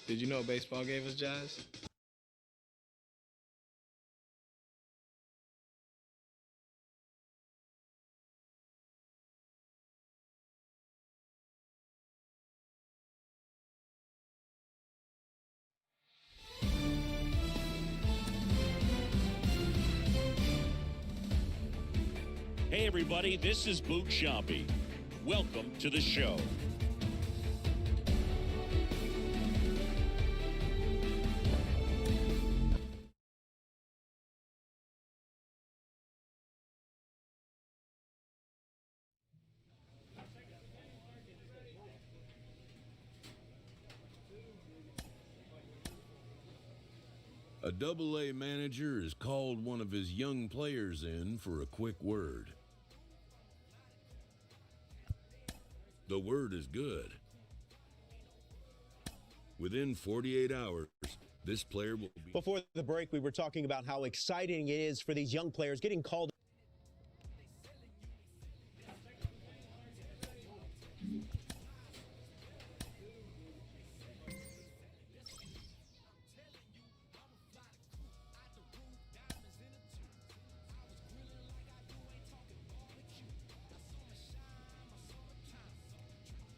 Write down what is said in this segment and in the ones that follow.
Did you know baseball gave us jazz? Hey everybody, this is Boot Shoppy. Welcome to the show. A Double-A manager has called one of his young players in for a quick word. The word is good. Within 48 hours, this player will be... Before the break, we were talking about how exciting it is for these young players getting called.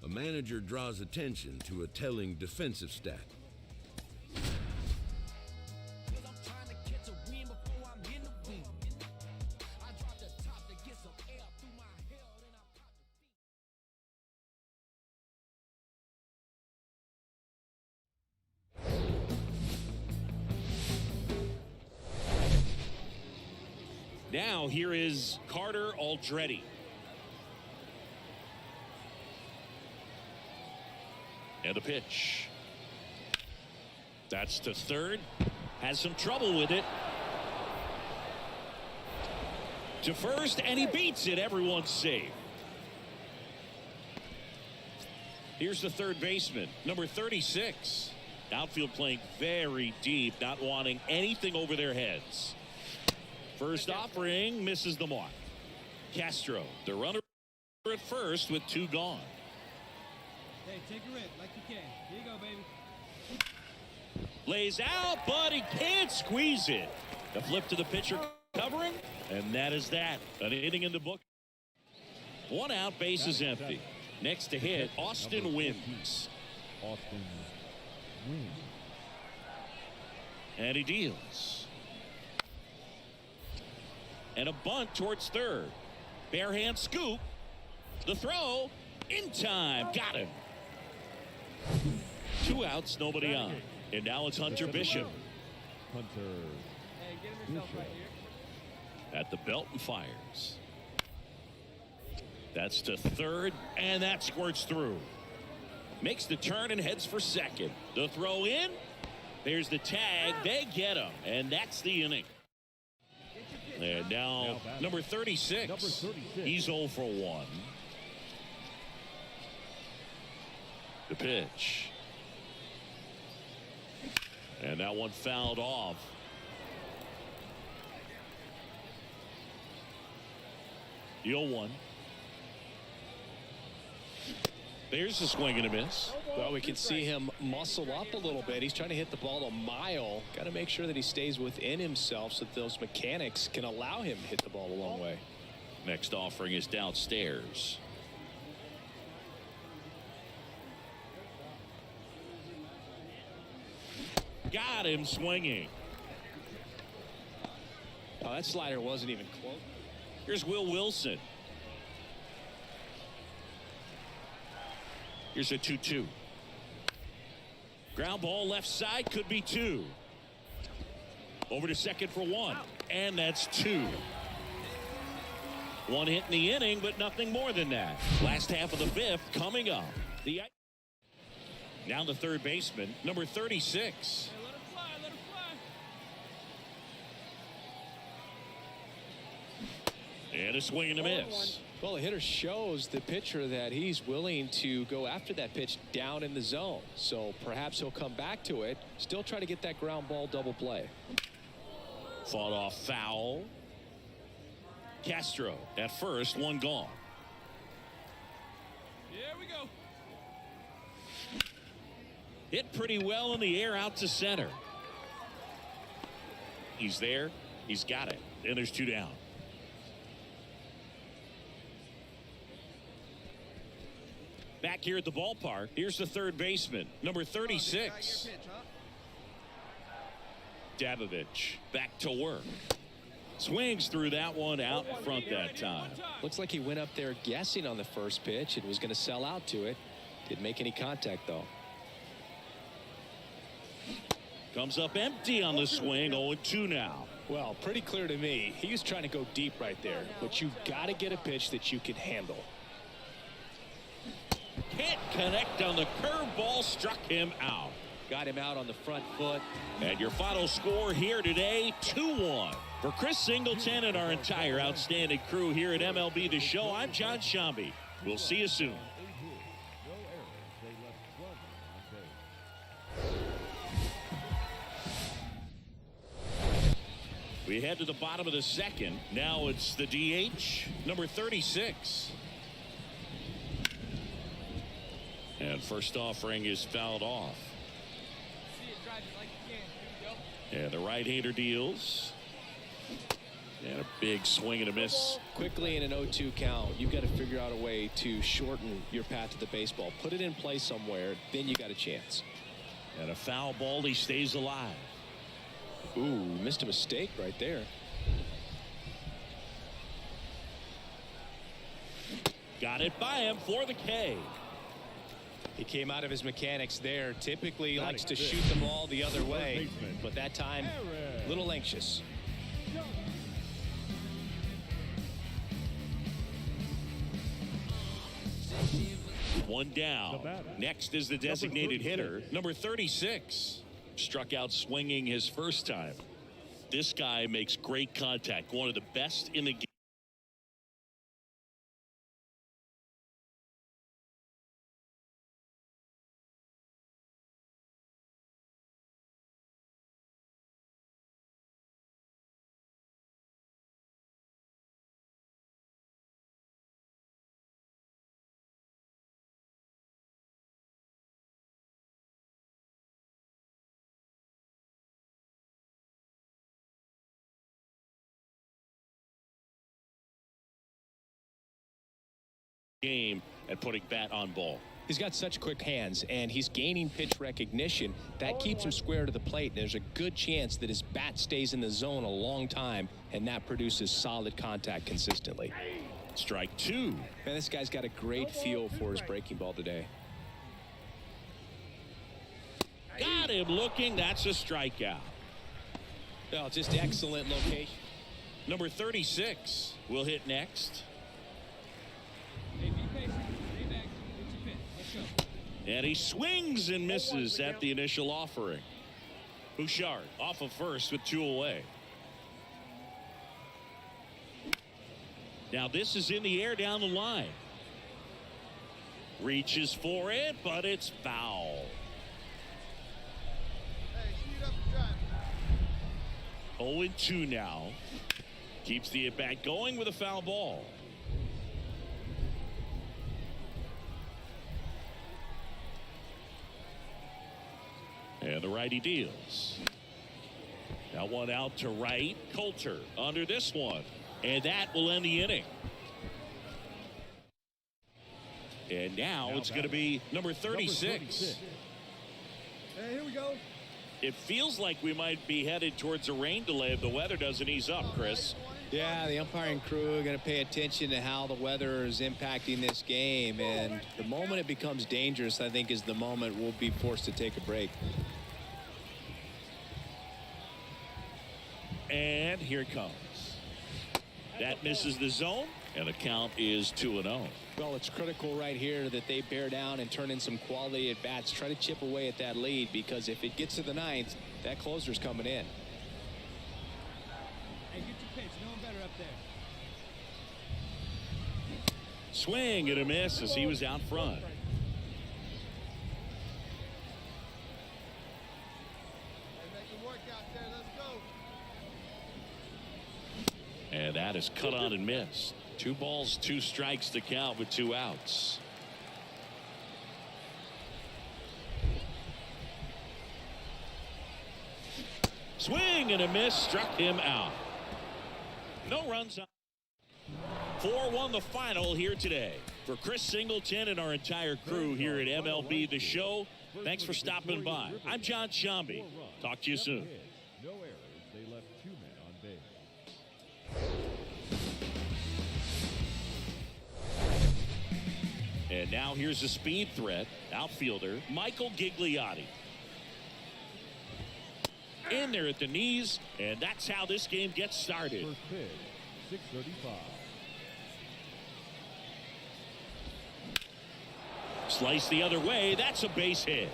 A manager draws attention to a telling defensive stat. Now here is Carter Aldretti. And a pitch. That's to third. Has some trouble with it. To first, and he beats it. Everyone's safe. Here's the third baseman, number 36. Outfield playing very deep, not wanting anything over their heads. First offering misses the mark. Castro, the runner at first with two gone. Hey, take a rip like you can. Here you go, baby. Lays out, but he can't squeeze it. The flip to the pitcher covering, and that is that. An inning in the book. One out, base is empty. Next to hit, Austin wins. Austin wins. And he deals. And a bunt towards third. Bare hand scoop. The throw in time. Got him. Two outs, nobody on. And now it's Hunter Bishop. Hunter. Hey, get him yourself right here. At the belt and fires. That's to third, and that squirts through. Makes the turn and heads for second. The throw in. There's the tag. They get him, and that's the inning. And now number 36. He's 0 for 1. The pitch. And that one fouled off. The 0-1. There's a swing and a miss. Well, we can see him muscle up a little bit. He's trying to hit the ball a mile. Got to make sure that he stays within himself so that those mechanics can allow him to hit the ball a long way. Next offering is downstairs. Got him swinging. Oh, that slider wasn't even close. Here's Will Wilson. Here's a 2-2. Ground ball left side, could be 2. Over to second for 1. And that's 2. One hit in the inning, but nothing more than that. Last half of the 5th coming up. Now the third baseman, number 36. Hey, let him fly, let him fly. And a swing and a miss. Well, the hitter shows the pitcher that he's willing to go after that pitch down in the zone. So perhaps he'll come back to it. Still try to get that ground ball double play. Fought off foul. Castro at first, one gone. Here we go. Hit pretty well in the air out to center. He's there. He's got it. And there's 2 down. Back here at the ballpark, here's the third baseman, number 36. Davovich back to work. Swings through that one out front that time. Looks like he went up there guessing on the first pitch and was going to sell out to it. Didn't make any contact, though. Comes up empty on the swing. 0-2 now. Well, pretty clear to me. He was trying to go deep right there, but you've got to get a pitch that you can handle. Can't connect on the curveball. Struck him out. Got him out on the front foot. And your final score here today, 2-1. For Chris Singleton and our entire outstanding crew here at MLB The Show, I'm John Shambi. We'll see you soon. We head to the bottom of the second. Now it's the DH, number 36. And first offering is fouled off. And the right-hander deals. And a big swing and a miss. Quickly in an 0-2 count, you've got to figure out a way to shorten your path to the baseball. Put it in play somewhere, then you got a chance. And a foul ball, he stays alive. Ooh, missed a mistake right there. Got it by him for the K. He came out of his mechanics there. Typically likes to shoot the ball the other way, but that time a little anxious. One down. Next is the designated hitter, number 36. Struck out swinging his first time. This guy makes great contact. One of the best in the game. Game and putting bat on ball. He's got such quick hands, and he's gaining pitch recognition. That keeps him square to the plate. There's a good chance that his bat stays in the zone a long time, and that produces solid contact consistently. Strike 2. Man, this guy's got a great feel for his breaking ball today. Got him looking. That's a strikeout. Well, just excellent location. Number 36 will hit next. And he swings and misses at the initial offering. Bouchard off of first with 2 away. Now this is in the air down the line. Reaches for it, but it's foul. 0-2 now. Keeps the at-bat going with a foul ball. And the righty deals. Now one out to right. Coulter under this one. And that will end the inning. And now it's going to be number 36. Hey, here we go. It feels like we might be headed towards a rain delay if the weather doesn't ease up, Chris. Yeah, the umpiring crew are going to pay attention to how the weather is impacting this game. And the moment it becomes dangerous, I think, is the moment we'll be forced to take a break. And here it comes. That misses the zone, and the count is 2-0. Well, it's critical right here that they bear down and turn in some quality at bats. Try to chip away at that lead, because if it gets to the ninth, that closer's coming in. Hey, get your pitch. No one better up there. Swing and a miss as he was out front. Hey, make it work out there. Let's go. And that is cut on and missed. 2 balls, 2 strikes to count with 2 outs. Swing and a miss, struck him out. No runs on. 4-1 the final here today. For Chris Singleton and our entire crew here at MLB The Show, thanks for stopping by. I'm John Shambi. Talk to you soon. No errors. They left 2 men on base. And now here's a speed threat, outfielder Michael Gigliotti. In there at the knees, and that's how this game gets started. First pitch, 6:35. Slice the other way, that's a base hit.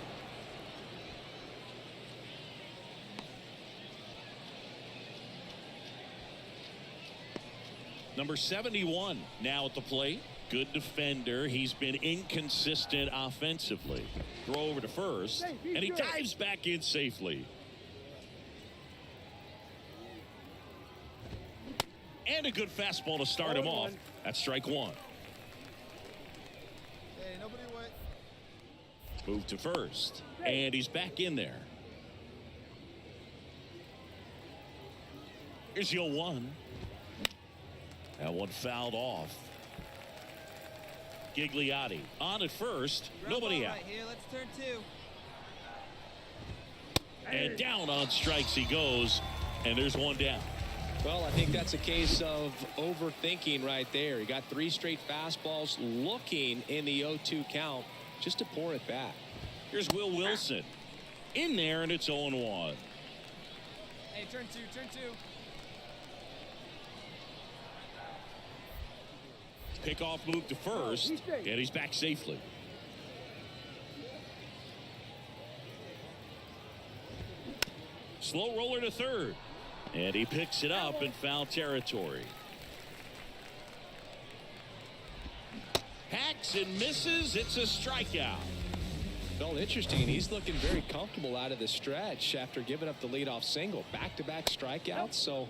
Number 71 now at the plate. Good defender. He's been inconsistent offensively. Throw over to first, and he dives back in safely. And a good fastball to start him off. That's strike one. Hey, nobody wet. Move to first, and he's back in there. Here's your 1. That one fouled off. Gigliotti on at first, nobody out. Right here, let's turn 2. And down on strikes he goes, and there's 1 down. Well, I think that's a case of overthinking right there. He got 3 straight fastballs looking in the 0-2 count just to pour it back. Here's Will Wilson in there, and it's 0-1. Hey, turn 2, turn 2. Pickoff move to first, and he's back safely. Slow roller to third, and he picks it up in foul territory. Hacks and misses. It's a strikeout. Well, interesting. He's looking very comfortable out of the stretch after giving up the leadoff single. Back-to-back strikeouts, so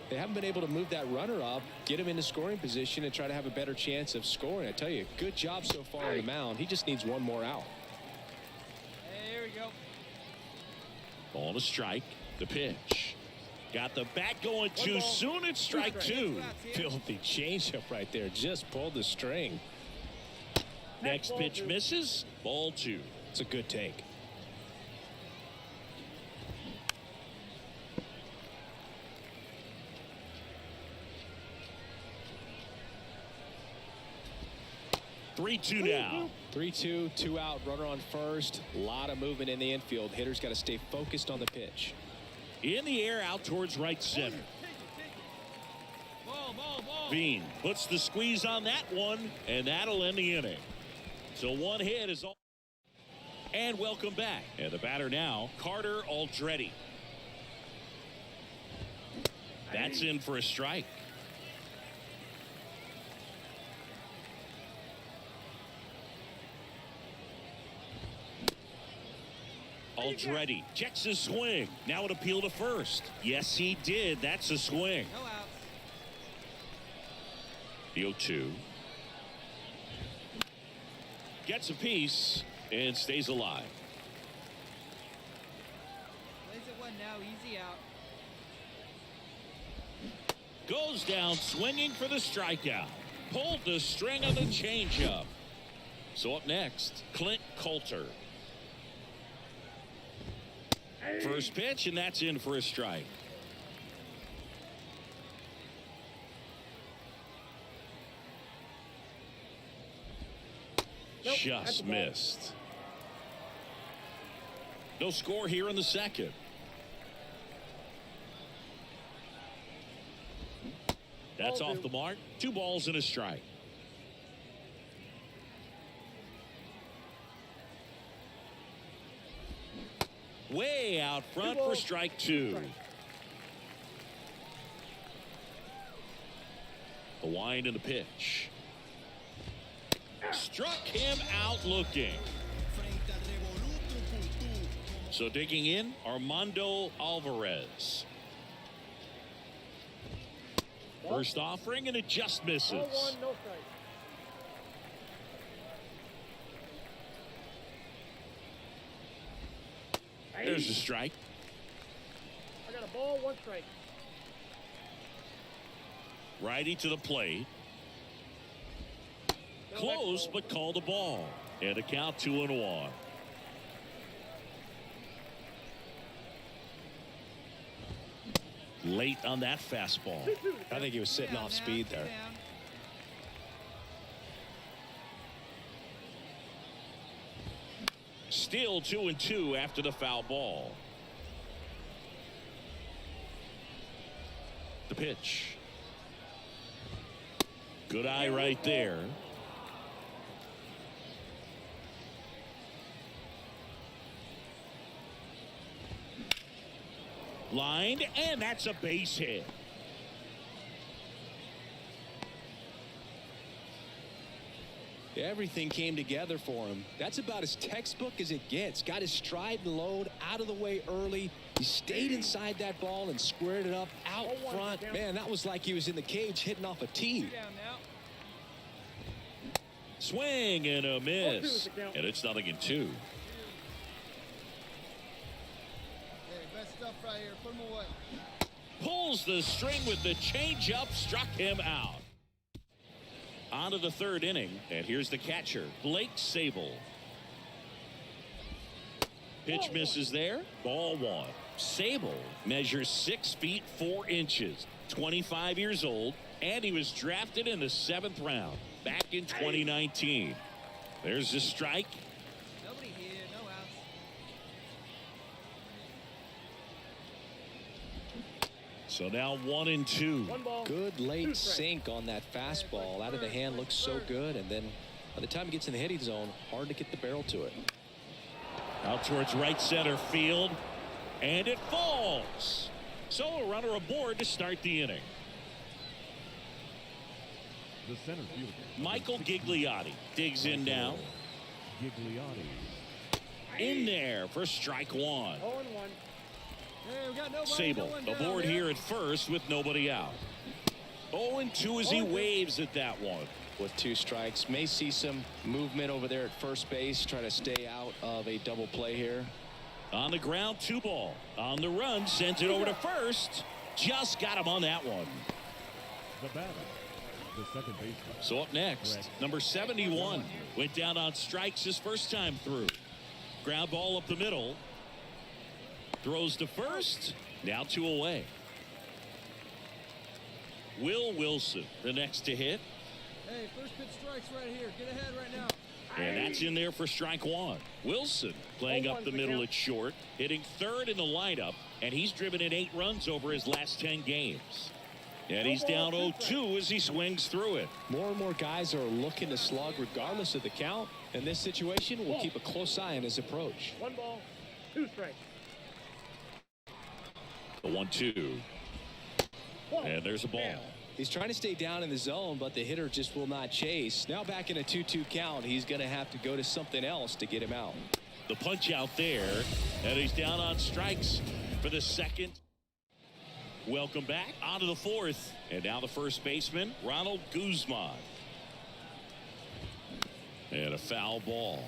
they haven't been able to move that runner up, get him into scoring position, and try to have a better chance of scoring. I tell you, good job so far on the mound. He just needs 1 more out. Hey, here we go. Ball to strike. The pitch. Got the bat going too soon. It's strike 2. Filthy changeup right there. Just pulled the string. Next pitch misses. Ball 2. It's a good take. Three-two now. 3-2, 2 out, runner on first. A lot of movement in the infield. Hitters got to stay focused on the pitch. In the air out towards right center. Ball. Bean puts the squeeze on that one, and that'll end the inning. So 1 hit is all. And welcome back. And the batter now, Carter Aldretti. That's in for a strike. Aldretti checks his swing. Now an appeal to first. Yes, he did. That's a swing. No outs. The 0-2. Gets a piece and stays alive. Plays it 1 now, easy out. Goes down swinging for the strikeout. Pulled the string on the changeup. So up next, Clint Coulter. First pitch, and that's in for a strike. Just missed. No score here in the second. That's off the mark. 2 balls and a strike. Way out front for strike 2. The wind and the pitch. Struck him out looking. So digging in, Armando Alvarez. First offering, and it just misses. There's a strike. Ball, 1 strike. Righty to the plate. Close, but called a ball. And a count 2-1. Late on that fastball. I think he was sitting off speed there. Still 2-2 after the foul ball. The pitch. Good eye right there. Lined, and that's a base hit. Everything came together for him. That's about as textbook as it gets. Got his stride and load out of the way early. He stayed inside that ball and squared it up out front. Man, that was like he was in the cage hitting off a tee. Swing and a miss. And it's 0-2. Hey, best stuff right here. Put him away. Pulls the string with the changeup, struck him out. On to the 3rd inning, and here's the catcher, Blake Sable. Pitch misses there, ball 1. Sable measures 6 feet 4 inches, 25 years old, and he was drafted in the 7th round back in 2019. There's the strike. Nobody here, no outs. So now 1-2. Good late sink on that fastball. Out of the hand, looks so good, and then by the time he gets in the hitting zone, hard to get the barrel to it. Out towards right center field, and it falls. So a runner aboard to start the inning. The center fielder, Michael Gigliotti digs in now. Gigliotti. In there for strike 1. 0-1. Hey, we got nobody, Sable no one down aboard there. here at first with nobody out. 0-2 as he waves at that one. With 2 strikes, may see some movement over there at first base, try to stay out of a double play here. On the ground, 2 ball. On the run, sends it over to first. Just got him on that one. The batter, the second baseman. So up next, number 71 went down on strikes his first time through. Ground ball up the middle. Throws to first. Now 2 away. Will Wilson, the next to hit. Hey, first pitch strikes right here. Get ahead right now. And that's in there for strike 1. Wilson playing up the middle at short, hitting 3rd in the lineup, and he's driven in 8 runs over his last 10 games. And he's down 0-2 as he swings through it. More and more guys are looking to slug regardless of the count. In this situation, we'll keep a close eye on his approach. 1 ball, 2 strikes. The 1-2. And there's a ball. He's trying to stay down in the zone, but the hitter just will not chase. Now back in a 2-2 count, he's going to have to go to something else to get him out. The punch out there, and he's down on strikes for the 2nd. Welcome back onto the 4th, and now the first baseman, Ronald Guzman. And a foul ball.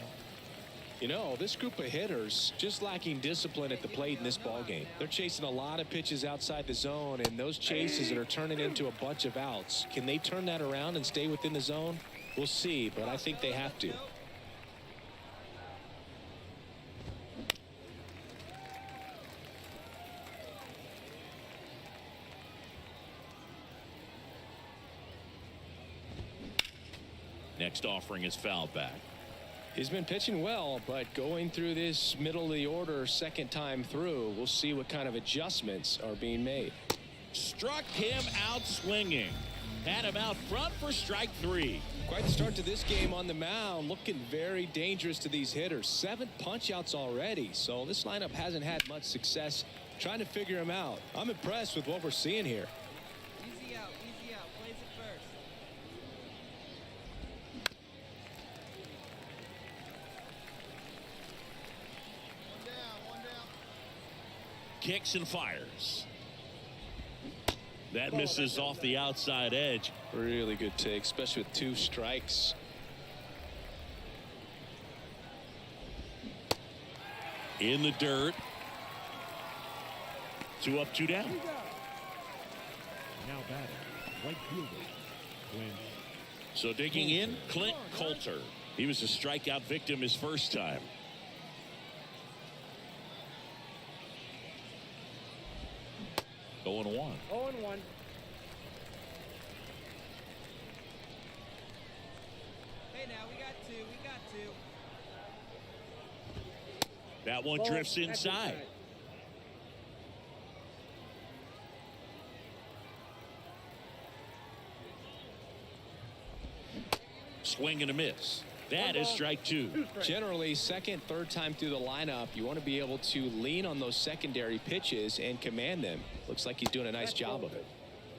You know, this group of hitters just lacking discipline at the plate in this ball game. They're chasing a lot of pitches outside the zone, and those chases that are turning into a bunch of outs. Can they turn that around and stay within the zone? We'll see, but I think they have to. Next offering is fouled back. He's been pitching well, but going through this middle of the order 2nd time through, we'll see what kind of adjustments are being made. Struck him out swinging. Had him out front for strike 3. Quite the start to this game on the mound. Looking very dangerous to these hitters. 7 punch outs already, so this lineup hasn't had much success trying to figure him out. I'm impressed with what we're seeing here. Easy out, plays it first. One down. Kicks and fires. That misses off the outside edge. Really good take, especially with 2 strikes. In the dirt. 2 up, 2 down. Now batting, right fielder, Clint. So digging in, Clint Coulter. He was a strikeout victim his first time. Going 1. 0-1. Hey, now we got 2. We got 2. That one drifts inside. Swing and a miss. That is strike 2. Generally, second, third time through the lineup, you want to be able to lean on those secondary pitches and command them. Looks like he's doing a nice job of it.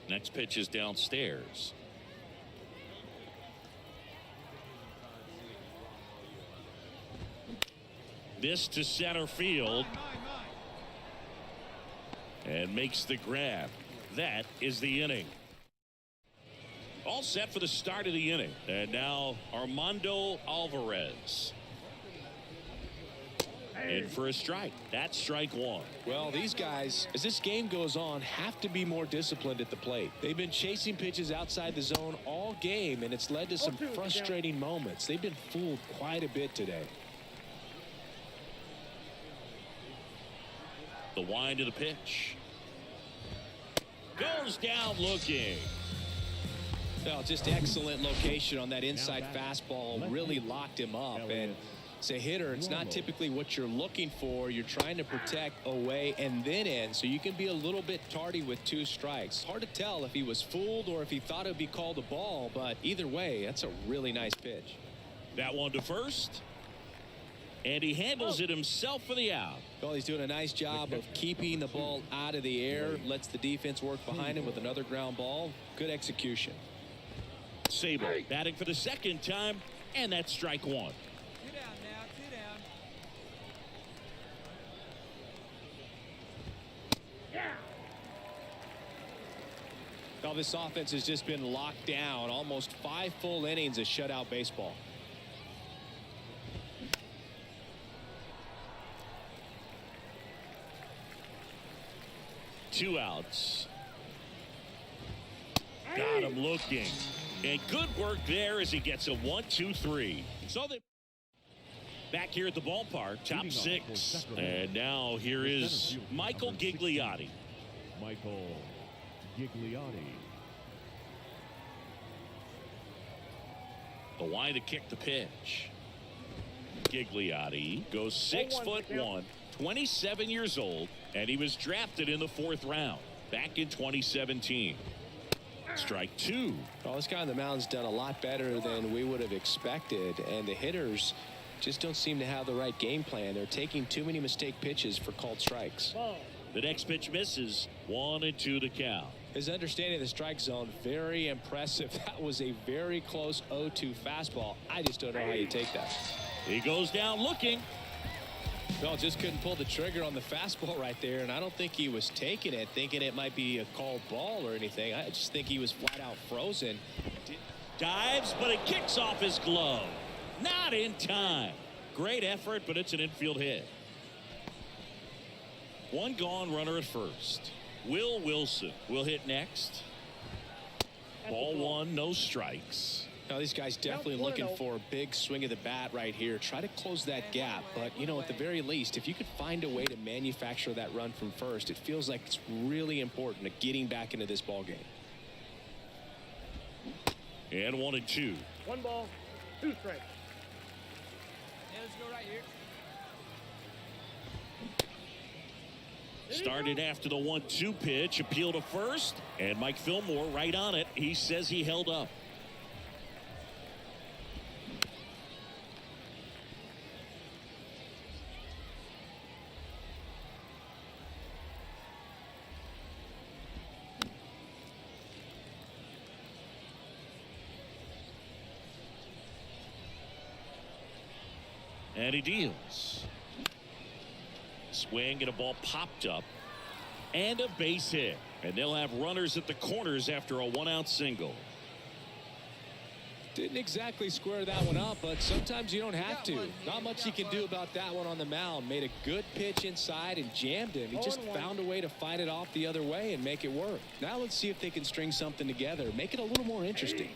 Next pitch is downstairs. This to center field. And makes the grab. That is the inning. All set for the start of the inning. And now Armando Alvarez. In for a strike. That's strike 1. Well, these guys, as this game goes on, have to be more disciplined at the plate. They've been chasing pitches outside the zone all game, and it's led to some frustrating moments. They've been fooled quite a bit today. The wind of the pitch. Goes down looking. Well, just excellent location on that inside fastball. Really locked him up. And as a hitter, it's not typically what you're looking for. You're trying to protect away and then in, so you can be a little bit tardy with 2 strikes. Hard to tell if he was fooled or if he thought it would be called a ball, but either way, that's a really nice pitch. That one to first. And he handles it himself for the out. Well, he's doing a nice job of keeping the ball out of the air. Lets the defense work behind him with another ground ball. Good execution. Sable batting for the second time, and that's strike 1. 2 down now. 2 down. Well, this offense has just been locked down. Almost 5 full innings of shutout baseball. Two outs. Got him looking. And good work there as he gets a 1-2-3. So they back here at the ballpark, top 6. And now here is Michael Gigliotti. Michael Gigliotti. The line to kick the pitch. Gigliotti goes 6'1", 27 years old, and he was drafted in the 4th round back in 2017. Strike 2. Well, this guy on the mound's done a lot better than we would have expected, and the hitters just don't seem to have the right game plan. They're taking too many mistake pitches for called strikes. The next pitch misses. 1-2 the count. His understanding of the strike zone, very impressive. That was a very close 0-2 fastball. I just don't know how you take that. He goes down looking. Well, just couldn't pull the trigger on the fastball right there, and I don't think he was taking it, thinking it might be a called ball or anything. I just think he was flat out frozen. Dives, but it kicks off his glove. Not in time. Great effort, but it's an infield hit. 1 gone, runner at first. Will Wilson will hit next. Ball 1, no strikes. Now, these guys definitely looking for a big swing of the bat right here. Try to close that gap. But, you know, at the very least, if you could find a way to manufacture that run from first, it feels like it's really important to getting back into this ball game. And 1-2. 1 ball, 2 strikes. Yeah, let's go right here. Started after the 1-2 pitch. Appeal to first. And Mike Fillmore right on it. He says he held up. And he deals. Swing and a ball popped up. And a base hit. And they'll have runners at the corners after a 1-out single. Didn't exactly square that one up, but sometimes you don't have to. Not much you can do about that one on the mound. Made a good pitch inside and jammed him. He just found a way to fight it off the other way and make it work. Now let's see if they can string something together, make it a little more interesting.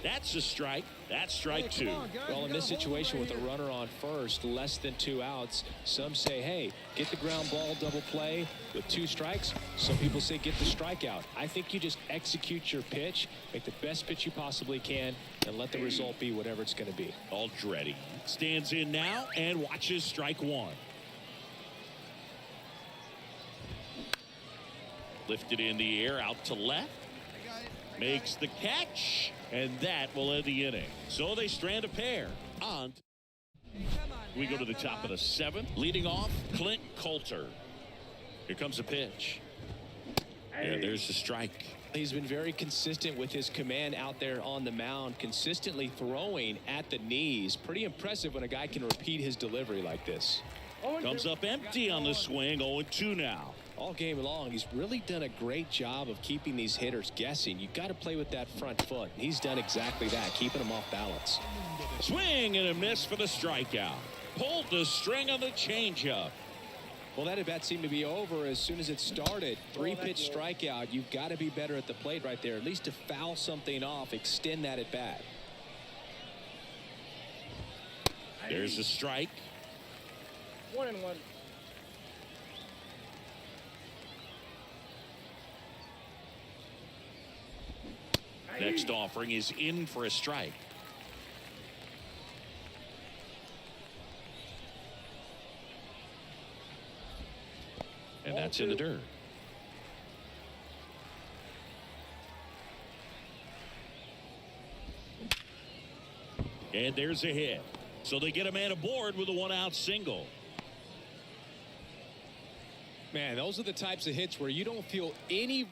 That's a strike. That's strike two. Well, in this situation with a runner on first, less than 2 outs, some say, hey, get the ground ball, double play with 2 strikes. Some people say get the strikeout. I think you just execute your pitch, make the best pitch you possibly can, and let the result be whatever it's going to be. Aldretti stands in now and watches strike one. Lifted in the air out to left. Makes the catch, and that will end the inning. So they strand a pair on. We go to the top of the 7th. Leading off, Clint Coulter. Here comes a pitch. And there's the strike. He's been very consistent with his command out there on the mound, consistently throwing at the knees. Pretty impressive when a guy can repeat his delivery like this. Comes up empty on the swing, 0-2 now. All game long, he's really done a great job of keeping these hitters guessing. You've got to play with that front foot. And he's done exactly that, keeping them off balance. Swing and a miss for the strikeout. Pulled the string on the changeup. Well, that at bat seemed to be over as soon as it started. 3-pitch strikeout. You've got to be better at the plate right there, at least to foul something off, extend that at bat. There's a strike. 1-1. Next offering is in for a strike. And that's in the dirt. And there's a hit. So they get a man aboard with a 1-out single. Man, those are the types of hits where you don't feel any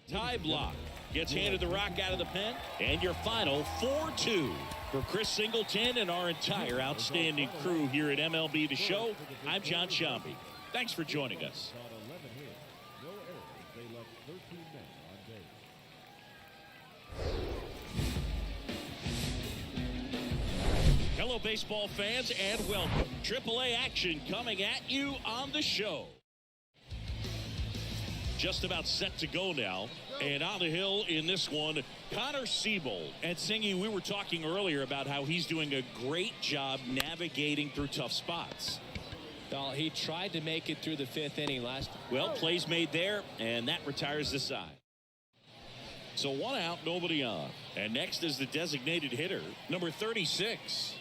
Tie block. Gets handed the rock out of the pen. And your final 4-2. For Chris Singleton and our entire outstanding crew here at MLB The Show, I'm John Shambi. Thanks for joining us. Hello, baseball fans, and welcome. AAA action coming at you on the show. Just about set to go now. And on the hill in this one, Connor Siebold. And Singy, we were talking earlier about how he's doing a great job navigating through tough spots. Well, he tried to make it through the 5th inning last time. Well, plays made there, and that retires the side. So 1 out, nobody on. And next is the designated hitter, number 36.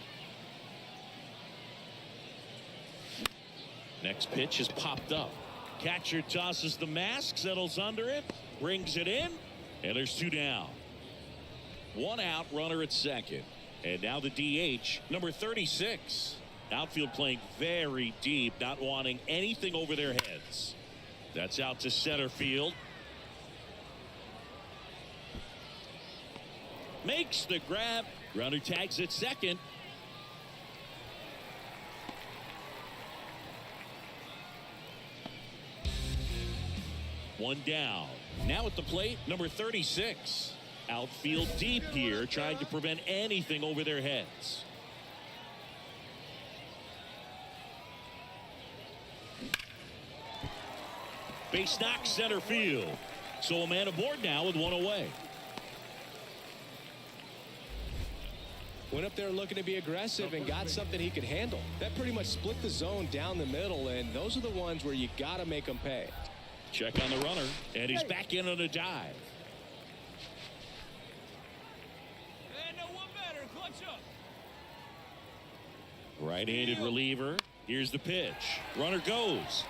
Next pitch is popped up. Catcher tosses the mask, settles under it, brings it in, and there's 2 down. 1 out, runner at second. And now the DH, number 36. Outfield playing very deep, not wanting anything over their heads. That's out to center field. Makes the grab. Runner tags at second. One down. Now at the plate, number 36. Outfield deep here, trying to prevent anything over their heads. Base knock center field. So a man aboard now with 1 away. Went up there looking to be aggressive and got something he could handle. That pretty much split the zone down the middle, and those are the ones where you got to make them pay. Check on the runner, and he's back in on a dive. And no one better. Clutch up. Right-handed reliever. Here's the pitch. Runner goes.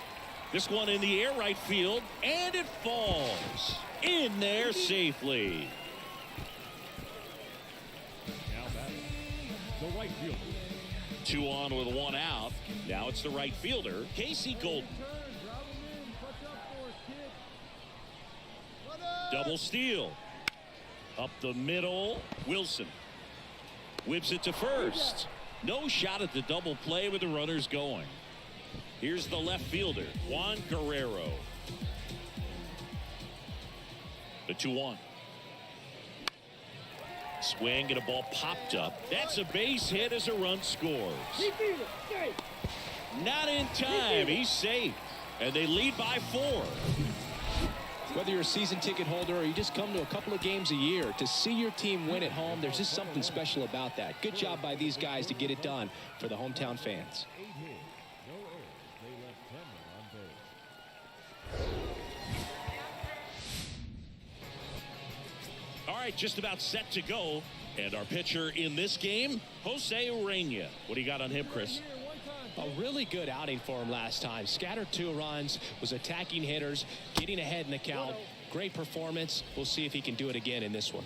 This one in the air right field, and it falls in there safely. Now batting, the right fielder. 2 on with 1 out. Now it's the right fielder, Casey Golden. Double steal. Up the middle, Wilson. Whips it to first. No shot at the double play with the runners going. Here's the left fielder, Juan Guerrero. The 2-1. Swing and a ball popped up. That's a base hit as a run scores. Not in time. He's safe. And they lead by 4. Whether you're a season ticket holder or you just come to a couple of games a year, to see your team win at home, there's just something special about that. Good job by these guys to get it done for the hometown fans. 8 hits, no errors. They left 10 men on base. All right, just about set to go. And our pitcher in this game, Jose Urena. What do you got on him, Chris? A really good outing for him last time. Scattered 2 runs, was attacking hitters, getting ahead in the count. Great performance. We'll see if he can do it again in this one.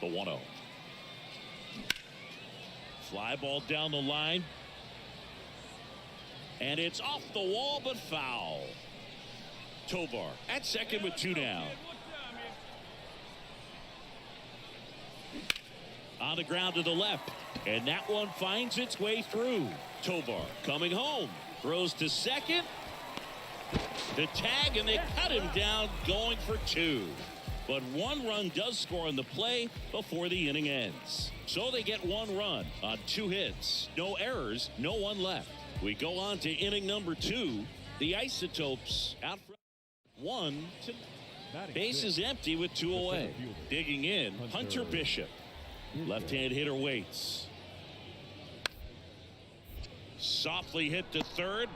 The 1-0. Fly ball down the line. And it's off the wall, but foul. Tovar at second with 2 down. On the ground to the left. And that one finds its way through. Tovar coming home. Throws to second. The tag, and they cut him down, going for 2. But 1 run does score on the play before the inning ends. So they get 1 run on 2 hits. No errors, no one left. We go on to inning number 2. The Isotopes out front. 1 to base is empty with 2 away. Digging in, Hunter Bishop. Left-hand hitter waits. Softly hit to third.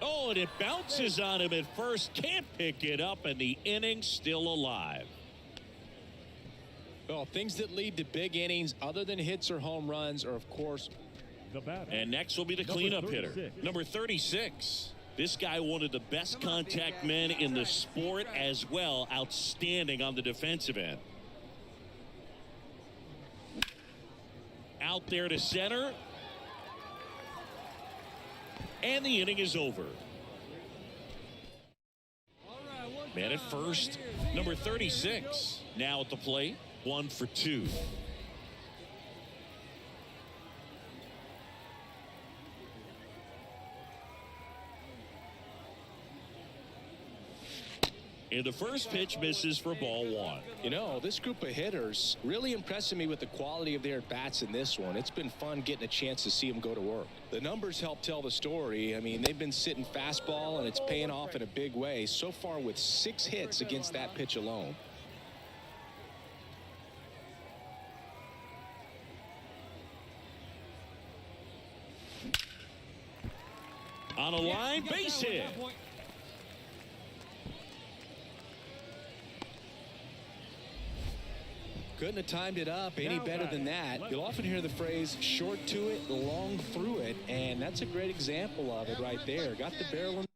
Oh, and it bounces on him at first. Can't pick it up, and the inning's still alive. Well, things that lead to big innings other than hits or home runs are, of course. And next will be the cleanup hitter, number 36. This guy, one of the best contact men in the sport as well. Outstanding on the defensive end. Out there to center. And the inning is over. Man at first, number 36. Now at the plate, 1 for 2. And the first pitch misses for ball 1. You know, this group of hitters really impressing me with the quality of their bats in this one. It's been fun getting a chance to see them go to work. The numbers help tell the story. I mean, they've been sitting fastball, and it's paying off in a big way so far with 6 hits against that pitch alone. On a line, base hit. Couldn't have timed it up any better than that. You'll often hear the phrase short to it, long through it, and that's a great example of it right there. Got the barrel in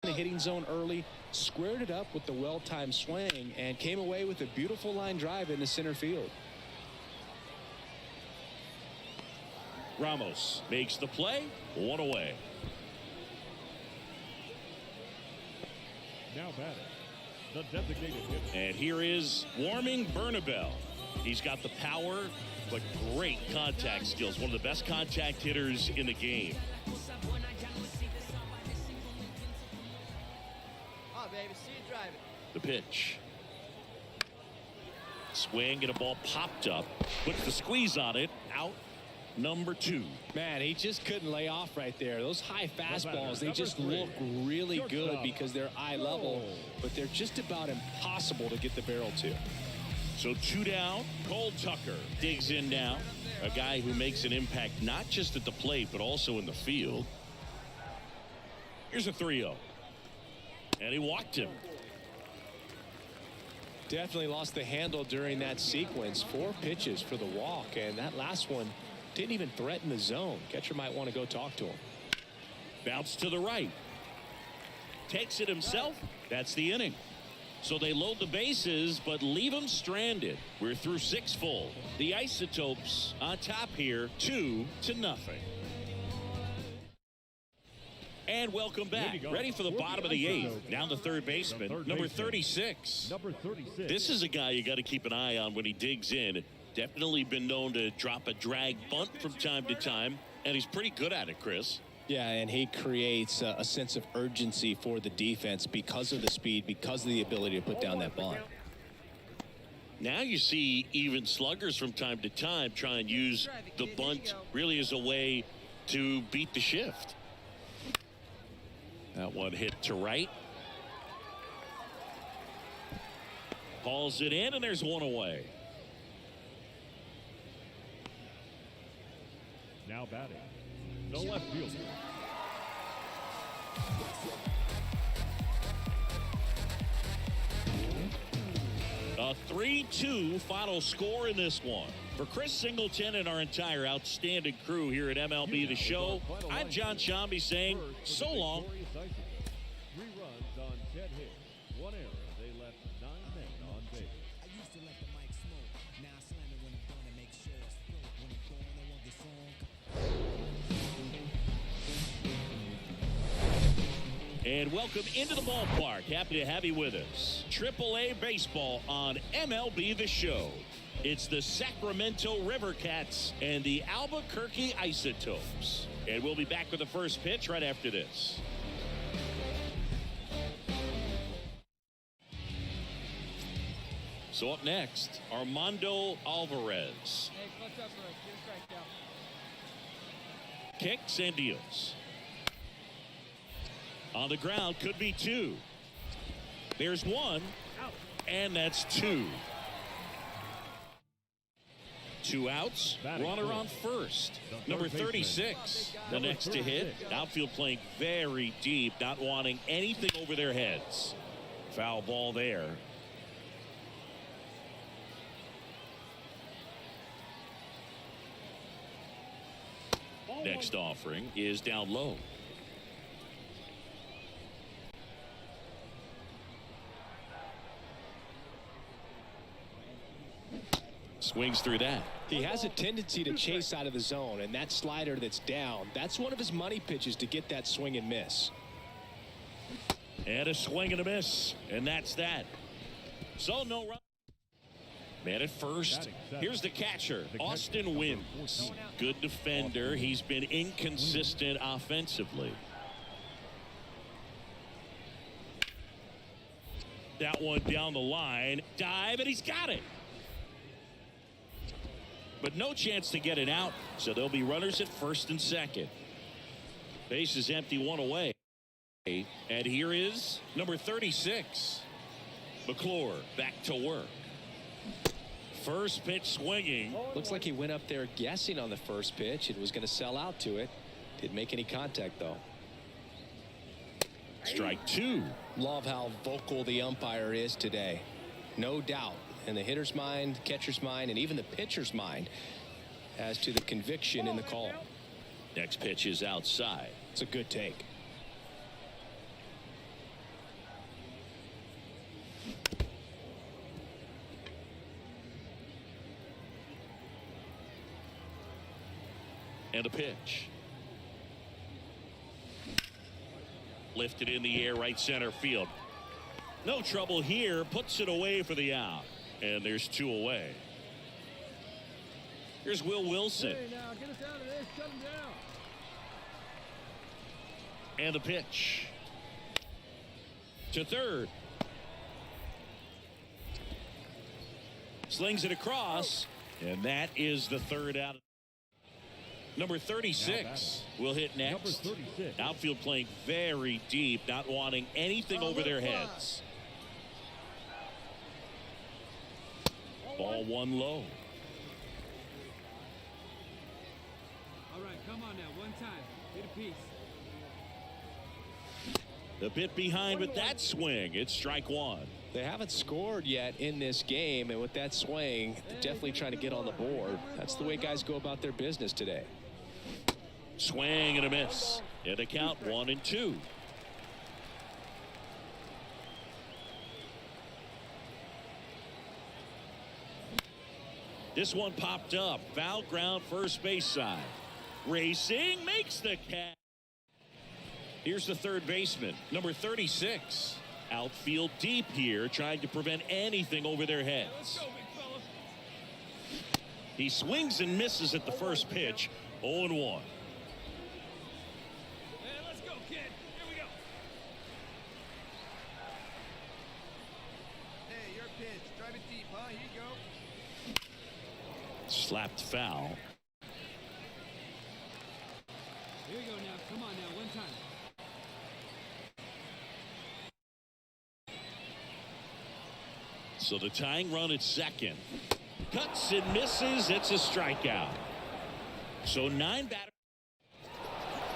the hitting zone early, squared it up with the well-timed swing, and came away with a beautiful line drive into center field. Ramos makes the play, one away. Now batting, the designated hitter. And here is warming Bernabel. He's got the power, but great contact skills. One of the best contact hitters in the game. Oh, baby, see you driving. The pitch. Swing and a ball popped up. Puts the squeeze on it. Out. Number 2. Man, he just couldn't lay off right there. Those high fastballs, they just look really good because they're eye level, but they're just about impossible to get the barrel to. So 2 down. Cole Tucker digs in now. A guy who makes an impact not just at the plate, but also in the field. Here's a 3-0. And he walked him. Definitely lost the handle during that sequence. 4 pitches for the walk, and that last one didn't even threaten the zone. Catcher might want to go talk to him. Bounce to the right. Takes it himself. That's the inning. So they load the bases, but leave him stranded. We're through 6 full. The Isotopes on top here, 2-0. And welcome back. Ready for the bottom of the 8th. Now the third baseman, number 36. Number 36. This is a guy you got to keep an eye on when he digs in. Definitely been known to drop a drag bunt from time to time, and he's pretty good at it, Chris. Yeah, and he creates a sense of urgency for the defense because of the speed, because of the ability to put down that bunt. Now you see even sluggers from time to time try and use the bunt really as a way to beat the shift. That one hit to right. Hauls it in, and there's one away. Now batting, the left fielder. A 3-2 final score in this one. For Chris Singleton and our entire outstanding crew here at MLB The Show, I'm John Shambi saying so long. 3 runs on 10 hits, 1 error. They left 9 men on base. I used to let the mic smoke. Now I slam it when I'm done and make sure it's dope. When I'm gone, I want the song. And welcome into the ballpark. Happy to have you with us. AAA baseball on MLB The Show. It's the Sacramento River Cats and the Albuquerque Isotopes. And we'll be back with the first pitch right after this. So up next, Armando Alvarez. Hey, clutch up for us. Get a strikeout. Kicks and deals. On the ground, could be 2. There's 1, and that's 2. 2 outs, runner on first. Number 36, the next to hit. Outfield playing very deep, not wanting anything over their heads. Foul ball there. Next offering is down low. Swings through that. He has a tendency to chase out of the zone, and that slider that's down, that's one of his money pitches to get that swing and miss. And a swing and a miss, and that's that. So no run. Man at first. Here's the catcher, Austin Wynns. Good defender. He's been inconsistent offensively. That one down the line. Dive, and he's got it. But no chance to get it out, so there'll be runners at first and second. Base is empty, 1 away. And here is number 36. McClure back to work. First pitch swinging. Looks like he went up there guessing on the first pitch and was going to sell out to it. Didn't make any contact, though. Strike 2. Love how vocal the umpire is today. No doubt in the hitter's mind, catcher's mind, and even the pitcher's mind as to the conviction in the call. Next pitch is outside. It's a good take. And a pitch. Lifted in the air, right center field. No trouble here. Puts it away for the out. And there's 2 away. Here's Will Wilson. Hey, now, get us out of this. Shut him down. And a pitch. To third. Slings it across. And that is the 3rd out. Number 36 will hit next. Number 36. Outfield playing very deep, not wanting anything over their heads. Ball 1 low. All right, come on now. One time. Hit a piece. A bit behind with that swing. It's strike 1. They haven't scored yet in this game, and with that swing, they're definitely trying to get on the board. That's the way guys go about their business today. Swing and a miss. And a count 1-2. This one popped up. Foul ground, first base side. Racing, makes the catch. Here's the third baseman, number 36. Outfield deep here, trying to prevent anything over their heads. He swings and misses at the first pitch. 0-1. Let's go, kid. Here we go. Hey, your pitch. Drive it deep, huh? Here you go. Slapped foul. Here we go now. Come on now. One time. So the tying run at second. Cuts and misses. It's a strikeout. So 9 batters.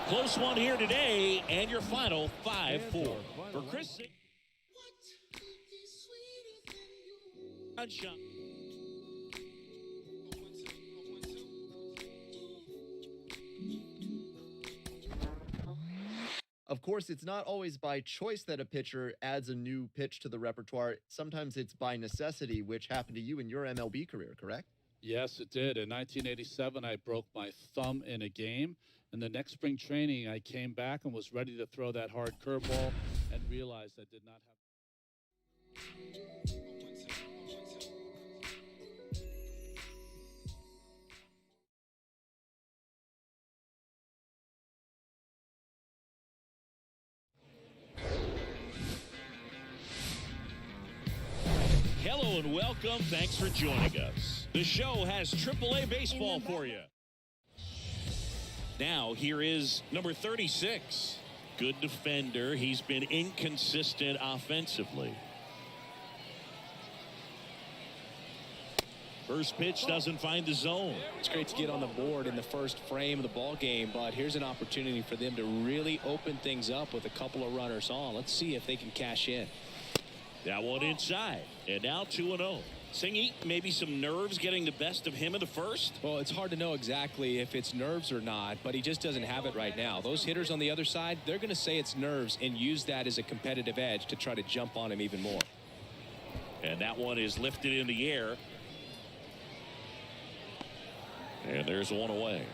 Close one here today. And your final 5-4. For Chris. Shot. Of course, it's not always by choice that a pitcher adds a new pitch to the repertoire. Sometimes it's by necessity, which happened to you in your MLB career, correct? Yes, it did. In 1987, I broke my thumb in a game. And the next spring training, I came back and was ready to throw that hard curveball and realized I did not have. Hello and welcome. Thanks for joining us. The show has AAA baseball for you. Now, here is number 36. Good defender. He's been inconsistent offensively. First pitch doesn't find the zone. It's great to get on the board in the first frame of the ball game, but here's an opportunity for them to really open things up with a couple of runners on. Let's see if they can cash in. That one inside, and now 2-0. Singy, maybe some nerves getting the best of him in the first? Well, it's hard to know exactly if it's nerves or not, but he just doesn't have it right now. Those hitters on the other side, they're going to say it's nerves and use that as a competitive edge to try to jump on him even more. And that one is lifted in the air. And there's one away.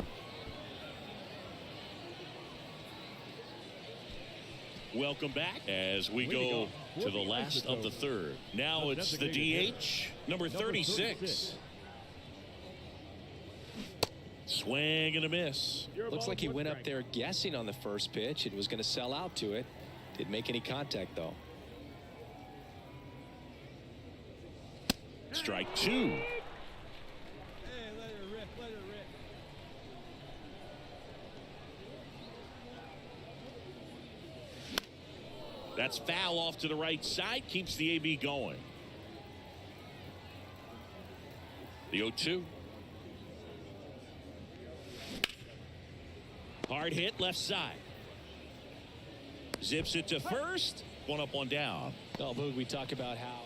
Welcome back as we go to the last of the third. Now it's the DH, number 36. Swing and a miss. Looks like he went up there guessing on the first pitch. It was going to sell out to it. Didn't make any contact, though. Strike 2. Hey, let her rip. Let her rip. That's foul off to the right side. Keeps the AB going. The 0-2. Hard hit left side. Zips it to first. One up, one down. Oh, Boog, we talk about how.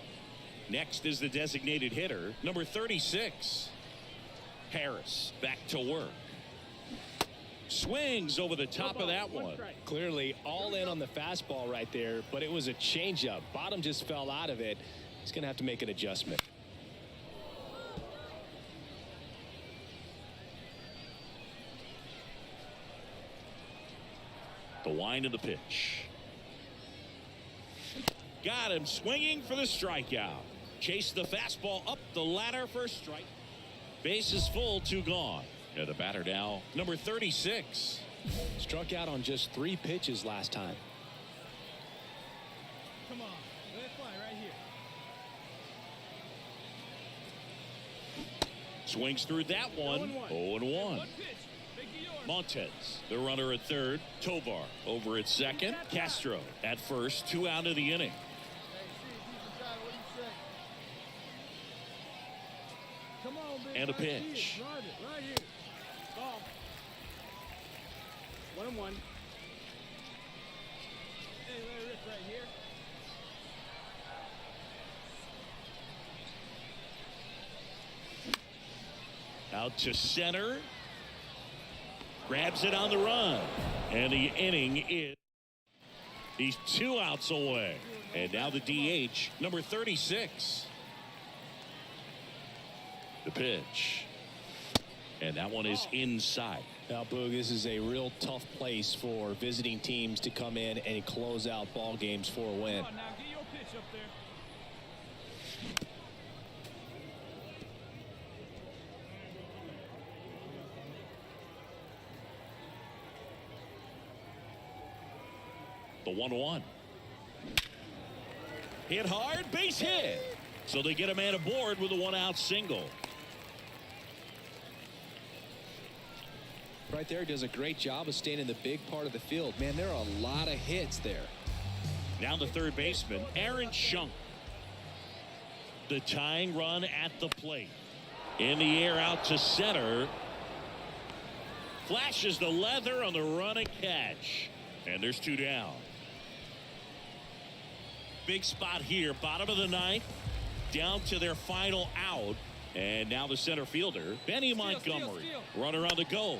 Next is the designated hitter, number 36. Harris back to work. Swings over the top of that one. Clearly all in on the fastball right there, but it was a changeup. Bottom just fell out of it. He's going to have to make an adjustment. wind of the pitch. Got him swinging for the strikeout. Chased the fastball up the ladder for a strike. Base is full, 2 gone. And the batter now, number 36. Struck out on just 3 pitches last time. Come on, let it fly right here. Swings through that one. 0-1. Montez, the runner at third. Tovar over at second. Castro at first. 2 out of the inning. Come on, big And a guy, pitch. drive it right here. Ball. 1-1. Hey, let it rip right here. Out to center. Grabs it on the run. And the inning is. He's 2 outs away. And now the DH, number 36. The pitch. And that one is inside. Now, Boog, this is a real tough place for visiting teams to come in and close out ball games for a win. Come on now, get your pitch up there. The 1-1. Hit hard, base hit. So they get a man aboard with a 1-out single. Right there, does a great job of staying in the big part of the field. Man, there are a lot of hits there. Now the third baseman, Aaron Shunk. The tying run at the plate. In the air out to center. Flashes the leather on the running catch. And there's 2 down. Big spot here, bottom of the 9th. Down to their final out. And now the center fielder, Benny Montgomery. Runner on the go.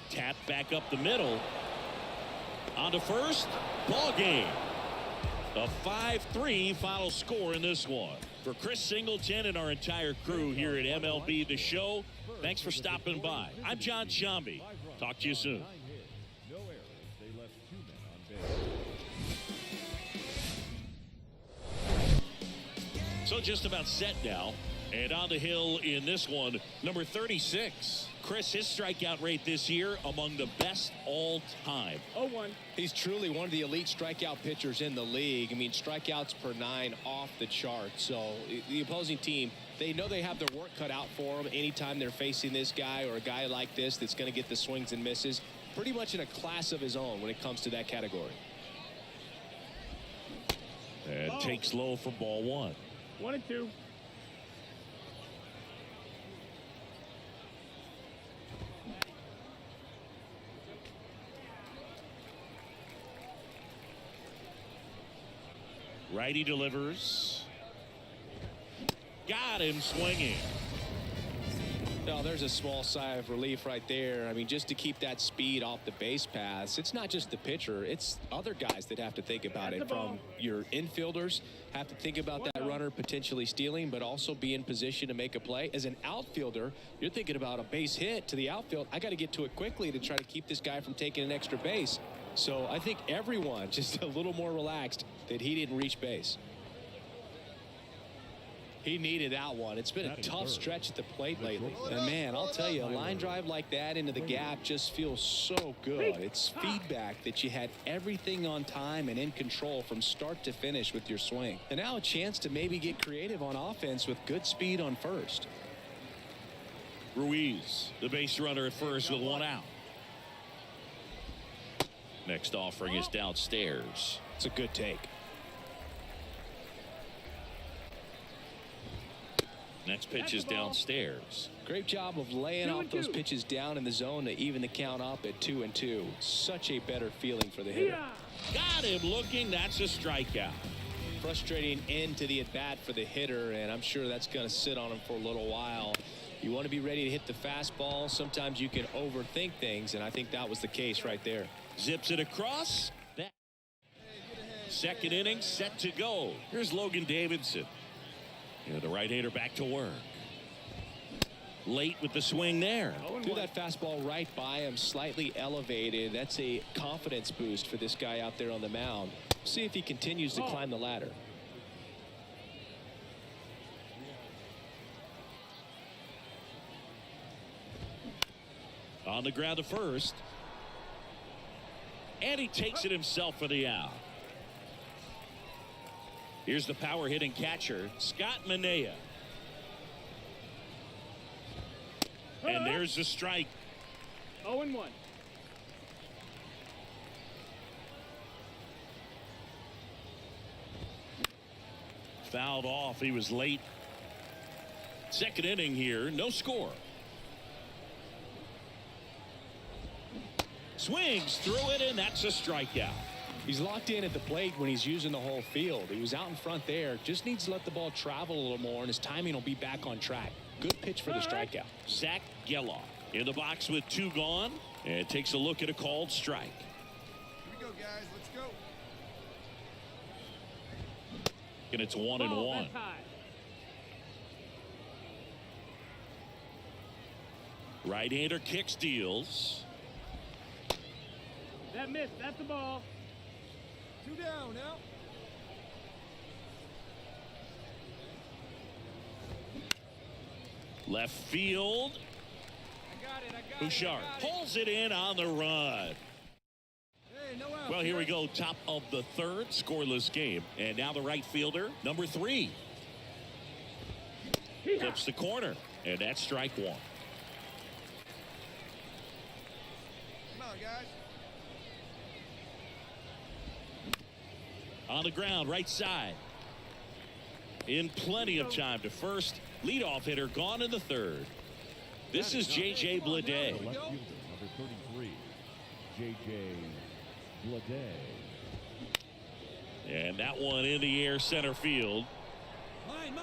Tap back up the middle. On to first. Ball game. A 5-3 final score in this one. For Chris Singleton and our entire crew here at MLB The Show, thanks for stopping by. I'm John Shambi. Talk to you soon. No errors. They left 2 men on base. So just about set now. And on the hill in this one, number 36. Chris, his strikeout rate this year among the best all time. 0-1. He's truly one of the elite strikeout pitchers in the league. I mean, strikeouts per 9 off the chart. So the opposing team, they know they have their work cut out for them anytime they're facing this guy or a guy like this that's going to get the swings and misses. Pretty much in a class of his own when it comes to that category. And takes low for ball 1. 1-2. Righty delivers. Got him swinging. Now, there's a small sigh of relief right there. I mean, just to keep that speed off the base paths, it's not just the pitcher, it's other guys that have to think about it. From your infielders have to think about that runner potentially stealing, but also be in position to make a play. As an outfielder, you're thinking about a base hit to the outfield. I got to get to it quickly to try to keep this guy from taking an extra base. So I think everyone just a little more relaxed that he didn't reach base. He needed that one. It's been a tough stretch at the plate lately. And man, I'll tell you, a line drive like that into the gap just feels so good. It's feedback that you had everything on time and in control from start to finish with your swing. And now a chance to maybe get creative on offense with good speed on first. Ruiz, the base runner at first with 1 out. Next offering is downstairs. It's a good take. Next pitch is downstairs. Great job of laying off those pitches down in the zone to even the count up at 2-2. Such a better feeling for the hitter. Got him looking. That's a strikeout. Frustrating end to the at-bat for the hitter, and I'm sure that's going to sit on him for a little while. You want to be ready to hit the fastball. Sometimes you can overthink things, and I think that was the case right there. Zips it across. Second inning set to go. Here's Logan Davidson. The right-hander back to work. Late with the swing there. Threw that fastball right by him, slightly elevated. That's a confidence boost for this guy out there on the mound. See if he continues to climb the ladder. On the ground to first. And he takes it himself for the out. Here's the power hitting catcher, Scott Manea. And there's the strike. 0-1. Fouled off. He was late. Second inning here. No score. Swings through it, and that's a strikeout. He's locked in at the plate when he's using the whole field. He was out in front there. Just needs to let the ball travel a little more, and his timing will be back on track. Good pitch for the strikeout. Zach Geloff in the box with 2 gone, and takes a look at a called strike. Here we go, guys. Let's go. And it's 1-1. Right-hander kicks, deals. That missed. That's the ball. 2 down now. Left field. I got it. Bouchard pulls it in on the run. Hey, no out. Well, here we go. Top of the third, scoreless game. And now the right fielder, number 3. Flips the corner. And that's strike 1. Come on, guys. On the ground, right side. In plenty of time to first. Leadoff hitter gone in the third. This is J.J. Bleday. The left fielder, number 33, J.J. Bleday. And that one in the air center field. Mine.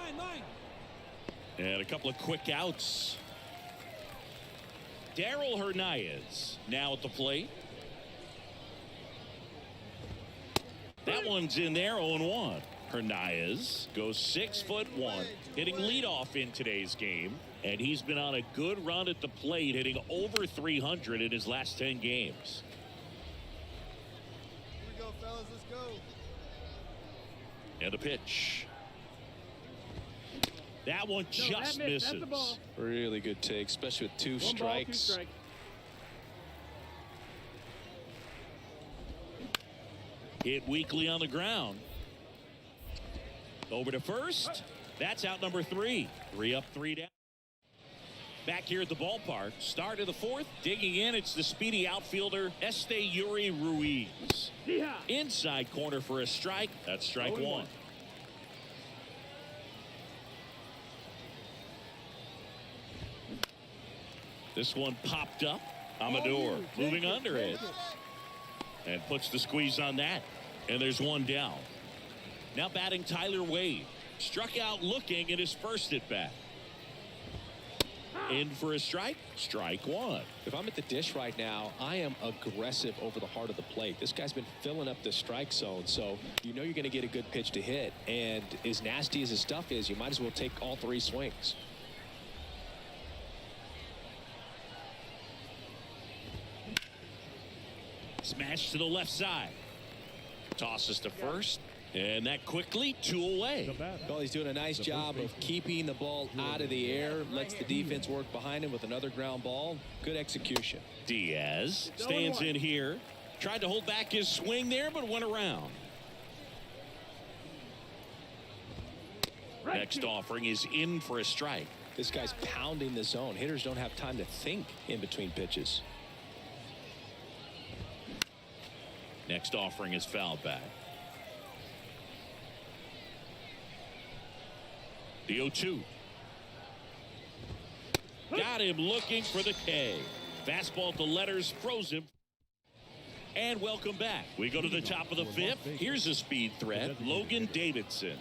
And a couple of quick outs. Darryl Hernandez now at the plate. That one's in there, 0-1. Hernandez goes 6'1", hitting leadoff in today's game, and he's been on a good run at the plate, hitting over 300 in his last 10 games. Here we go, fellas. Let's go. And a pitch. That one just that missed. misses. That's the ball. Really good take, especially with 2 1 ball, 2 strikes. strikes. Hit weakly on the ground. Over to first. That's out number 3. 3 up, 3 down. Back here at the ballpark. Start of the 4th. Digging in, it's the speedy outfielder, Esteury Ruiz. Inside corner for a strike. That's strike 1. This one popped up. Amador moving under it. And puts the squeeze on that. And there's 1 down. Now batting Tyler Wade. Struck out looking at his first at bat. In for a strike. Strike 1. If I'm at the dish right now, I am aggressive over the heart of the plate. This guy's been filling up the strike zone, so you know you're going to get a good pitch to hit. And as nasty as his stuff is, you might as well take all 3 swings. Smash to the left side. Tosses to first. And that quickly 2 away. Well, he's doing a nice job of keeping the ball out of the air. Lets the defense work behind him with another ground ball. Good execution. Diaz stands in here. Tried to hold back his swing there, but went around. Next offering is in for a strike. This guy's pounding the zone. Hitters don't have time to think in between pitches. Next offering is fouled back. The 0-2. Got him looking for the K. Fastball to letters, froze him. And welcome back. We go to the top of the 5th. Here's a speed threat, Logan Davidson.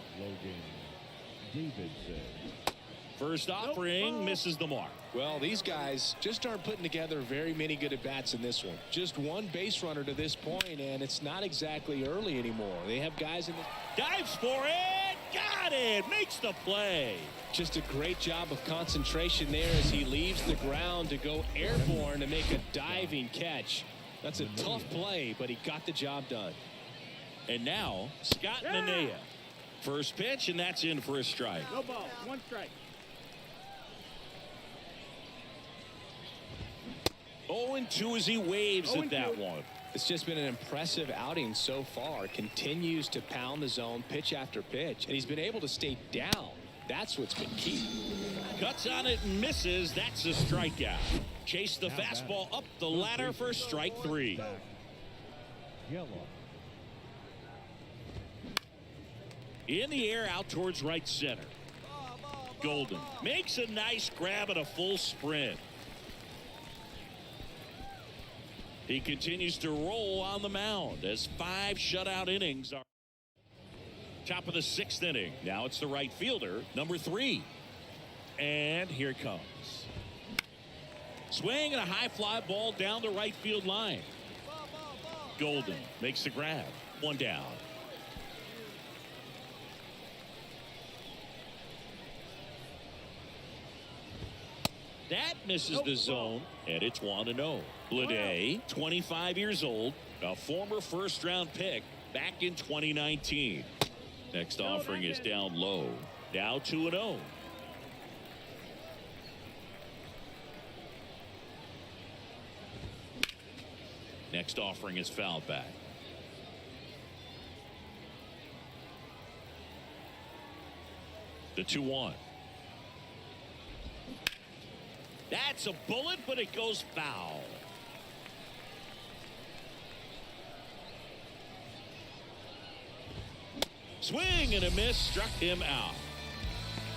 First offering misses the mark. Well, these guys just aren't putting together very many good at-bats in this one. Just 1 base runner to this point, and it's not exactly early anymore. They have guys in the... Dives for it! Got got it, makes the play. Just a great job of concentration there as he leaves the ground to go airborne to make a diving catch. That's a tough play, but he got the job done. And now, Scott Nanea. First pitch, and that's in for a strike. No ball, 1 strike. 0-2 as he waves at that one. It's just been an impressive outing so far. Continues to pound the zone pitch after pitch, and he's been able to stay down. That's what's been key. Cuts on it and misses. That's a strikeout. Chase the fastball up the ladder for strike 3. Yellow. In the air out towards right center. Golden makes a nice grab at a full sprint. He continues to roll on the mound as 5 shutout innings are. Top of the 6th inning. Now it's the right fielder, number 3. And here it comes. Swing and a high fly ball down the right field line. Golden makes the grab. 1 down. That misses the zone, and it's 1-0. Bleday, 25 years old, a former first-round pick back in 2019. Next offering is down low. Now 2-0. Next offering is fouled back. The 2-1. That's a bullet, but it goes foul. Swing and a miss, struck him out.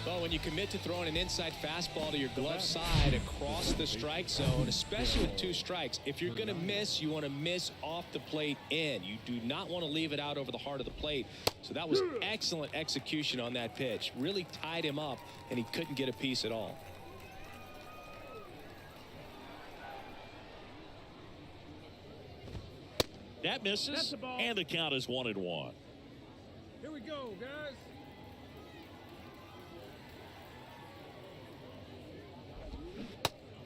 Well, when you commit to throwing an inside fastball to your glove side across the strike zone, especially with 2 strikes, if you're going to miss, you want to miss off the plate in. You do not want to leave it out over the heart of the plate. So that was excellent execution on that pitch. Really tied him up, and he couldn't get a piece at all. That misses, and the count is 1-1. Here we go, guys.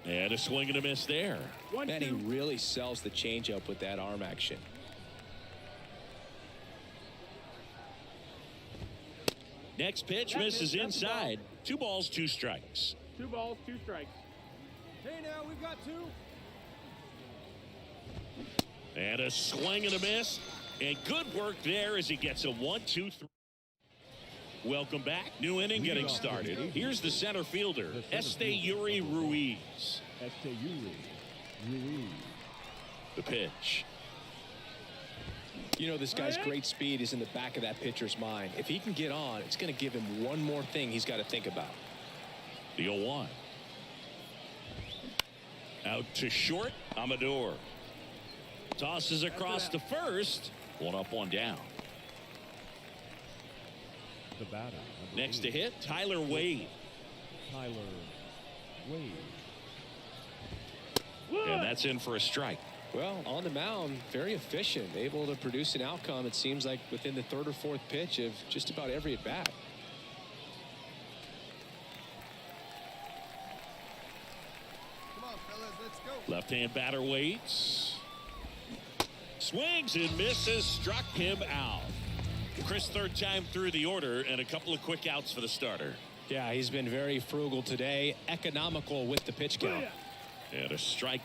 And a swing and a miss there. And he really sells the changeup with that arm action. Next pitch misses inside. 2 balls, 2 strikes. 2 balls, 2 strikes. Hey, now we've got 2. And a swing and a miss. And good work there as he gets a 1-2-3. Welcome back. New inning getting started. Here's the center fielder, Esteury Ruiz. The pitch. You know, this guy's great speed is in the back of that pitcher's mind. If he can get on, it's going to give him one more thing he's got to think about. The 0-1. Out to short, Amador. Tosses across to first. 1 up, 1 down. The batter. Next to hit, Tyler Wade. And that's in for a strike. Well, on the mound, very efficient, able to produce an outcome, it seems like, within the 3rd or 4th pitch of just about every at bat. Come on, fellas, let's go. Left-hand batter waits. Swings and misses, struck him out. Chris, 3rd time through the order, and a couple of quick outs for the starter. Yeah, he's been very frugal today, economical with the pitch count. And a strike.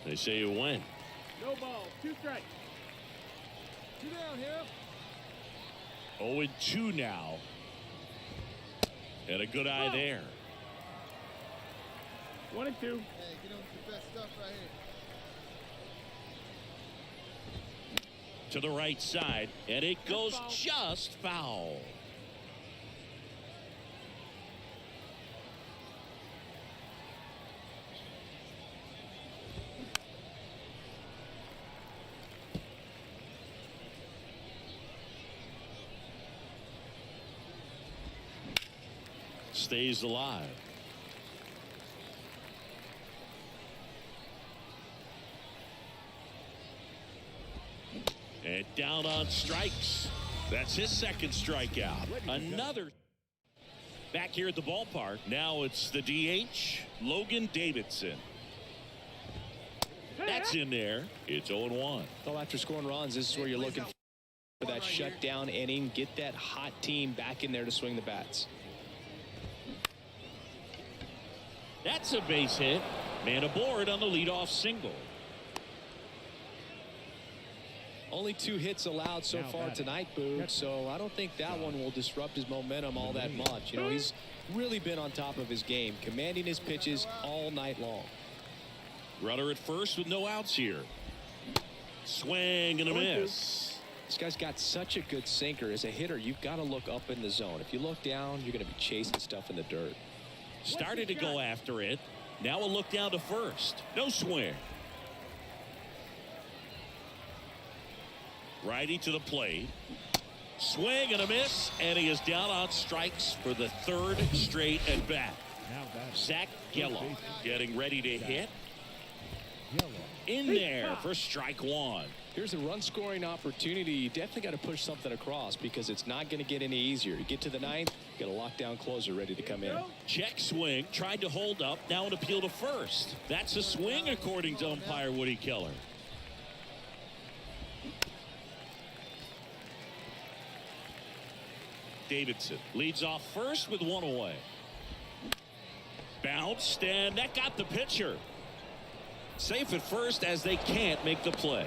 They say you win. No ball, 2 strikes. 2 down here. 0-2 now. And a good eye there. 1-2. Hey, get on with the best stuff right here. To the right side, and it goes just foul. Stays alive. get down on strikes. That's his second strikeout. Another. Back here at the ballpark. Now it's the DH, Logan Davidson. That's in there. It's 0-1. Well, after scoring runs, this is where you're looking for that shutdown inning. Get that hot team back in there to swing the bats. That's a base hit. Man aboard on the leadoff single. Only 2 hits allowed so far tonight, Boog, so I don't think that one will disrupt his momentum all that much. You know, he's really been on top of his game, commanding his pitches all night long. Runner at first with no outs here. Swing and a miss. This guy's got such a good sinker. As a hitter, you've got to look up in the zone. If you look down, you're going to be chasing stuff in the dirt. Started to go after it. Now a look down to first. No swing. Righty to the plate. Swing and a miss, and he is down on strikes for the 3rd straight at bat. Zach Geloff getting ready to hit. In there for strike 1. Here's a run-scoring opportunity. You definitely got to push something across because it's not going to get any easier. You get to the 9th, you got a lockdown closer ready to come in. Check swing, tried to hold up, now an appeal to first. That's a swing according to umpire Woody Keller. Davidson leads off first with 1 away. Bounced, and that got the pitcher. Safe at first as they can't make the play.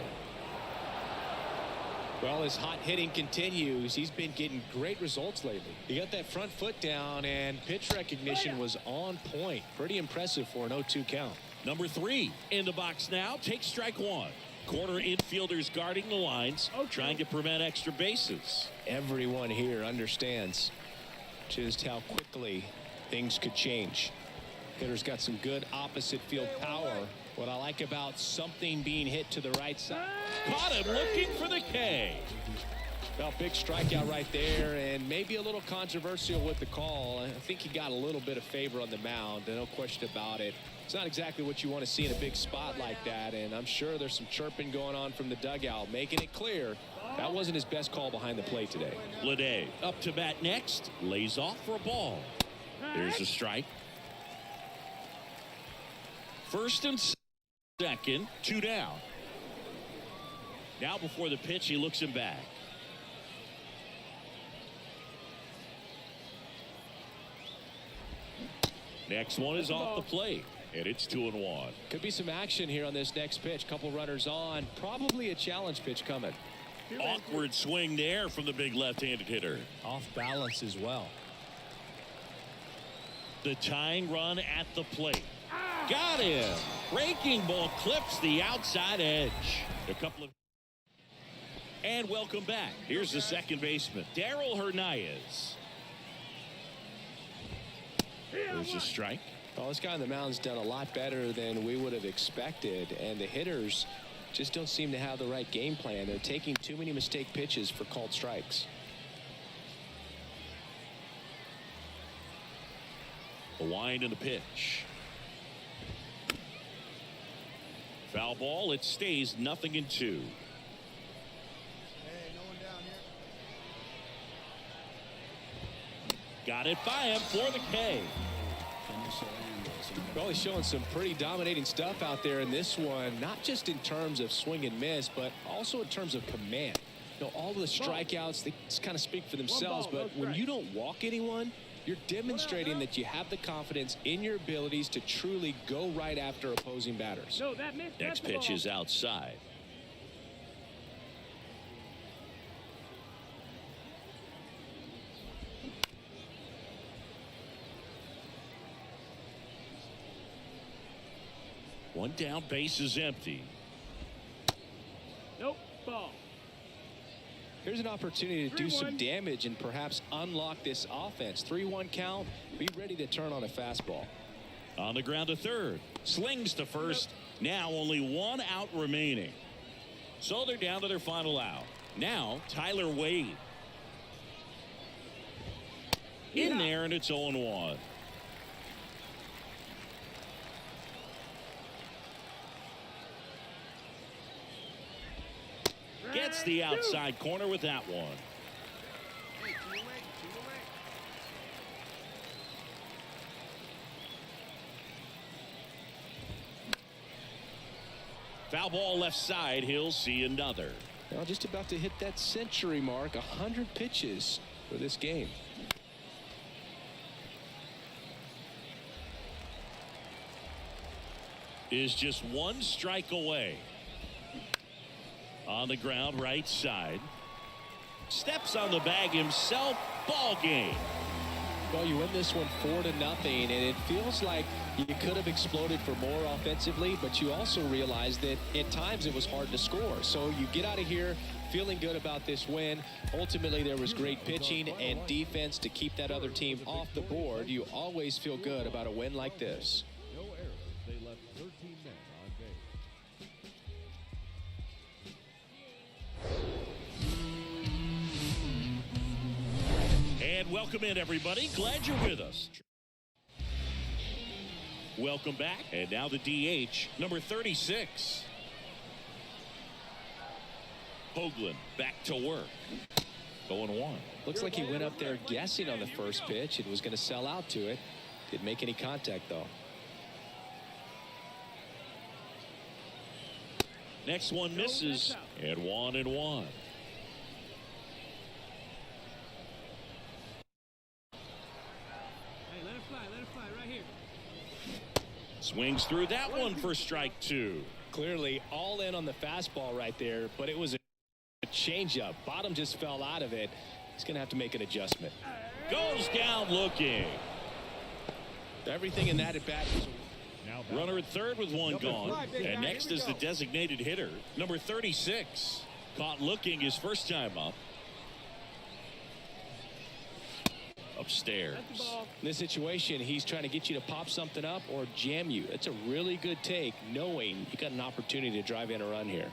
Well, his hot hitting continues. He's been getting great results lately. He got that front foot down, and pitch recognition was on point. Pretty impressive for an 0-2 count. Number 3 in the box now. Takes strike 1. Corner infielders guarding the lines, trying to prevent extra bases. Everyone here understands just how quickly things could change. Hitter's got some good opposite field power. What I like about something being hit to the right side. Caught him looking for the K. Well, big strikeout right there, and maybe a little controversial with the call. I think he got a little bit of favor on the mound, no question about it. It's not exactly what you want to see in a big spot like that, and I'm sure there's some chirping going on from the dugout, making it clear that wasn't his best call behind the plate today. Lede up to bat next, lays off for a ball. There's a strike. First and second, 2 down. Now before the pitch, he looks him back. Next one is off the plate, and it's 2-1. Could be some action here on this next pitch. Couple runners on. Probably a challenge pitch coming. Awkward swing there from the big left-handed hitter. Off balance as well. The tying run at the plate. Got him. Breaking ball clips the outside edge. A couple of. And welcome back. Here's the second baseman, Darryl Hernandez. There's a strike. Well, this guy on the mound's done a lot better than we would have expected, and the hitters just don't seem to have the right game plan. They're taking too many mistake pitches for called strikes. The wind and the pitch. Foul ball. It stays 0-2. Hey, no one down here. Got it by him for the K. Well, he's showing some pretty dominating stuff out there in this one, not just in terms of swing and miss, but also in terms of command. You know, all the strikeouts, they just kind of speak for themselves, but when you don't walk anyone, you're demonstrating that you have the confidence in your abilities to truly go right after opposing batters. Next pitch is outside. One down, base is empty. Nope, ball. Here's an opportunity to do some damage and perhaps unlock this offense. 3-1 count. Be ready to turn on a fastball. On the ground to third. Slings to first. Now only 1 out remaining. So they're down to their final out. Now Tyler Wade. In there, and it's 0-1. Gets the outside corner with that one. Hey, two away, two away. Foul ball left side. He'll see another. Well, just about to hit that century mark. 100 pitches for this game. Is just one strike away. On the ground, right side. Steps on the bag himself. Ball game. Well, you win this one 4-0, and it feels like you could have exploded for more offensively, but you also realize that at times it was hard to score. So you get out of here feeling good about this win. Ultimately, there was great pitching and defense to keep that other team off the board. You always feel good about a win like this. No errors. They left 13 men on base. And welcome in, everybody. Glad you're with us. Welcome back. And now the DH, number 36. Hoagland back to work. Going one. Looks like he went up there guessing on the first pitch. It was going to sell out to it. Didn't make any contact, though. Next one misses. And 1-1. Swings through that one for strike two. Clearly all in on the fastball right there, but it was a changeup. Bottom just fell out of it. He's going to have to make an adjustment. Goes down looking. Everything in that at bat. Runner at third with one gone. And next is the designated hitter, number 36. Caught looking his first time up. Upstairs. In this situation, he's trying to get you to pop something up or jam you. It's a really good take, knowing you got an opportunity to drive in a run here.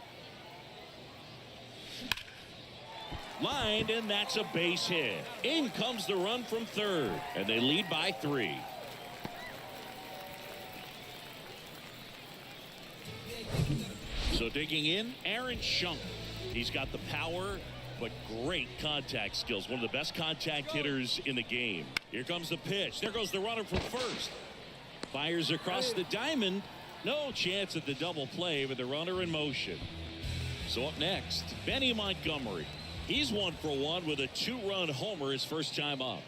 Lined, and that's a base hit. In comes the run from third, and they lead by 3. So digging in, Aaron Schunk. He's got the power, but great contact skills. One of the best contact hitters in the game. Here comes the pitch. There goes the runner from first. Fires across the diamond. No chance at the double play with the runner in motion. So up next, Benny Montgomery. He's 1 for 1 with a 2-run homer his first time up.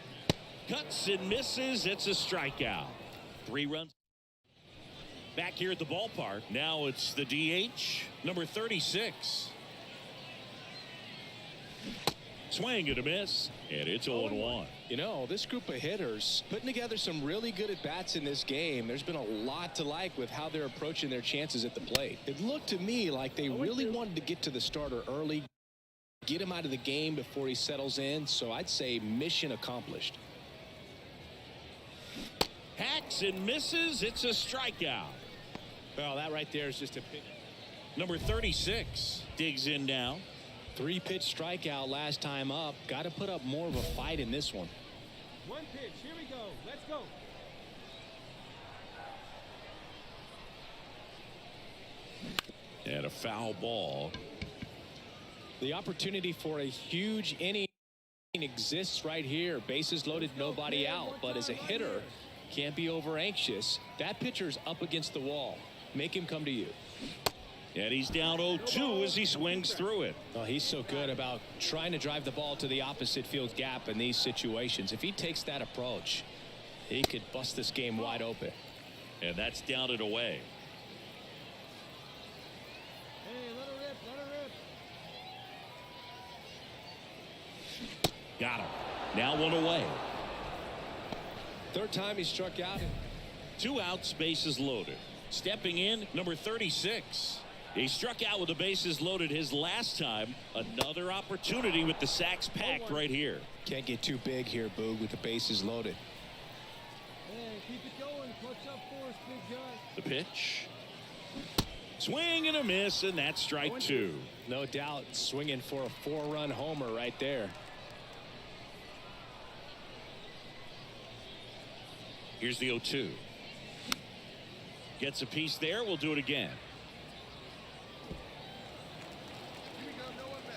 Cuts and misses. It's a strikeout. 3 runs. Back here at the ballpark. Now it's the DH, number 36. Swing and a miss, and it's 0-1. You know, this group of hitters putting together some really good at-bats in this game. There's been a lot to like with how they're approaching their chances at the plate. It looked to me like they really wanted to get to the starter early, get him out of the game before he settles in. So I'd say mission accomplished. Hacks and misses. It's a strikeout. Well, that right there is just a pick. Number 36 digs in now. 3-pitch strikeout last time up. Got to put up more of a fight in this one. One pitch. Here we go. Let's go. And a foul ball. The opportunity for a huge inning exists right here. Bases loaded, nobody out. But as a hitter, can't be over anxious. That pitcher's up against the wall. Make him come to you. And he's down 0-2 as he swings through it. Oh, he's so good about trying to drive the ball to the opposite field gap in these situations. If he takes that approach, he could bust this game wide open. And that's down and away. Hey, let her rip, let her rip. Got him. Now 1 away. Third time he struck out. 2 outs, bases loaded. Stepping in, number 36. He struck out with the bases loaded his last time. Another opportunity with the sacks packed right here. Can't get too big here, Boog, with the bases loaded. Hey, keep it going. Clutch up for us, big guy. The pitch. Swing and a miss, and that's strike 2. No doubt, swinging for a 4-run homer right there. Here's the 0-2. Gets a piece there. We'll do it again. Here we go. No one back.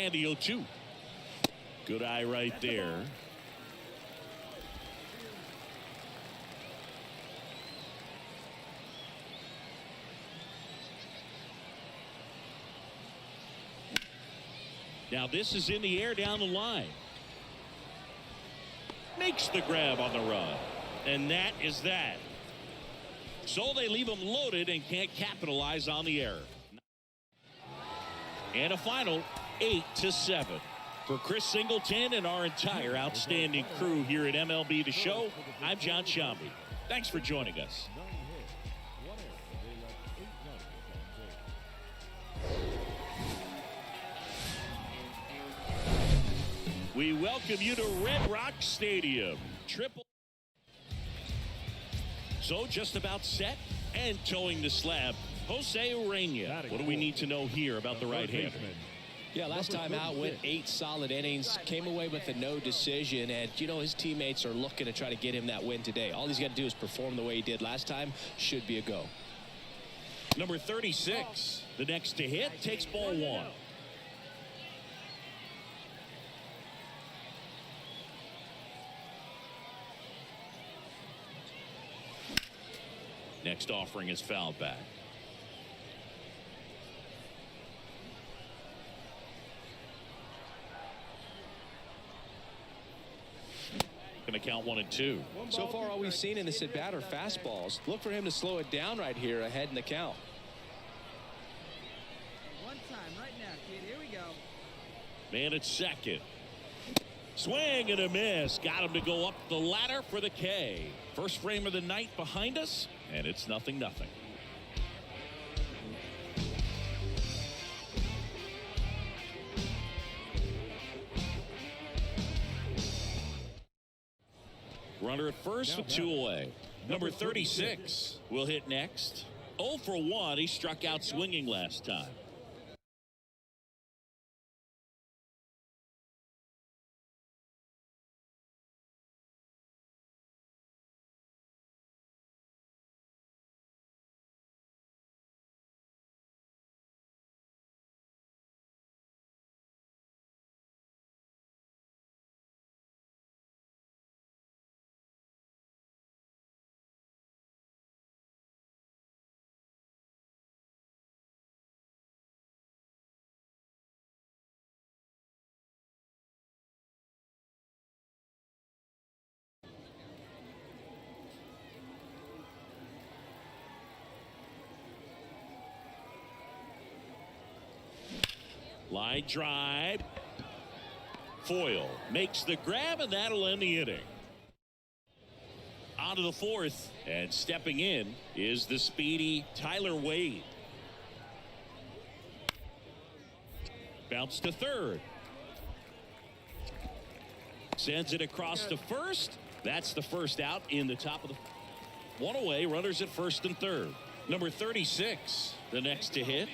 And the 0-2. Good eye right there. Now this is in the air down the line. Makes the grab on the run. And that is that. So they leave him loaded and can't capitalize on the error. And a final 8-7. For Chris Singleton and our entire outstanding crew here at MLB The Show, I'm John Shambi. Thanks for joining us. We welcome you to Red Rock Stadium. So just about set and towing the slab, Jose Urena. What do we need to know here about the right-hander? Yeah, last time out went 8 solid innings, came away with a no decision, and you know his teammates are looking to try to get him that win today. All he's got to do is perform the way he did last time. Should be a go. Number 36, the next to hit, takes ball 1. Next offering is fouled back. Going to count 1 and 2. So far, all we've seen in this at bat are fastballs. Look for him to slow it down right here ahead in the count. One time right now, kid. Here we go. Man at second. Swing and a miss. Got him to go up the ladder for the K. First frame of the night behind us, and it's 0-0. Runner at first with 2 away. Number 36 will hit next. 0 for 1. He struck out swinging last time. Line drive. Foyle makes the grab, and that'll end the inning. On to the 4th, and stepping in is the speedy Tyler Wade. Bounce to 3rd. Sends it across to 1st. That's the first out in the top of the 1 away. Runners at 1st and 3rd. Number 36, the next to hit.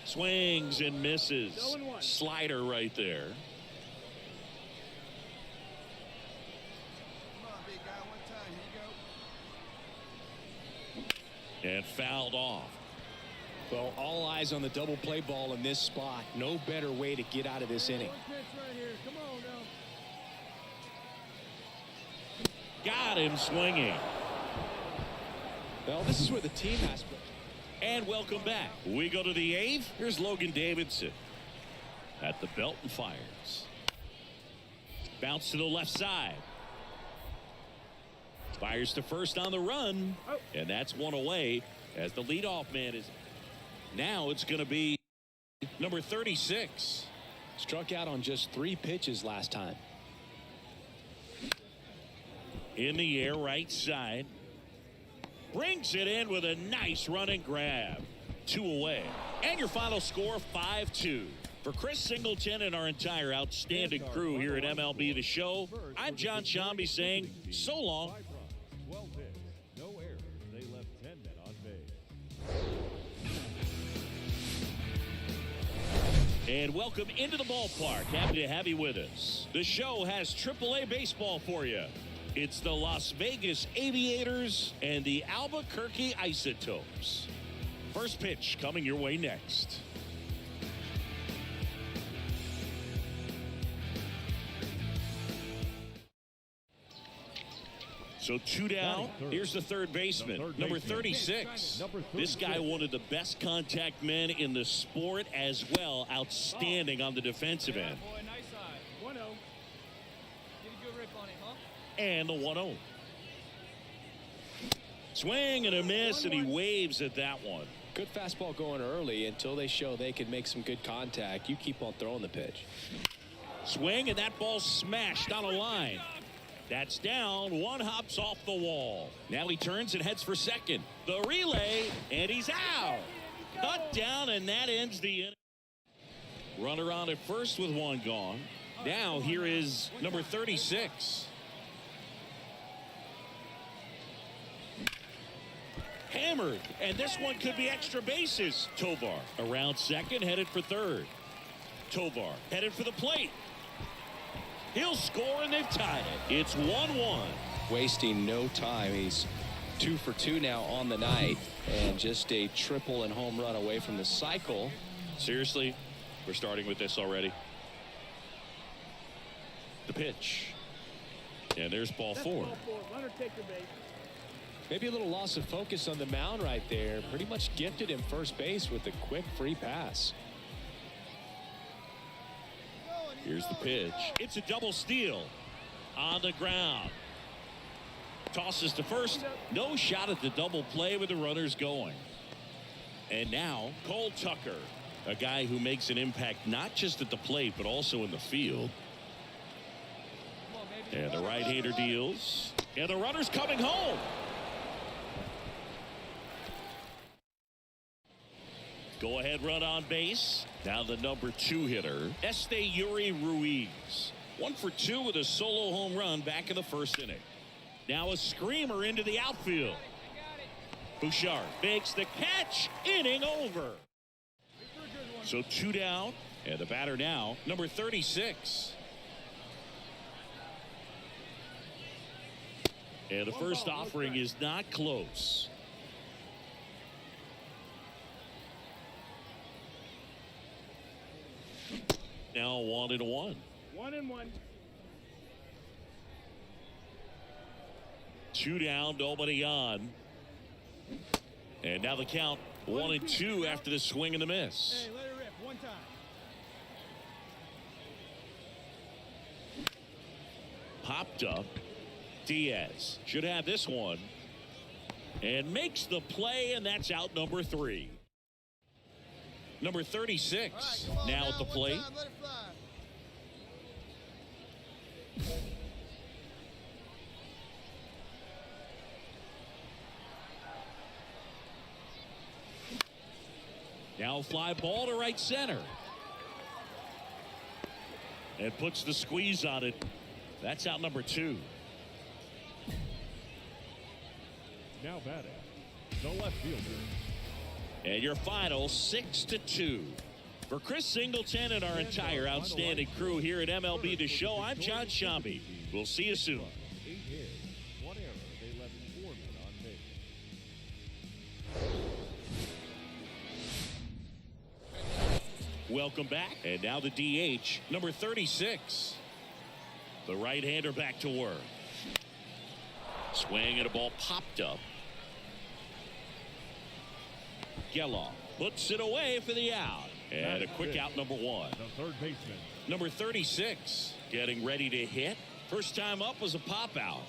Swings and misses. Slider right there. Come on, big guy, one time. Here you go. And fouled off. Well, all eyes on the double play ball in this spot. No better way to get out of this inning. Come on now. Got him swinging. Well, this is where the team has to. And welcome back. We go to the 8th. Here's Logan Davidson at the belt and fires. Bounce to the left side. Fires to 1st on the run. And that's 1 away as the leadoff man is. Now it's going to be number 36. Struck out on just 3 pitches last time. In the air, right side. Brings it in with a nice run and grab. 2 away. And your final score, 5-2. For Chris Singleton and our entire outstanding crew here at MLB The Show, I'm John Shambi saying so long. 12 hits, no errors. They left 10 men on base. And welcome into the ballpark. Happy to have you with us. The show has AAA baseball for you. It's the Las Vegas Aviators and the Albuquerque Isotopes. First pitch coming your way next. So 2 down. Here's the third baseman, number 36. This guy, one of the best contact men in the sport as well. Outstanding on the defensive end. Boy, nice eye. 1-0. Get a good rip on it, huh? And the 1-0. Swing and a miss, and he waves at that one. Good fastball going early until they show they can make some good contact. You keep on throwing the pitch. Swing, and that ball smashed on a line. That's down. One hops off the wall. Now he turns and heads for second. The relay, and he's out. Cut down, and that ends the inning. Runner on at first with one gone. Now here is number 36. Hammered, and this one could be extra bases. Tovar around second, headed for third. Tovar headed for the plate. He'll score, and they've tied it. It's 1-1. Wasting no time. He's 2 for 2 now on the night, and just a triple and home run away from the cycle. Seriously, we're starting with this already. The pitch, and there's ball 4. Runner, take your base. Maybe a little loss of focus on the mound right there. Pretty much gifted him first base with a quick free pass. Here's the pitch. It's a double steal on the ground. Tosses to first. No shot at the double play with the runners going. And now Cole Tucker, a guy who makes an impact not just at the plate but also in the field. And the right-hander deals. And the runner's coming home. Go ahead run on base. Now the number 2 hitter, Yuri Ruiz. 1 for 2 with a solo home run back in the first inning. Now a screamer into the outfield. Bouchard makes the catch. Inning over. So 2 down. And the batter now, number 36. And the first offering is not close. Now 1-1. 1-1. 2 down, nobody on. And now the count 1-2 after the swing and the miss. Hey, let it rip. One time. Popped up. Diaz should have this one. And makes the play, and that's out number 3. Number 36 now at the plate. Let it fly. Now fly ball to right center. And puts the squeeze on it. That's out number 2. Now batting, the left fielder. And your final 6-2. For Chris Singleton and our entire outstanding crew here at MLB The Show, I'm John Shambi. We'll see you soon. 8 hits, 1 error. They left 4 men on base. Welcome back. And now the DH, number 36. The right-hander back to work. Swing and a ball popped up. Geloff puts it away for the out. And a quick out, number 1. The third baseman. Number 36 getting ready to hit. First time up was a pop out.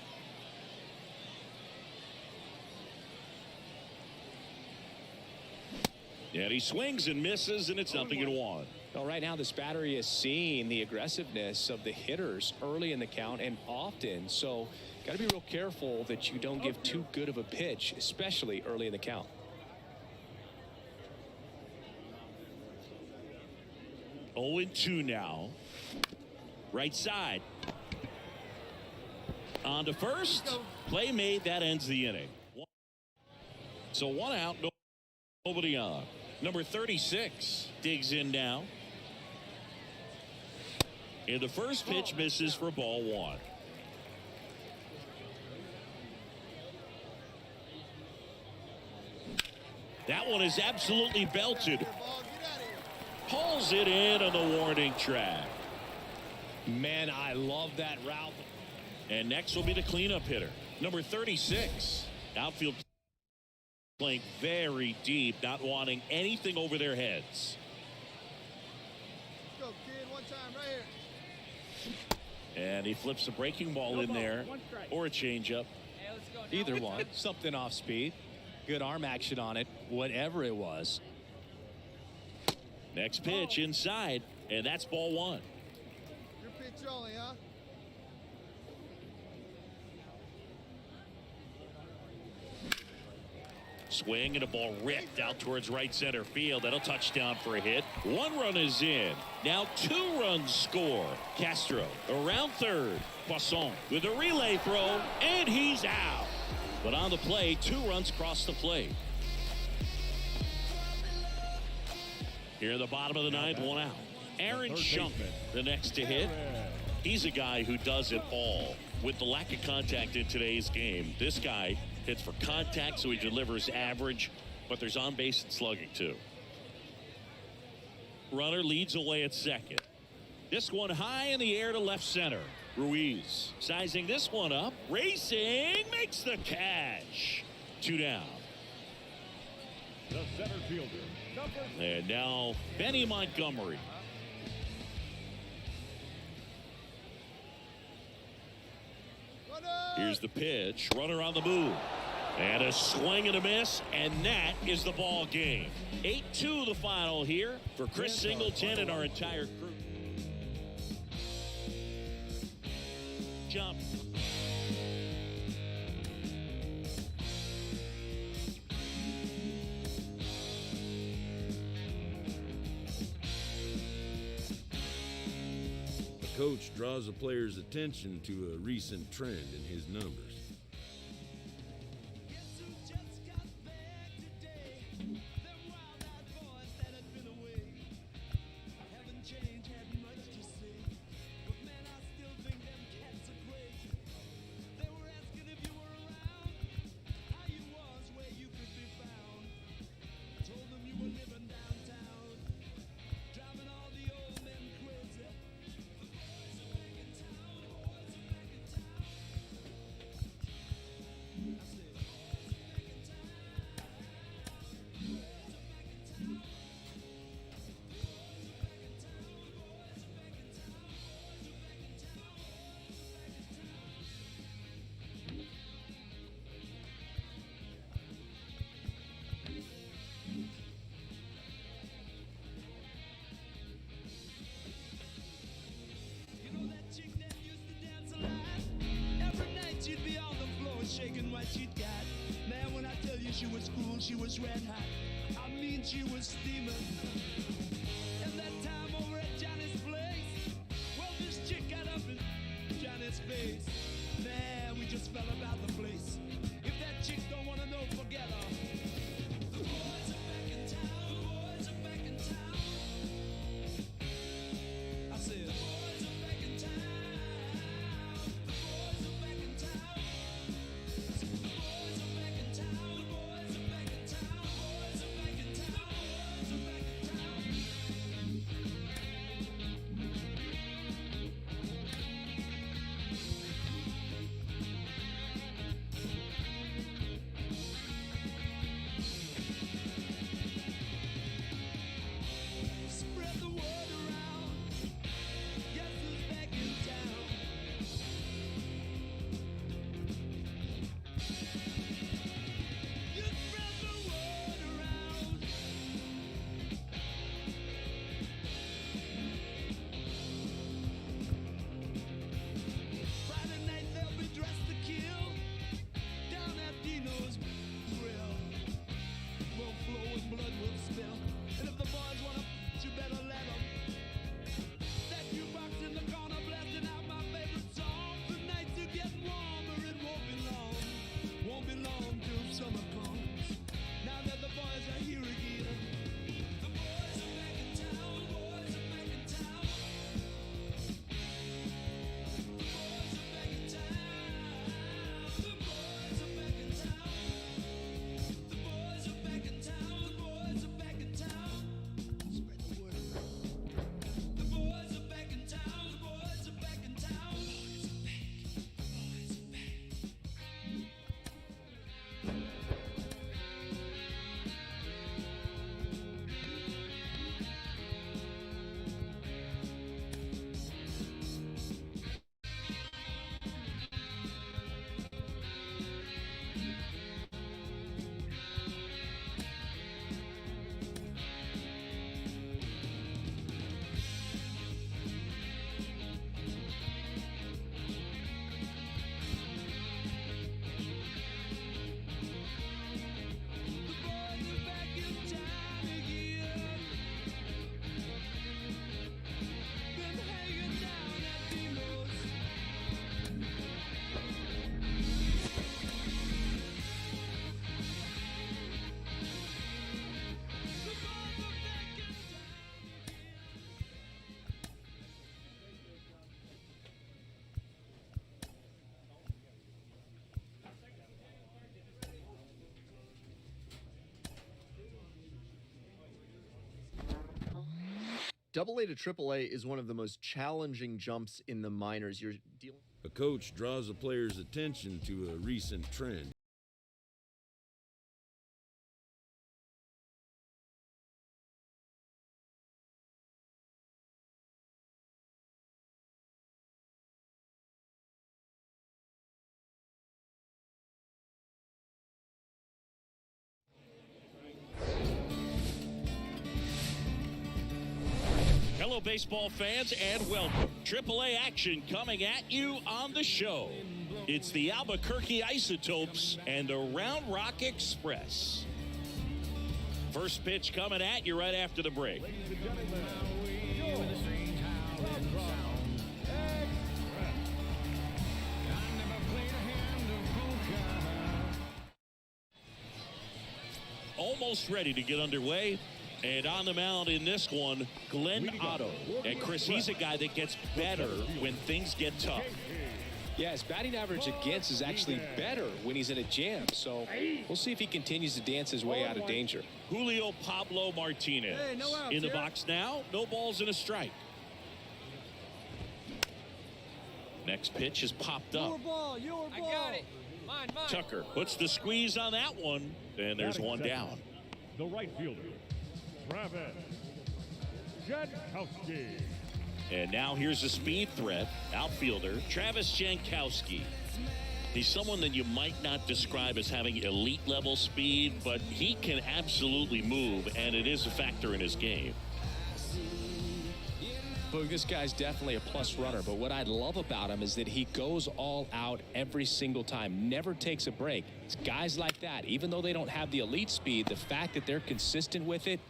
And he swings and misses, and it's 0-1. Well, right now this battery is seeing the aggressiveness of the hitters early in the count and often. So got to be real careful that you don't give too good of a pitch, especially early in the count. 0-2 now. Right side. On to first. Play made. That ends the inning. So 1 out. Nobody on. Number 36 digs in now. And the first pitch misses for ball 1. That one is absolutely belted. Pulls it in on the warning track. Man, I love that route. And next will be the cleanup hitter, number 36. Outfield playing very deep, not wanting anything over their heads. Let's go, kid. One time right here. And he flips a breaking ball in there, or a changeup. Either one. Something off speed. Good arm action on it, whatever it was. Next pitch inside, and that's ball one. Your pitch only, huh? Swing and a ball ripped out towards right center field. That'll touchdown for a hit. One run is in. Now 2 runs score. Castro around third. Poisson with a relay throw, and he's out. But on the play, 2 runs cross the plate. Here in the bottom of the ninth, 1 out. Aaron Schunk, the next to hit. He's a guy who does it all. With the lack of contact in today's game, this guy hits for contact, so he delivers average, but there's on base and slugging too. Runner leads away at second. This one high in the air to left center. Ruiz sizing this one up, racing, makes the catch. 2 down. The center fielder, and now Benny Montgomery. Here's the pitch. Runner on the move. And a swing and a miss. And that is the ball game. 8-2 the final here for Chris Singleton and our entire crew. Jump. The coach draws a player's attention to a recent trend in his numbers. She'd be on the floor shaking what she'd got. Man, when I tell you she was cool, she was red hot. I mean, she was steaming. And that time over at Johnny's place, well, this chick got up in Johnny's face. Man, we just fell about the place. If that chick don't want to know, forget her. The boys are back in town. The boys are back in town. I said, the boys are back in town. AA to AAA is one of the most challenging jumps in the minors. You're dealing. A coach draws a player's attention to a recent trend. Hello, baseball fans, and welcome. AAA action coming at you on the show. It's the Albuquerque Isotopes and the Round Rock Express. First pitch coming at you right after the break. Ladies and gentlemen, your Round Rock Express. Almost ready to get underway. And on the mound in this one, Glenn Otto. And Chris, he's a guy that gets better when things get tough. Yeah, his batting average against is actually better when he's in a jam. So we'll see if he continues to dance his way out of danger. Julio Pablo Martinez in the box now. No balls and a strike. Next pitch is popped up. Your ball. I got it. Mine. Tucker puts the squeeze on that one. And there's one down. The right fielder, Travis Jankowski. And now here's a speed threat, outfielder Travis Jankowski. He's someone that you might not describe as having elite level speed, but he can absolutely move, and it is a factor in his game. Boog, this guy's definitely a plus runner, but what I love about him is that he goes all out every single time, never takes a break. It's guys like that, even though they don't have the elite speed, the fact that they're consistent with it,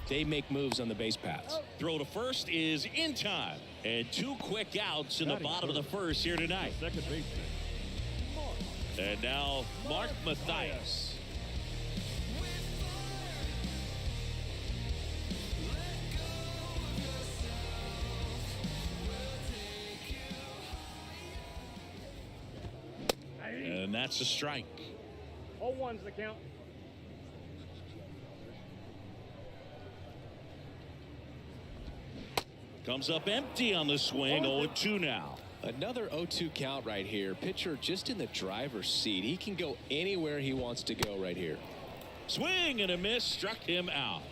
they make moves on the base paths. Throw to first is in time, and two quick outs in the bottom of the first here tonight. Second baseman. And now Mark Mathias. And that's a strike. 0-1's the count. Comes up empty on the swing. 0-2 now. Another 0-2 count right here. Pitcher just in the driver's seat. He can go anywhere he wants to go right here. Swing and a miss, struck him out.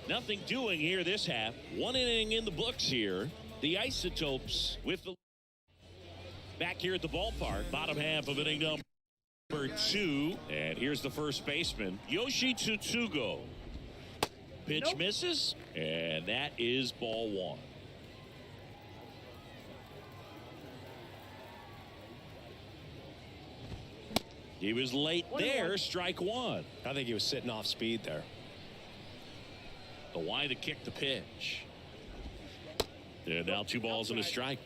Nothing doing here this half. One inning in the books here. The Isotopes with the back here at the ballpark. Bottom half of inning number 2. And here's the first baseman, Yoshi Tsutsugo. Pitch misses, and that is ball 1. He was late there, strike 1. I think he was sitting off speed there. The wide to kick the pitch. And now 2 balls and a strike.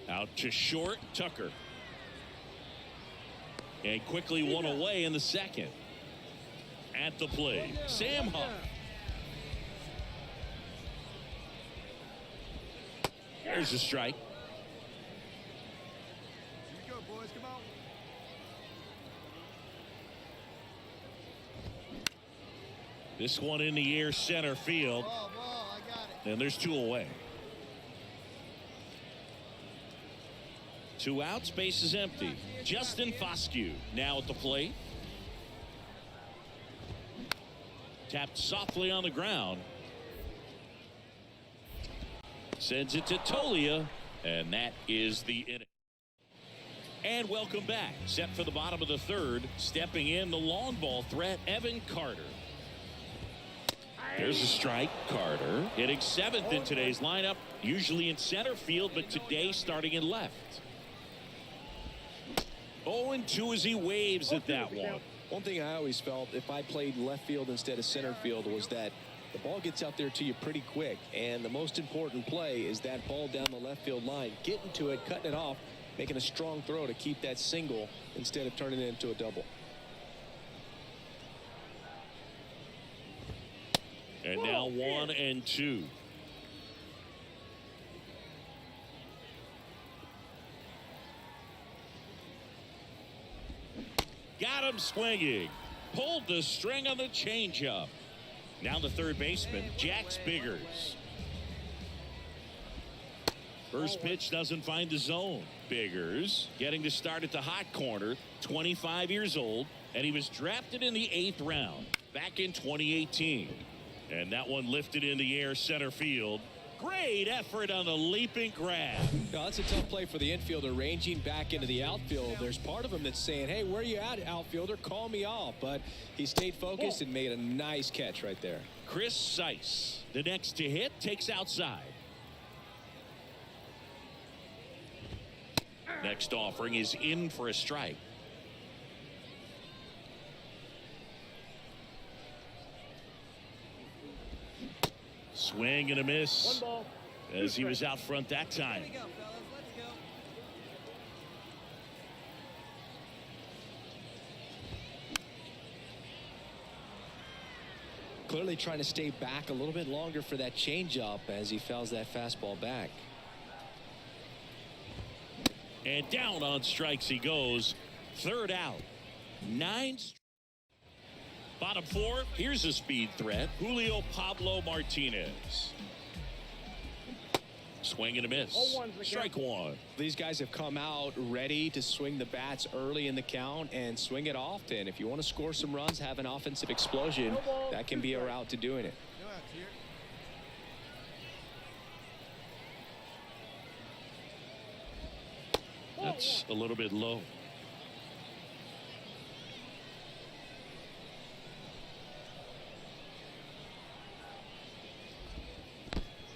Out to short, Tucker. And quickly one away in the second. At the plate, Sam Huff. There's a strike. Here you go, boys. Come on. This one in the air, center field. Ball, I got it. And there's 2 away. 2 outs, base is empty. Justin Foscue now at the plate. Tapped softly on the ground. Sends it to Tolia, and that is the inning. And welcome back. Set for the bottom of the 3rd. Stepping in the long ball threat, Evan Carter. There's a strike. Carter hitting 7th in today's lineup. Usually in center field, but today starting in left. 0-2 as he waves at that one. One thing I always felt if I played left field instead of center field was that the ball gets out there to you pretty quick, and the most important play is that ball down the left field line, getting to it, cutting it off, making a strong throw to keep that single instead of turning it into a double. And now 1-2. Got him swinging. Pulled the string on the changeup. Now the third baseman, Jax Biggers. First pitch doesn't find the zone. Biggers getting to start at the hot corner, 25 years old, and he was drafted in the 8th round back in 2018. And that one lifted in the air center field. Great effort on the leaping grab. No, that's a tough play for the infielder, ranging back into the outfield. There's part of him that's saying, hey, where you at, outfielder? Call me off. But he stayed focused and made a nice catch right there. Chris Seiss, the next to hit, takes outside. Next offering is in for a strike. Swing and a miss as he was out front that time. Clearly trying to stay back a little bit longer for that changeup as he fouls that fastball back. And down on strikes he goes. Third out. 9. Bottom 4. Here's a speed threat. Julio Pablo Martinez. Swing and a miss. Strike one. These guys have come out ready to swing the bats early in the count and swing it often. If you want to score some runs, have an offensive explosion, that can be a route to doing it. That's a little bit low.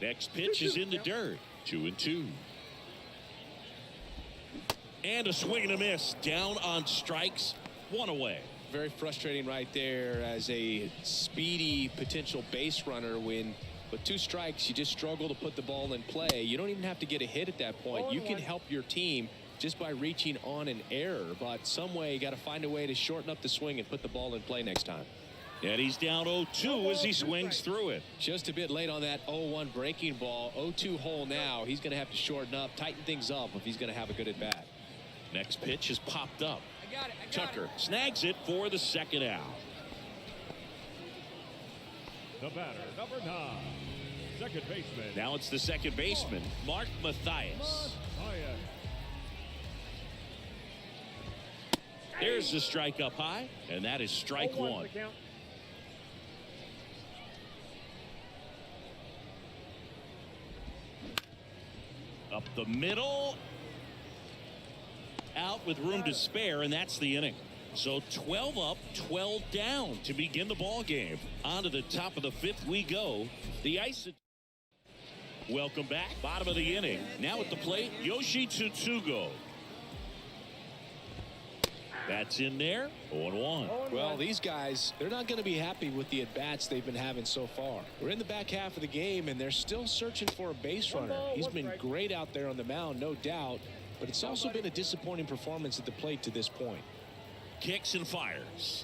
Next pitch is in the dirt. 2-2. And a swing and a miss. Down on strikes. One away. Very frustrating right there as a speedy potential base runner when with 2 strikes you just struggle to put the ball in play. You don't even have to get a hit at that point. You can help your team just by reaching on an error, but some way you got to find a way to shorten up the swing and put the ball in play next time. And he's down 0-2 as he swings through it. Just a bit late on that 0-1 breaking ball. 0-2 hole now. He's going to have to shorten up, tighten things up if he's going to have a good at bat. Next pitch is popped up. Tucker snags it for the second out. The batter, number 9, second baseman. Now it's the second baseman, Mark Mathias. There's the strike up high, and that is strike one. Up the middle. Out with room to spare, and that's the inning. So 12 up, 12 down to begin the ball game. On to the top of the 5th we go. The ice. Welcome back. Bottom of the inning. Now at the plate, Yoshi Tsutsugo. That's in there. 0-1. Well, these guys, they're not going to be happy with the at-bats they've been having so far. We're in the back half of the game, and they're still searching for a base runner. He's been great out there on the mound, no doubt, but it's also been a disappointing performance at the plate to this point. Kicks and fires.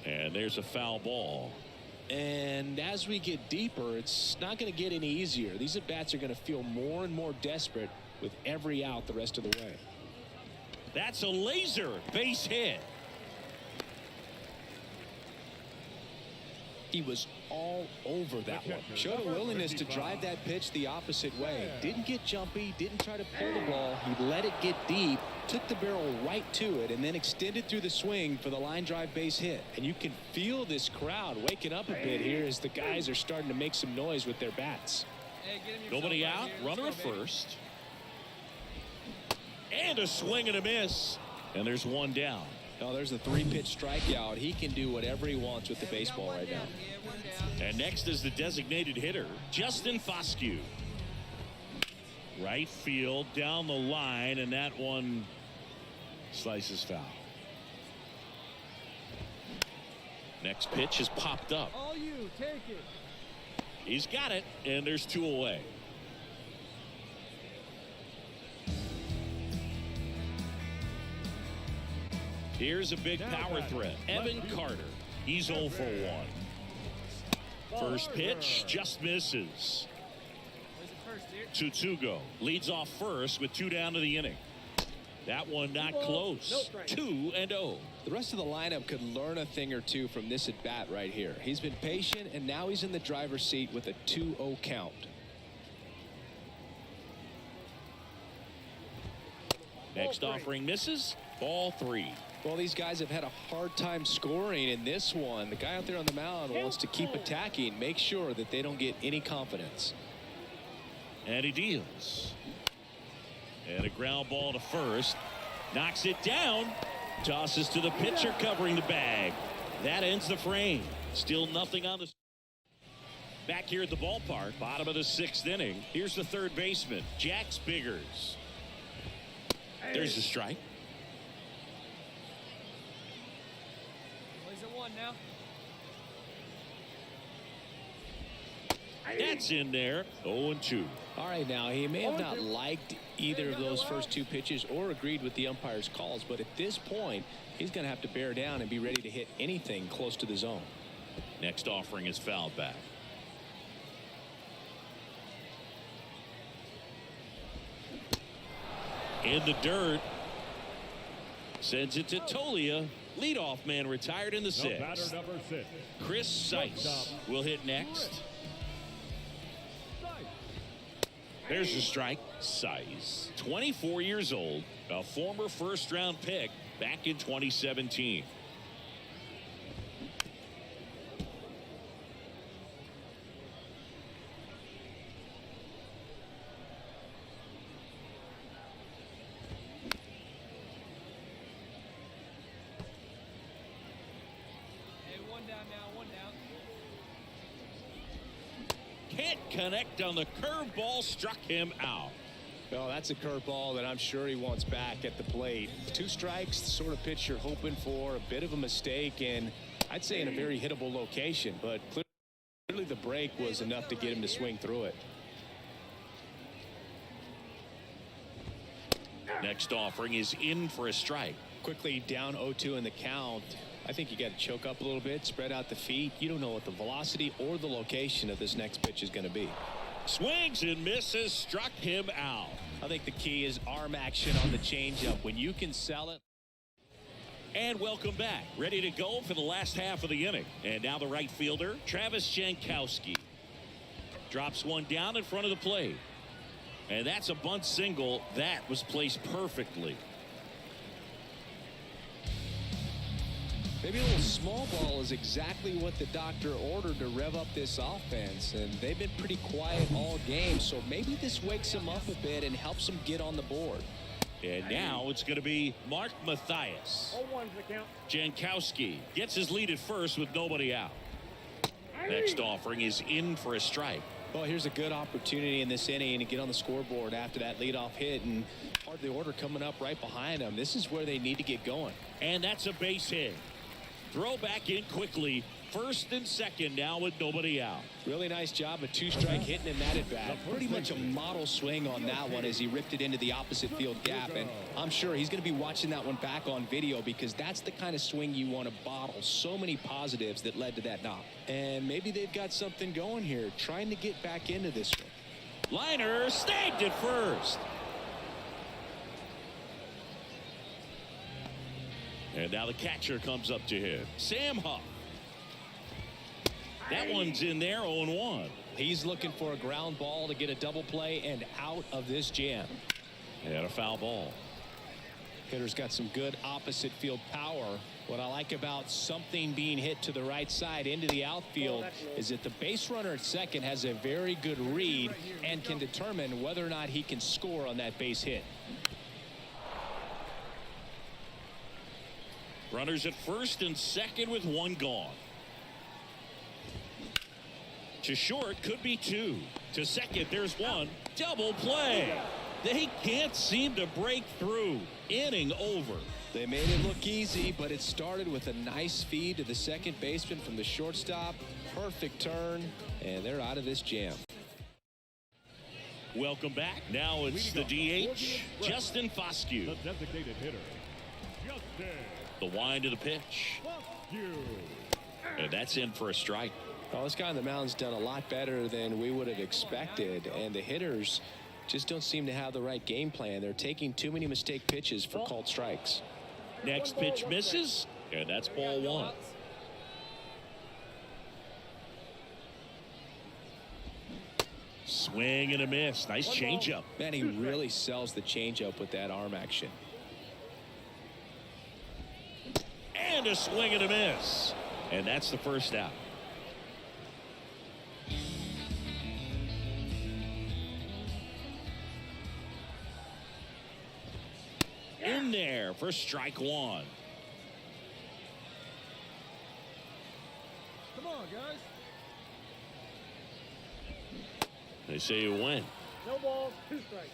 And there's a foul ball. And as we get deeper, it's not going to get any easier. These at-bats are going to feel more and more desperate with every out the rest of the way. That's a laser base hit. He was all over that one. Showed a willingness to drive that pitch the opposite way. Didn't get jumpy, didn't try to pull the ball. He let it get deep, took the barrel right to it, and then extended through the swing for the line drive base hit. And you can feel this crowd waking up a bit here as the guys are starting to make some noise with their bats. Nobody out, runner at first. And a swing and a miss. And there's one down. Oh, there's a 3-pitch strikeout. He can do whatever he wants with the baseball right now. And next is the designated hitter, Justin Foscue. Right field, down the line, and that one slices foul. Next pitch is popped up. All you, take it. He's got it, and there's 2 away. Here's a big power threat. Evan Carter. He's 0 for 1. First pitch just misses. Tsutsugo leads off first with 2 down to the inning. That one not close. 2-0. The rest of the lineup could learn a thing or two from this at bat right here. He's been patient, and now he's in the driver's seat with a 2-0 count. Next offering misses. Ball 3. Well, these guys have had a hard time scoring in this one. The guy out there on the mound wants to keep attacking, make sure that they don't get any confidence. And he deals. And a ground ball to first. Knocks it down. Tosses to the pitcher covering the bag. That ends the frame. Still nothing on the... Back here at the ballpark, bottom of the 6th inning. Here's the third baseman, Jack Biggers. There's the strike. He's at 1 now. That's in there. 0-2. All right, now he may have not liked either of those first 2 pitches or agreed with the umpire's calls, but at this point he's going to have to bear down and be ready to hit anything close to the zone. Next offering is fouled back. In the dirt. Sends it to Tolia. Leadoff man retired in the 6th. Batter number 6. Chris Seiss will hit next. There's the strike. Seiss, 24 years old, a former first-round pick back in 2017. Can't connect on the curveball, struck him out. Well, that's a curveball that I'm sure he wants back at the plate. 2 strikes, the sort of pitch you're hoping for. A bit of a mistake, and I'd say in a very hittable location, but clearly the break was enough to get him to swing through it. Next offering is in for a strike. Quickly down 0-2 in the count. I think you got to choke up a little bit, spread out the feet. You don't know what the velocity or the location of this next pitch is going to be. Swings and misses, struck him out. I think the key is arm action on the changeup. When you can sell it. And welcome back. Ready to go for the last half of the inning. And now the right fielder, Travis Jankowski. Drops one down in front of the plate. And that's a bunt single. That was placed perfectly. Maybe a little small ball is exactly what the doctor ordered to rev up this offense, and they've been pretty quiet all game, so maybe this wakes them up a bit and helps them get on the board. And now it's going to be Mark Mathias. 0-1's the count. Jankowski gets his lead at first with nobody out. Next offering is in for a strike. Well, here's a good opportunity in this inning to get on the scoreboard after that leadoff hit, and part of the order coming up right behind them. This is where they need to get going. And that's a base hit. Throw back in quickly. First and second now with nobody out. Really nice job of 2-strike hitting in that at bat. Pretty much a model swing on that one as he ripped it into the opposite field gap. And I'm sure he's going to be watching that one back on video because that's the kind of swing you want to bottle. So many positives that led to that knock. And maybe they've got something going here, trying to get back into this one. Liner snagged it first. And now the catcher comes up to him. Sam Huff. That one's in there, 0-1. He's looking for a ground ball to get a double play and out of this jam. And a foul ball. Hitter's got some good opposite field power. What I like about something being hit to the right side into the outfield is that the base runner at second has a very good read and can determine whether or not he can score on that base hit. Runners at first and second with one gone. To short, could be 2. To second, there's 1. Double play. They can't seem to break through. Inning over. They made it look easy, but it started with a nice feed to the second baseman from the shortstop. Perfect turn, and they're out of this jam. Welcome back. Now it's the DH, Justin Foscue. The designated hitter, Justin. The wind of the pitch. And that's in for a strike. Well, this guy on the mound's done a lot better than we would have expected, and the hitters just don't seem to have the right game plan. They're taking too many mistake pitches for called strikes. Next pitch misses, and that's ball one. Swing and a miss. Nice changeup. Man, he really sells the changeup with that arm action. And a swing and a miss. And that's the first out. In there for strike one. Come on, guys. They say you win. No balls, 2 strikes.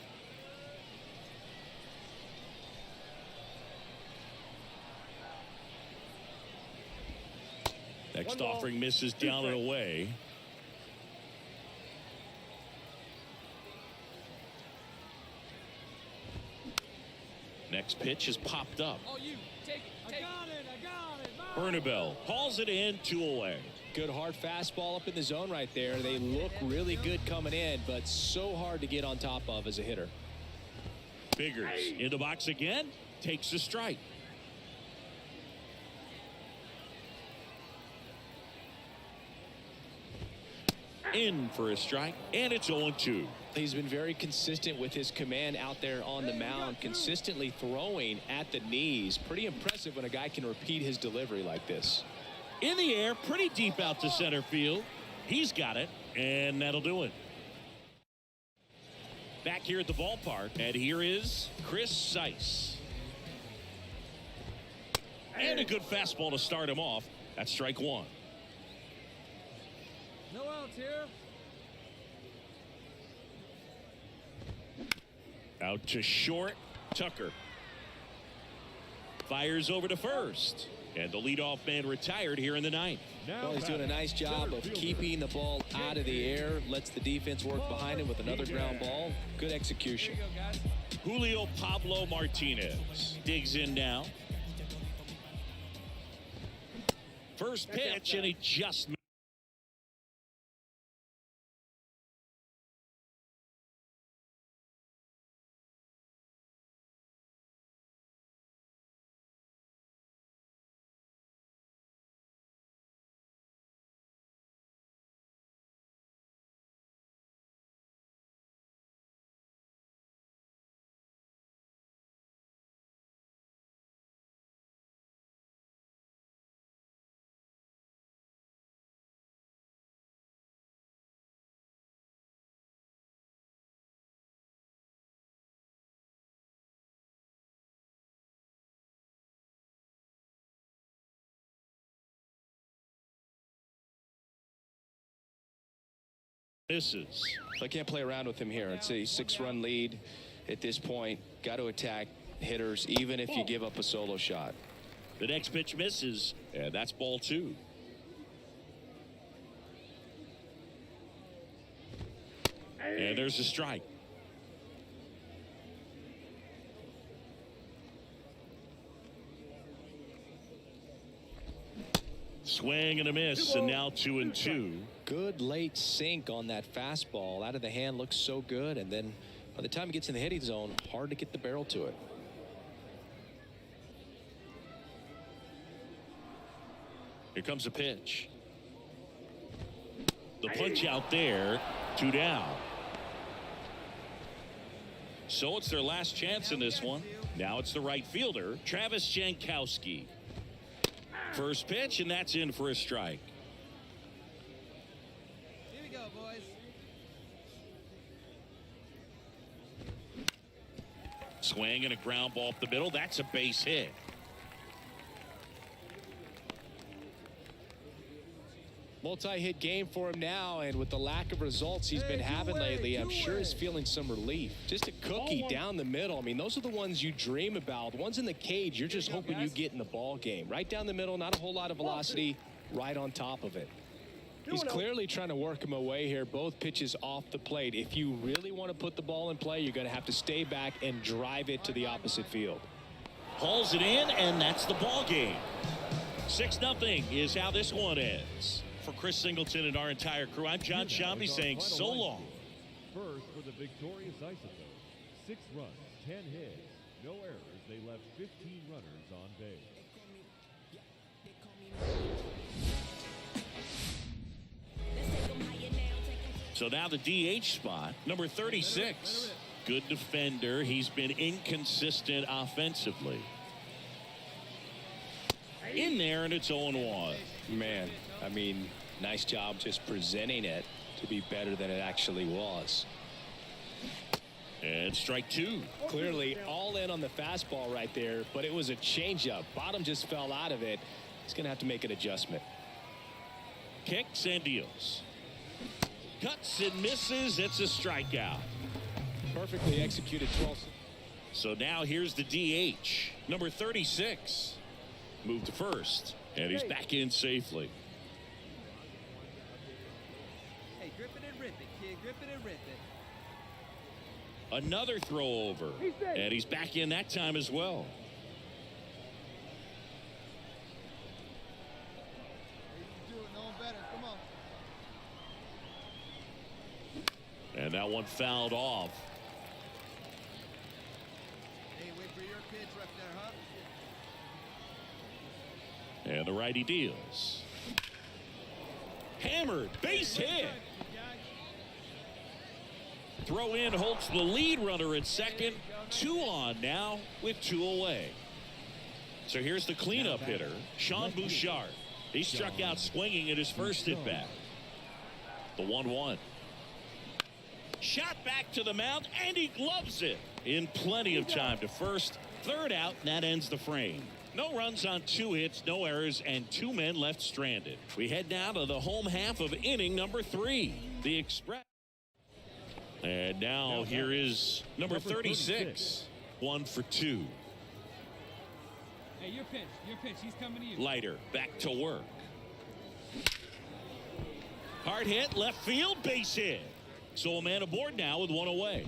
Next offering misses down and away. Next pitch is popped up. Oh, you take it. I got it. Bernabel hauls it in, 2 away. Good hard fastball up in the zone right there. They look really good coming in, but so hard to get on top of as a hitter. Biggers in the box again, takes a strike. In for a strike, and it's 0-2. He's been very consistent with his command out there on the mound, consistently throwing at the knees. Pretty impressive when a guy can repeat his delivery like this. In the air, pretty deep out to center field. He's got it, and that'll do it. Back here at the ballpark, and here is Chris Seiss. And a good fastball to start him off. That's strike one. No outs here. Out to short, Tucker. Fires over to first. And the leadoff man retired here in the 9th. Well, he's doing a nice job of keeping the ball out of the air. Lets the defense work behind him with another ground ball. Good execution. Julio Pablo Martinez digs in now. First pitch, and he just missed. Misses. I can't play around with him here. It's a 6-run lead at this point. Got to attack hitters even if you give up a solo shot. The next pitch misses, and that's ball 2. And there's a strike. Swing and a miss, and now 2-2. Good late sink on that fastball. Out of the hand, looks so good, and then by the time it gets in the hitting zone, hard to get the barrel to it. Here comes a pitch. The punch out there, 2 down. So it's their last chance in this one. Now it's the right fielder, Travis Jankowski. First pitch, and that's in for a strike. Here we go, boys. Swing and a ground ball up the middle. That's a base hit. Multi-hit game for him now, and with the lack of results he's been having lately, I'm sure he's feeling some relief. Just a cookie down the middle. I mean, those are the ones you dream about. The ones in the cage, you're just hoping you get in the ball game. Right down the middle, not a whole lot of velocity, right on top of it. He's clearly trying to work him away here. Both pitches off the plate. If you really want to put the ball in play, you're going to have to stay back and drive it to the opposite field. Hauls it in, and that's the ball game. 6-0 is how this one ends. For Chris Singleton and our entire crew, I'm John Shambi saying so long first for the victorious Isotopes. 6 runs, 10 hits, no errors. They left 15 runners on base. So now the DH spot, number 36. Good defender. He's been inconsistent offensively. In there, and it's 0-1. Man, I mean, nice job just presenting it to be better than it actually was. And strike 2. Clearly all in on the fastball right there, but it was a changeup. Bottom just fell out of it. He's going to have to make an adjustment. Kicks and deals. Cuts and misses. It's a strikeout. Perfectly executed 12. So now here's the DH, number 36. Move to first, and he's back in safely. Hey, grip it and rip it, kid. Grip it and rip it. Another throw over, and he's back in that time as well. Do it, no one better. Come on. And that one fouled off. Hey, wait for your pitch right there, huh? And the righty deals. Hammered, base hit. Throw in holds the lead runner at second. 2 on now with 2 away. So here's the cleanup hitter, Sean Bouchard. He struck out swinging at his first at bat. The 1-1. Shot back to the mound, and he gloves it in plenty of time to first. Third out, and that ends the frame. No runs on 2 hits, no errors, and 2 men left stranded. We head now to the home half of inning number 3. The Express. And now here is number 36. 1 for 2. Hey, your pitch. Your pitch. He's coming to you. Leiter back to work. Hard hit, left field, base hit. So a man aboard now with 1 away.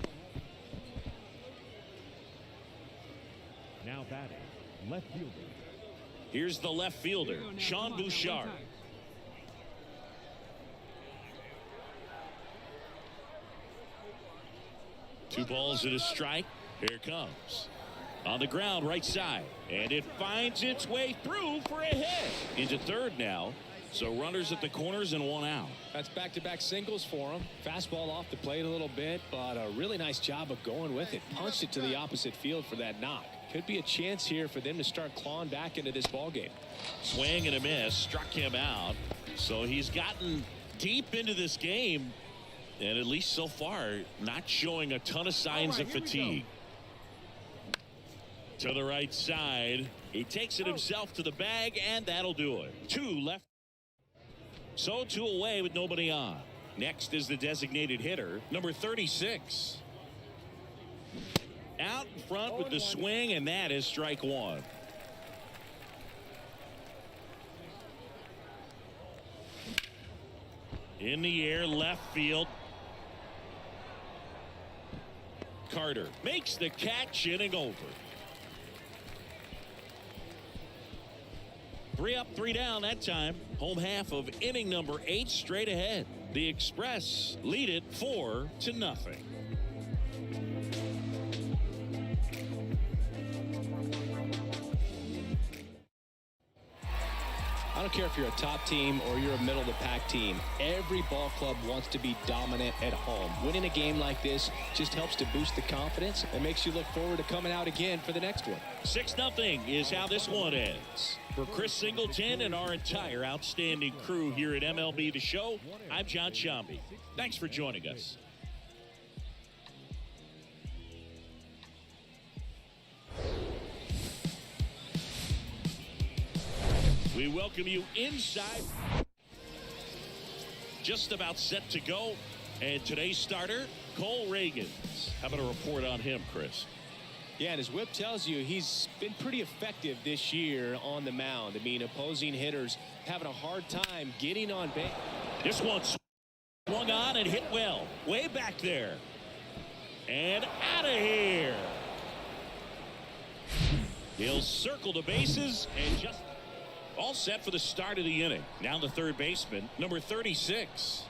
Now batting, left fielder. Here's the left fielder, Sean Bouchard. Two balls and a strike. Here it comes. On the ground, right side. And it finds its way through for a hit. Into third now. So runners at the corners and 1 out. That's back-to-back singles for him. Fastball off the plate a little bit, but a really nice job of going with it. Punched it to the opposite field for that knock. Could be a chance here for them to start clawing back into this ballgame. Swing and a miss. Struck him out. So he's gotten deep into this game. And at least so far, not showing a ton of signs of fatigue. To the right side. He takes it himself to the bag, and that'll do it. 2 left. So 2 away with nobody on. Next is the designated hitter, number 36. Out in front with the swing, and that is strike 1. In the air, left field. Carter makes the catch, inning over. 3 up, 3 down that time. Home half of inning number 8 straight ahead. The Express lead it 4-0. I don't care if you're a top team or you're a middle of the pack team. Every ball club wants to be dominant at home. Winning a game like this just helps to boost the confidence and makes you look forward to coming out again for the next one. 6-0 is how this one ends. For Chris Singleton and our entire outstanding crew here at MLB The Show, I'm John Shambi. Thanks for joining us. We welcome you inside. Just about set to go. And today's starter, Cole Reagans. How about a report on him, Chris? Yeah, and as Whip tells you, he's been pretty effective this year on the mound. I mean, opposing hitters having a hard time getting on base. This one swung on and hit well. Way back there. And out of here. He'll circle the bases and just all set for the start of the inning. Now the third baseman, number 36.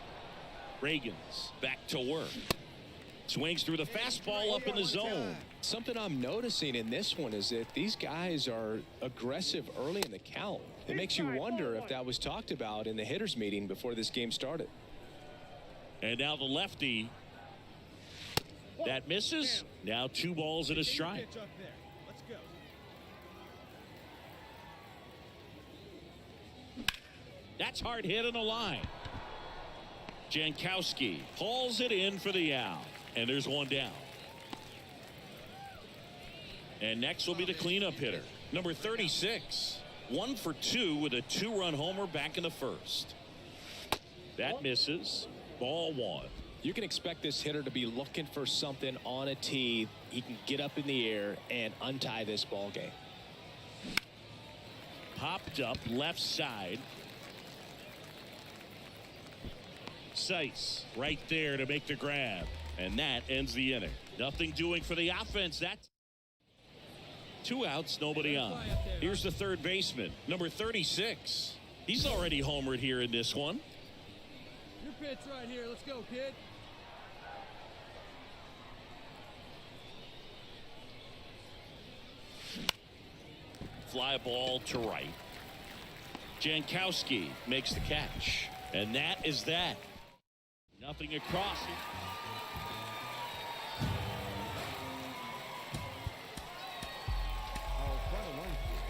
Reagans back to work. Swings through the fastball up in the zone. Something I'm noticing in this one is that these guys are aggressive early in the count. It makes you wonder if that was talked about in the hitters meeting before this game started. And now the lefty. That misses. Now 2 balls and a strike. Let's go. That's hard hit in the line. Jankowski hauls it in for the out. And there's one down. And next will be the cleanup hitter, number 36. 1 for 2 with a 2-run homer back in the first. That misses. Ball 1. You can expect this hitter to be looking for something on a tee. He can get up in the air and untie this ball game. Popped up left side. Seiss right there to make the grab. And that ends the inning. Nothing doing for the offense. That's 2 outs, nobody on. Here's the third baseman, number 36. He's already homered here in this one. Your pitch right here. Let's go, kid. Fly ball to right. Jankowski makes the catch. And that is that. Nothing across it. Our final line score.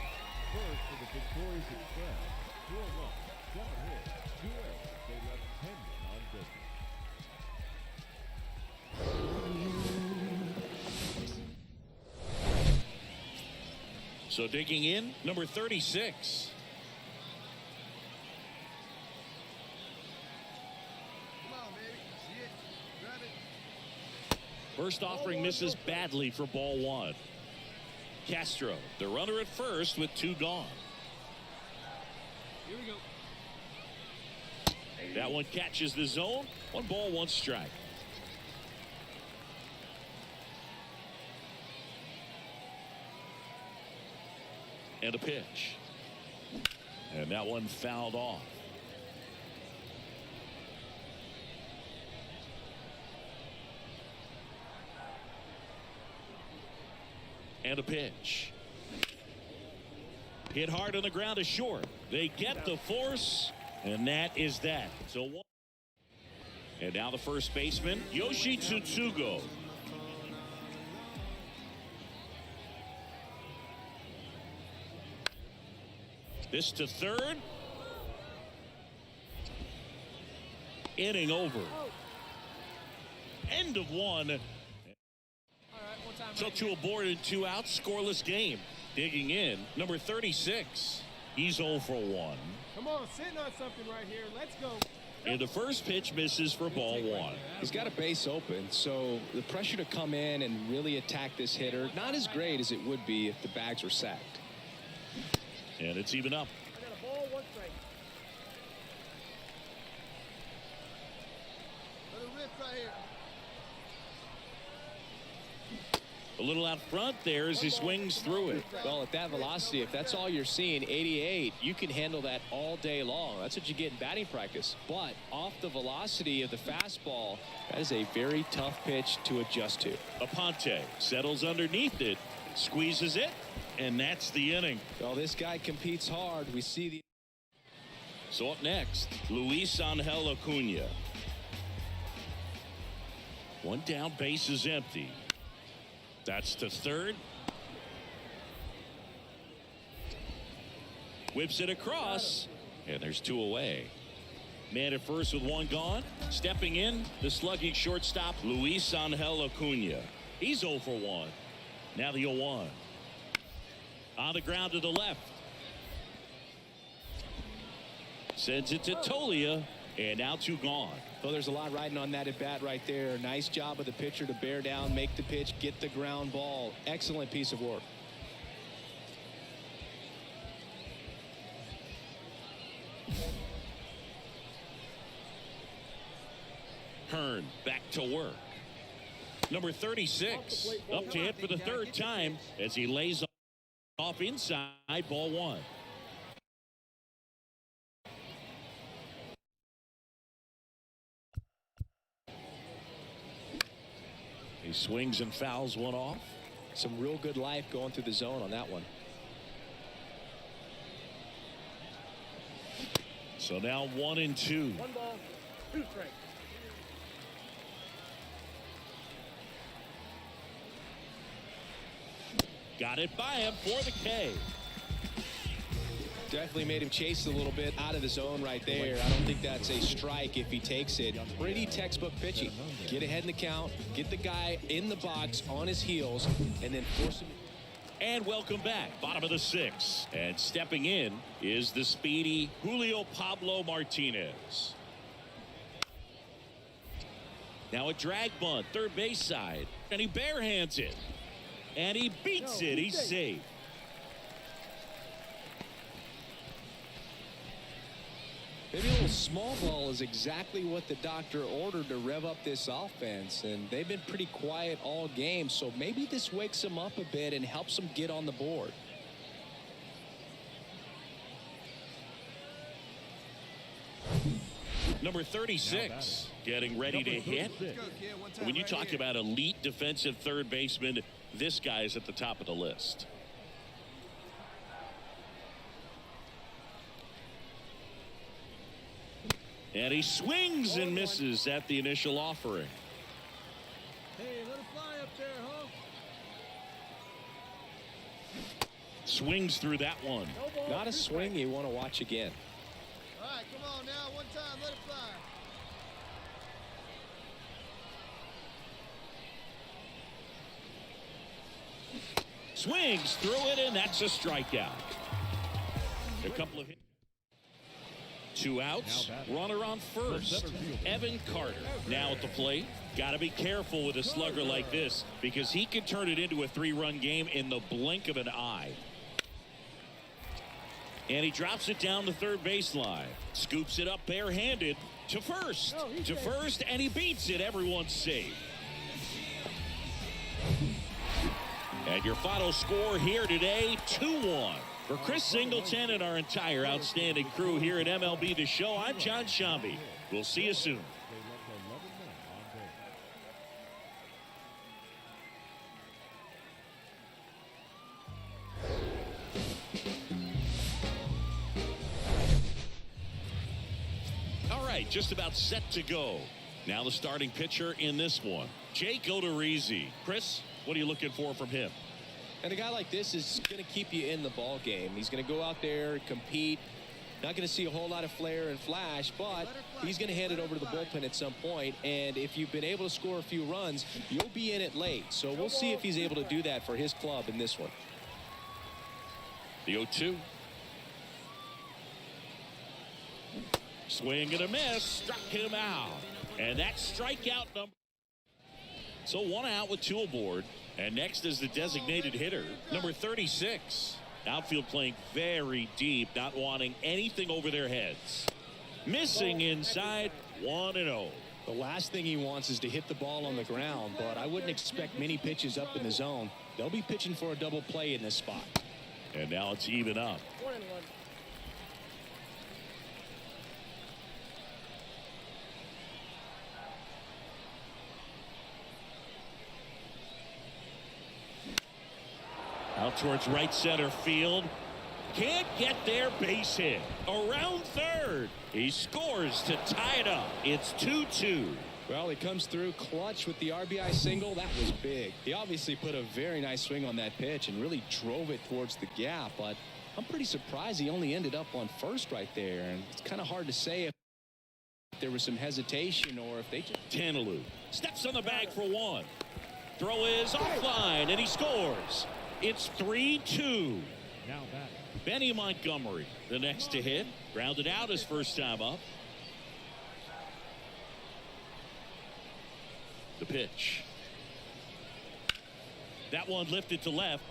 First for the victorious Express. 4 runs, 7 hits, 2 errors. They left 10 men on business. So digging in, number 36. First offering misses badly for ball 1. Castro, the runner at first with 2 gone. Here we go. That one catches the zone. 1 ball, 1 strike. And a pitch. And that one fouled off. And a pitch. Hit hard on the ground is short. They get the force, and that is that. So one. And now the first baseman, Yoshi Tsutsugo. This to third. Inning over. End of 1. So 2 aboard and 2 out, scoreless game. Digging in, number 36. He's 0 for 1. Come on, sitting on something right here. Let's go. And the first pitch misses for ball 1. He's got a base open, so the pressure to come in and really attack this hitter, not as great as it would be if the bags were sacked. And it's even up. I got a ball, 1 strike. Let it rip right here. A little out front there as he swings through it. Well, at that velocity, if that's all you're seeing, 88, you can handle that all day long. That's what you get in batting practice. But off the velocity of the fastball, that is a very tough pitch to adjust to. Aponte settles underneath it, squeezes it, and that's the inning. Well, this guy competes hard. We see the. So up next, Luis Angel Acuna. 1 down, base is empty. That's to third. Whips it across, and there's 2 away. Man at first with 1 gone. Stepping in, the slugging shortstop, Luis Angel Acuna. He's 0 for 1. Now the 0-1. On the ground to the left. Sends it to Tolia, and now 2 gone. Well, there's a lot riding on that at bat right there. Nice job of the pitcher to bear down, make the pitch, get the ground ball. Excellent piece of work. Hearn back to work. Number 36 up to hit for the 3rd time as he lays off inside, ball 1. He swings and fouls one off. Some real good life going through the zone on that one. So now 1-2. 1 ball, 2 strikes. Got it by him for the K. Definitely made him chase a little bit out of the zone right there. I don't think that's a strike if he takes it. Pretty textbook pitching. Get ahead in the count, get the guy in the box on his heels, and then force him. And welcome back. Bottom of the 6th. And stepping in is the speedy Julio Pablo Martinez. Now a drag bunt, third base side. And he barehands it. And he beats it. He's safe. Maybe a little small ball is exactly what the doctor ordered to rev up this offense, and they've been pretty quiet all game, so maybe this wakes them up a bit and helps them get on the board. Number 36 getting ready to hit. When you talk about elite defensive third baseman, this guy is at the top of the list. And he swings and misses at the initial offering. Hey, let it fly up there, huh? Swings through that one. Not a swing you want to watch again. All right, come on now. One time, let it fly. Swings through it, and that's a strikeout. A couple of hits. 2 outs, runner on first. Evan Carter now at the plate. Got to be careful with a slugger like this because he could turn it into a 3-run game in the blink of an eye. And he drops it down the third baseline. Scoops it up barehanded to first. And he beats it. Everyone's safe. And your final score here today, 2-1. For Chris Singleton and our entire outstanding crew here at MLB The Show, I'm John Shambi. We'll see you soon. All right, just about set to go. Now the starting pitcher in this one, Jake Odorizzi. Chris, what are you looking for from him? And a guy like this is going to keep you in the ball game. He's going to go out there, compete. Not going to see a whole lot of flair and flash, but he's going to hand it over to the bullpen at some point. And if you've been able to score a few runs, you'll be in it late. So we'll see if he's able to do that for his club in this one. The 0-2. Swing and a miss. Struck him out. And that's strikeout number. So 1 out with 2 aboard. And next is the designated hitter, number 36. Outfield playing very deep, not wanting anything over their heads. Missing inside, 1-0. The last thing he wants is to hit the ball on the ground, but I wouldn't expect many pitches up in the zone. They'll be pitching for a double play in this spot. And now it's even up. 1-1. Out towards right center field. Can't get there, base hit. Around third. He scores to tie it up. It's 2-2. Well, he comes through clutch with the RBI single. That was big. He obviously put a very nice swing on that pitch and really drove it towards the gap, but I'm pretty surprised he only ended up on first right there. And it's kind of hard to say if there was some hesitation or if they just... Tanalou steps on the bag for 1. Throw is offline, and he scores. It's 3-2. Now back. Benny Montgomery, the next to hit. Grounded out his first time up. The pitch. That one lifted to left.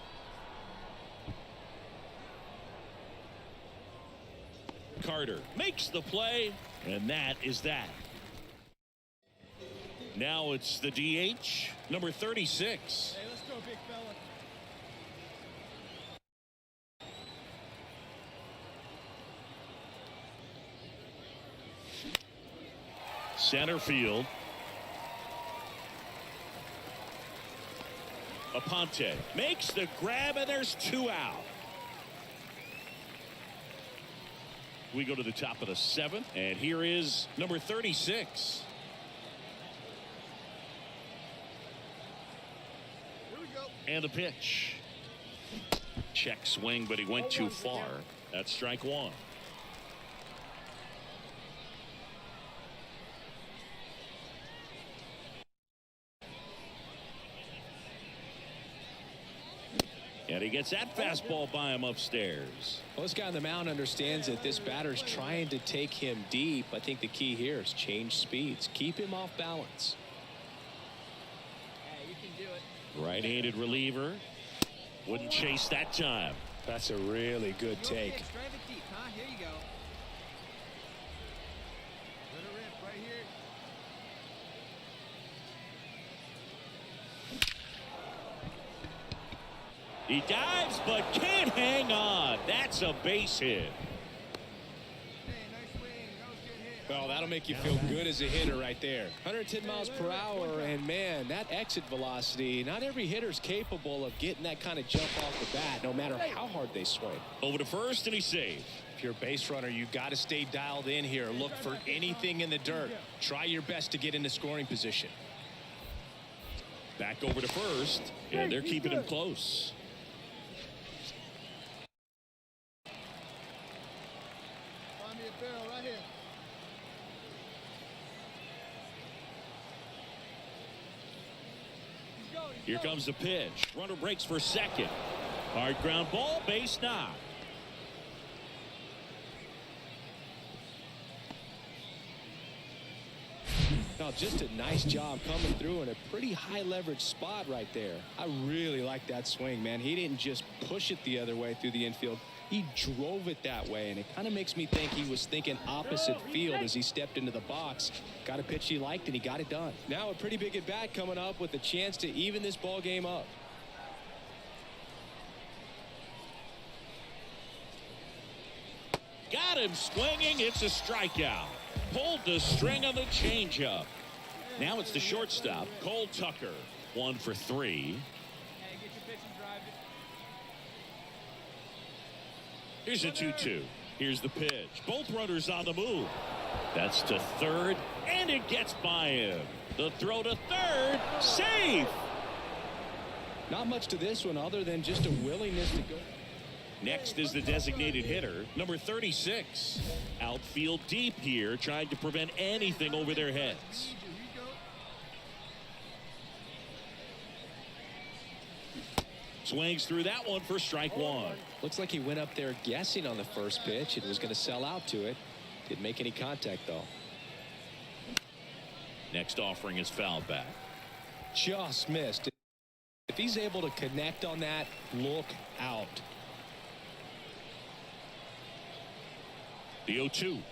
Carter makes the play, and that is that. Now it's the DH, number 36. Hey, let's go, big fella. Center field. Aponte makes the grab, and there's 2 out. We go to the top of the 7th, and here is number 36. Here we go. And the pitch. Check swing, but he went too far. That's strike 1. And he gets that fastball by him upstairs. Well, this guy on the mound understands that this batter's trying to take him deep. I think the key here is change speeds. Keep him off balance. Hey, you can do it. Right-handed reliever. Wouldn't chase that time. That's a really good take. Drive it deep, huh? Here you go. Let it rip right here. He dives but can't hang on. That's a base hit. Hey, nice swing. That was a good hit. Well, that'll make you feel good as a hitter right there. 110 miles per hour, and man, that exit velocity, not every hitter's capable of getting that kind of jump off the bat, no matter how hard they swing. Over to first, and he's safe. If you're a base runner, you got to stay dialed in here. Look for anything in the dirt. Try your best to get into scoring position. Back over to first, and they're keeping him close. Find me a barrel right here. Here comes the pitch. Runner breaks for second. Hard ground ball, base knock. Now, just a nice job coming through in a pretty high leverage spot right there. I really like that swing, man. He didn't just push it the other way through the infield. He drove it that way, and it kind of makes me think he was thinking opposite field as he stepped into the box. Got a pitch he liked, and he got it done. Now a pretty big at bat coming up with a chance to even this ball game up. Got him swinging. It's a strikeout. Pulled the string on the changeup. Now it's the shortstop, Cole Tucker. 1 for 3. Hey, get your pitch and drive it. Here's a 2-2. Here's the pitch. Both runners on the move. That's to third, and it gets by him. The throw to third. Safe. Not much to this one other than just a willingness to go. Next is the designated hitter, number 36. Outfield deep here, trying to prevent anything over their heads. Swings through that one for strike 1. Looks like he went up there guessing on the first pitch and was going to sell out to it. Didn't make any contact, though. Next offering is fouled back. Just missed. If he's able to connect on that, look out. The 0-2.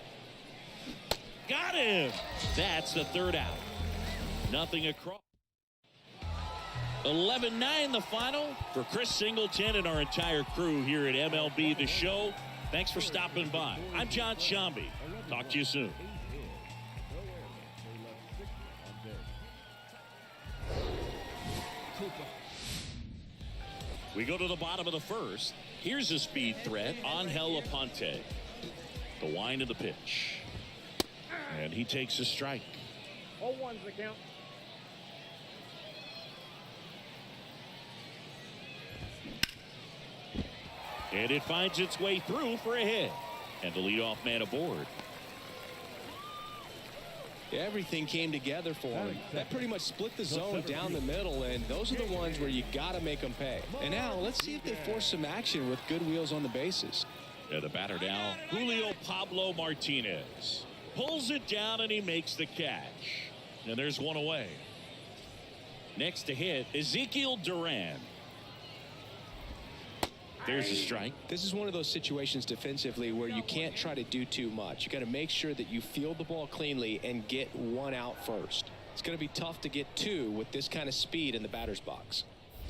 Got him. That's the third out. Nothing across. 11-9 the final. For Chris Singleton and our entire crew here at MLB The Show, thanks for stopping by. I'm John Shambi. Talk to you soon. We go to the bottom of the first. Here's a speed threat, Angel Aponte. The wind of the pitch. And he takes a strike. 0-1's the count. And it finds its way through for a hit. And the leadoff man aboard. Everything came together for him. That pretty much split the zone down the middle, and those are the ones where you got to make them pay. And now let's see if they force some action with good wheels on the bases. And the batter now, Julio Pablo Martinez. Pulls it down and he makes the catch. And there's one away. Next to hit, Ezekiel Duran. There's a strike. This is one of those situations defensively where you can't try to do too much. You got to make sure that you field the ball cleanly and get one out first. It's going to be tough to get two with this kind of speed in the batter's box.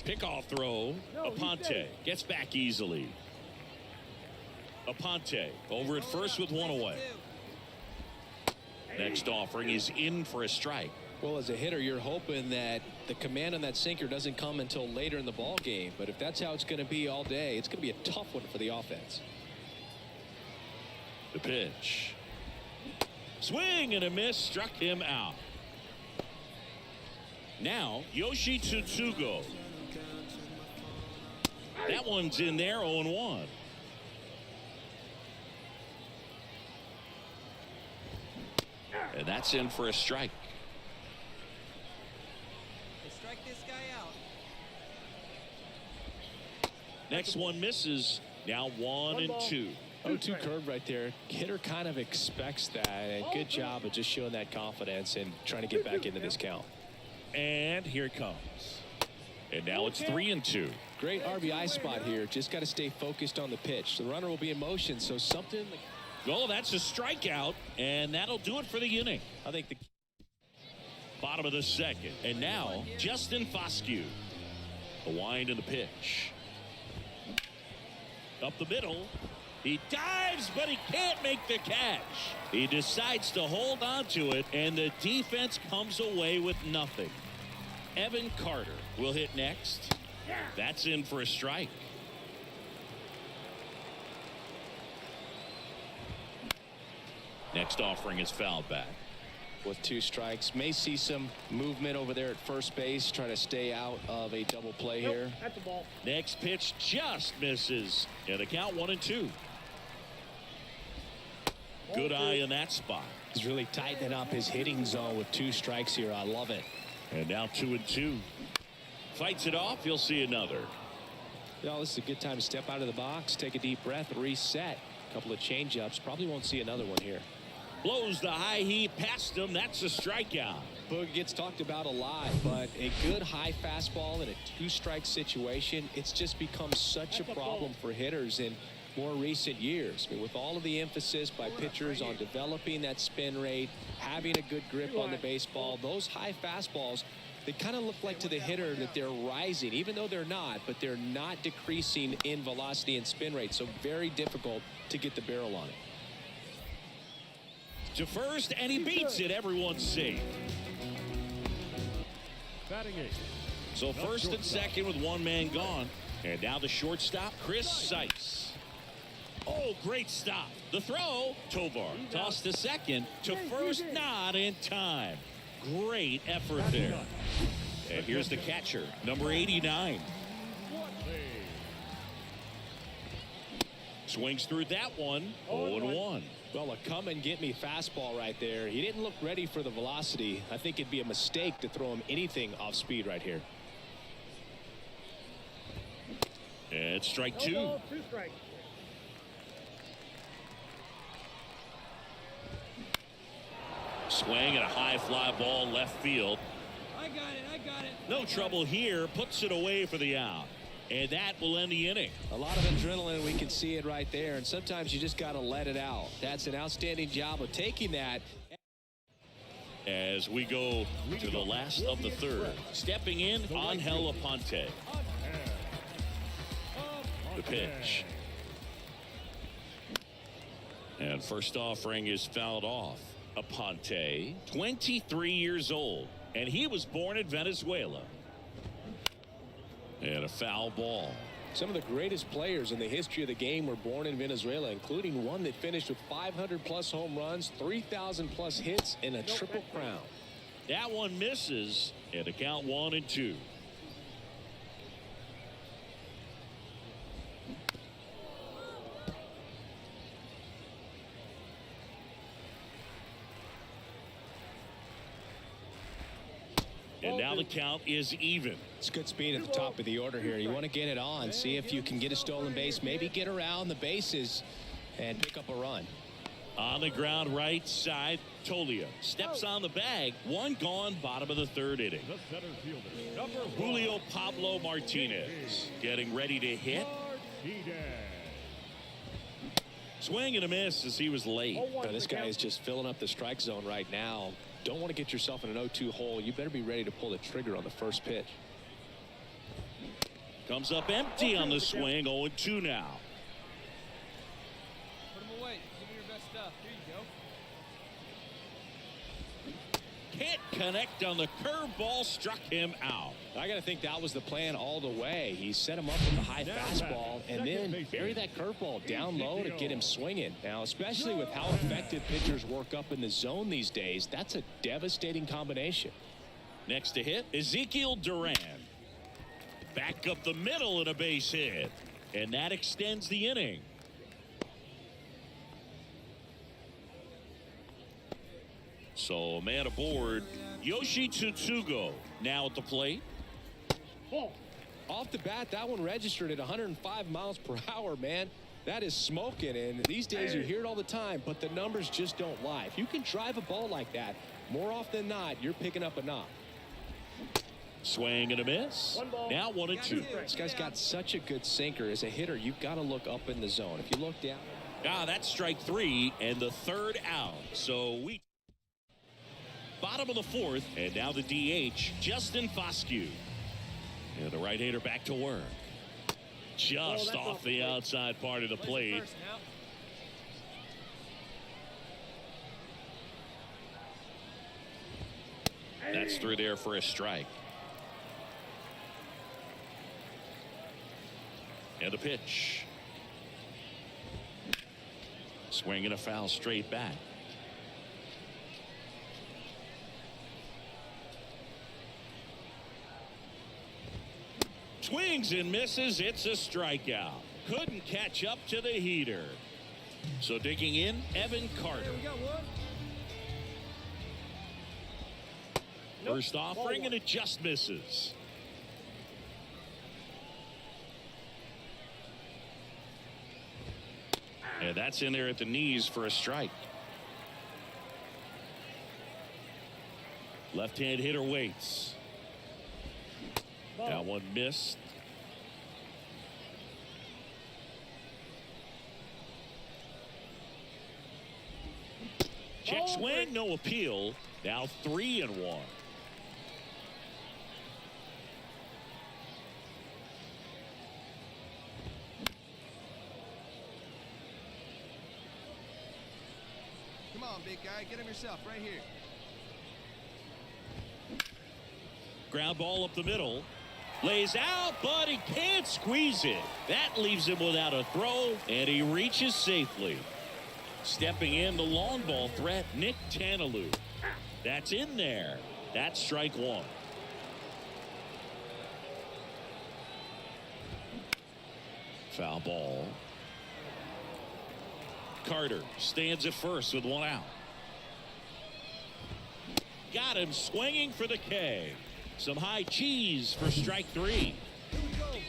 Pickoff throw. Aponte gets back easily. Aponte over at first with one away. Next offering is in for a strike. Well, as a hitter, you're hoping that the command on that sinker doesn't come until later in the ball game. But if that's how it's going to be all day, it's going to be a tough one for the offense. The pitch. Swing and a miss, struck him out. Now, Yoshi Tsutsugo. That one's in there, 0-1. And that's in for a strike. They strike this guy out. Next one misses. Now 1-2. 0-2 curve right there. Hitter kind of expects that. And good job of just showing that confidence and trying to get back into this count. And here it comes. And now it's 3-2. Great RBI spot here. Just got to stay focused on the pitch. The runner will be in motion, so something. Oh, that's a strikeout, and that'll do it for the inning. I think the bottom of the second. And now Justin Foscue. The wind and the pitch. Up the middle. He dives, but he can't make the catch. He decides to hold on to it, and the defense comes away with nothing. Evan Carter will hit next. That's in for a strike. Next offering is fouled back. With 2 strikes, may see some movement over there at first base, trying to stay out of a double play here. At the ball. Next pitch just misses. And the count 1-2. Good eye in that spot. He's really tightening up his hitting zone with 2 strikes here. I love it. And now 2-2. Fights it off. You'll see another. Well, this is a good time to step out of the box, take a deep breath, reset. A couple of changeups. Probably won't see another one here. Blows the high heat past him. That's a strikeout. Boog gets talked about a lot, but a good high fastball in a 2-strike situation, it's just become such a problem for hitters in more recent years. I mean, with all of the emphasis by pitchers on developing that spin rate, having a good grip on the baseball, those high fastballs, they kind of look like to the hitter that they're rising, even though they're not, but they're not decreasing in velocity and spin rate. So very difficult to get the barrel on it. To first, and he beats it. Everyone's safe. Batting 8. So first and second with 1 man gone. And now the shortstop, Chris Sykes. Oh, great stop. The throw, Tovar. Toss to second. To first, not in time. Great effort there. And here's the catcher, number 89. Swings through that one. 0-1. Well, a come and get me fastball right there. He didn't look ready for the velocity. I think it'd be a mistake to throw him anything off speed right here. And strike 2. 2 strikes. Swing and a high fly ball left field. I got it. I got it. No trouble here. Puts it away for the out. And that will end the inning. A lot of adrenaline. We can see it right there. And sometimes you just got to let it out. That's an outstanding job of taking that. As we go to the last of the third. Stepping in, Angel Aponte. The pitch. And first offering is fouled off. Aponte, 23 years old, and he was born in Venezuela. And a foul ball. Some of the greatest players in the history of the game were born in Venezuela, including one that finished with 500+ home runs, 3,000+ hits, and a triple crown. That one misses, and the count 1-2. And now the count is even. It's good speed at the top of the order here. You want to get it on, see if you can get a stolen base, maybe get around the bases and pick up a run. On the ground right side, Tolia steps on the bag. 1 gone, bottom of the third inning. The center fielder, number 1, Julio Pablo Martinez getting ready to hit. Swing and a miss as he was late. This guy is just filling up the strike zone right now. Don't want to get yourself in an 0-2 hole. You better be ready to pull the trigger on the first pitch. Comes up empty on the swing. 0-2 now. Put him away. Give me your best stuff. Here you go. Can't connect on the curveball, struck him out. I got to think that was the plan all the way. He set him up with the high fastball and then bury that curveball down low to get him swinging. Now, especially with how effective pitchers work up in the zone these days, that's a devastating combination. Next to hit, Ezekiel Duran. Back up the middle and a base hit. And that extends the inning. So, man aboard, Yoshi Tsutsugo now at the plate. Off the bat, that one registered at 105 miles per hour, man. That is smoking, and these days you hear it all the time, but the numbers just don't lie. If you can drive a ball like that, more often than not, you're picking up a knock. Swing and a miss. Now 1-2. This guy's got such a good sinker. As a hitter, you've got to look up in the zone. If you look down. That's strike 3 and the third out. So we bottom of the fourth, and now the DH, Justin Foscue. And the right-hander back to work. Just off the outside part of the plate. That's through there for a strike. And a pitch. Swing and a foul straight back. Swings and misses. It's a strikeout. Couldn't catch up to the heater. So digging in, Evan Carter. First offering, and it just misses. And that's in there at the knees for a strike. Left-hand hitter waits. That one missed. Check swing, no appeal. Now 3-1. Come on, big guy. Get him yourself right here. Ground ball up the middle. Lays out, but he can't squeeze it. That leaves him without a throw, and he reaches safely. Stepping in, the long ball threat, Nick Tanalou. That's in there. That's strike 1. Foul ball. Carter stands at first with 1 out. Got him swinging for the K. Some high cheese for strike 3.